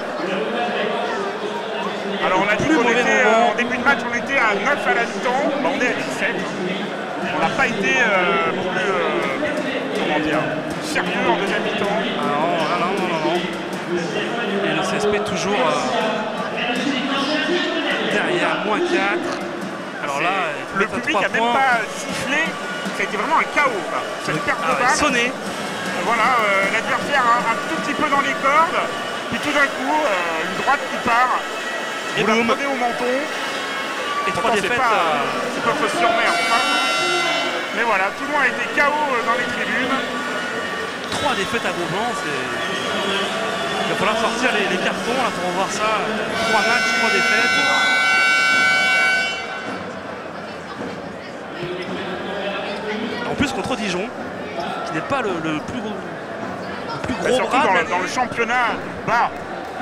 [SPEAKER 1] Alors on a dit qu'en début de match on était à 9 à la mi-temps, on est à 17. On n'a pas été plus sérieux en deuxième mi-temps.
[SPEAKER 2] Non. Et le CSP toujours derrière, moins 4. Alors là,
[SPEAKER 1] le public n'a même pas sifflé, ça a été vraiment un chaos. Cette perte de balle.
[SPEAKER 2] Sonné.
[SPEAKER 1] voilà, l'adversaire un tout petit peu dans les cordes, puis tout d'un coup, une droite qui part,
[SPEAKER 2] et
[SPEAKER 1] vous la
[SPEAKER 2] boum.
[SPEAKER 1] prenez au menton.
[SPEAKER 2] Et 3 défaites.
[SPEAKER 1] C'est pas fausse sur mer, enfin. Mais voilà, tout le monde a été KO dans les tribunes.
[SPEAKER 2] 3 défaites à Beaublanc, il va falloir sortir les cartons là, pour voir ça. 3 matchs, 3 défaites. En plus contre Dijon, qui n'est pas le plus gros
[SPEAKER 1] Surtout
[SPEAKER 2] bras
[SPEAKER 1] dans le championnat bas,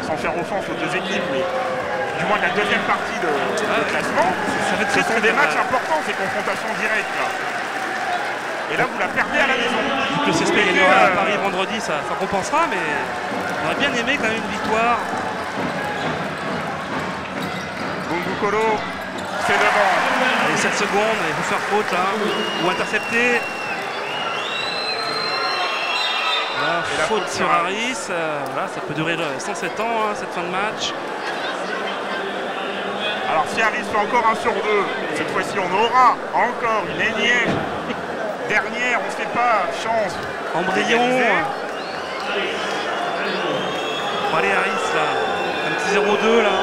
[SPEAKER 1] sans faire offense aux deux équipes, mais du moins de la deuxième partie de classement, ce sont des matchs importants, ces confrontations directes là. Et là vous la perdez à la maison.
[SPEAKER 2] Le CSP gagnera à Paris vendredi, ça compensera, mais on aurait bien aimé quand même une victoire.
[SPEAKER 1] Bungukolo, c'est devant.
[SPEAKER 2] Allez, 7 secondes, il faut faire faute là, ou intercepter. Voilà, faute sur Harris, voilà, ça peut durer 107 ans hein, cette fin de match.
[SPEAKER 1] Alors si Harris fait encore 1 sur 2, cette fois-ci on aura encore une énième dernière, on ne sait pas, chance.
[SPEAKER 2] Embryon. Bon, allez Harris là, un petit 0-2 là.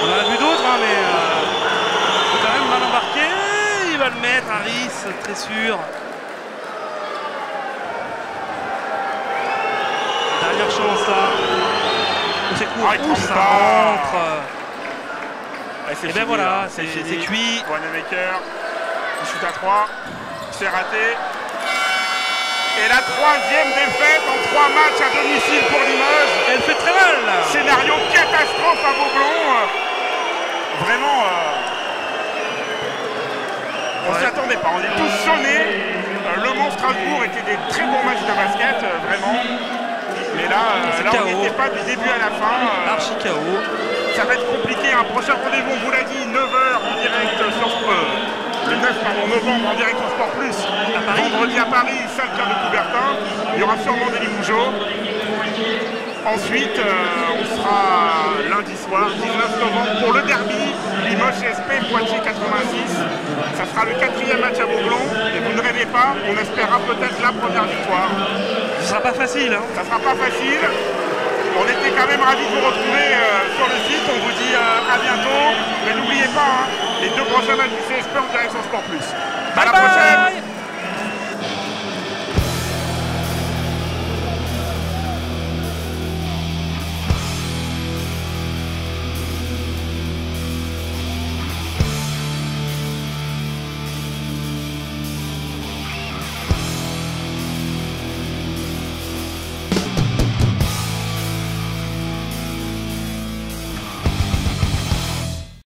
[SPEAKER 2] On en a vu d'autres hein, mais quand même mal embarqué. Il va le mettre Harris, très sûr. Dernière chance là. C'est court, ça rentre.
[SPEAKER 1] Et
[SPEAKER 2] bien voilà, c'est cuit.
[SPEAKER 1] Wanamaker, il shoot à 3, c'est raté. Et la 3e défaite en 3 matchs à domicile pour Limoges.
[SPEAKER 2] Elle fait très mal là.
[SPEAKER 1] Scénario catastrophe à Beaublanc. Vraiment, on s'y attendait pas, on est tous sonnés. Le Mans Strasbourg était des très bons matchs de basket, vraiment. Mais là, on n'y était pas du début à la fin.
[SPEAKER 2] Archi KO.
[SPEAKER 1] Ça va être compliqué. Un prochain rendez-vous, on vous l'a dit, 9h en direct sur le 9 novembre en direct sur Sport Plus. Vendredi à Paris, salle Pierre de Coubertin. Il y aura sûrement des Limougeaux. Ensuite, on sera lundi soir, 19 novembre, pour le derby Limoges CSP Poitiers 86. Ça sera le 4e match à Beaublanc. Et vous ne rêvez pas, on espérera peut-être la première victoire.
[SPEAKER 2] Ce sera pas facile. Hein.
[SPEAKER 1] Ça sera pas facile. On était quand même ravis de vous retrouver sur le site. On vous dit à bientôt. Mais n'oubliez pas, hein, les 2 prochains matchs du CSP en direct sur Sport Plus.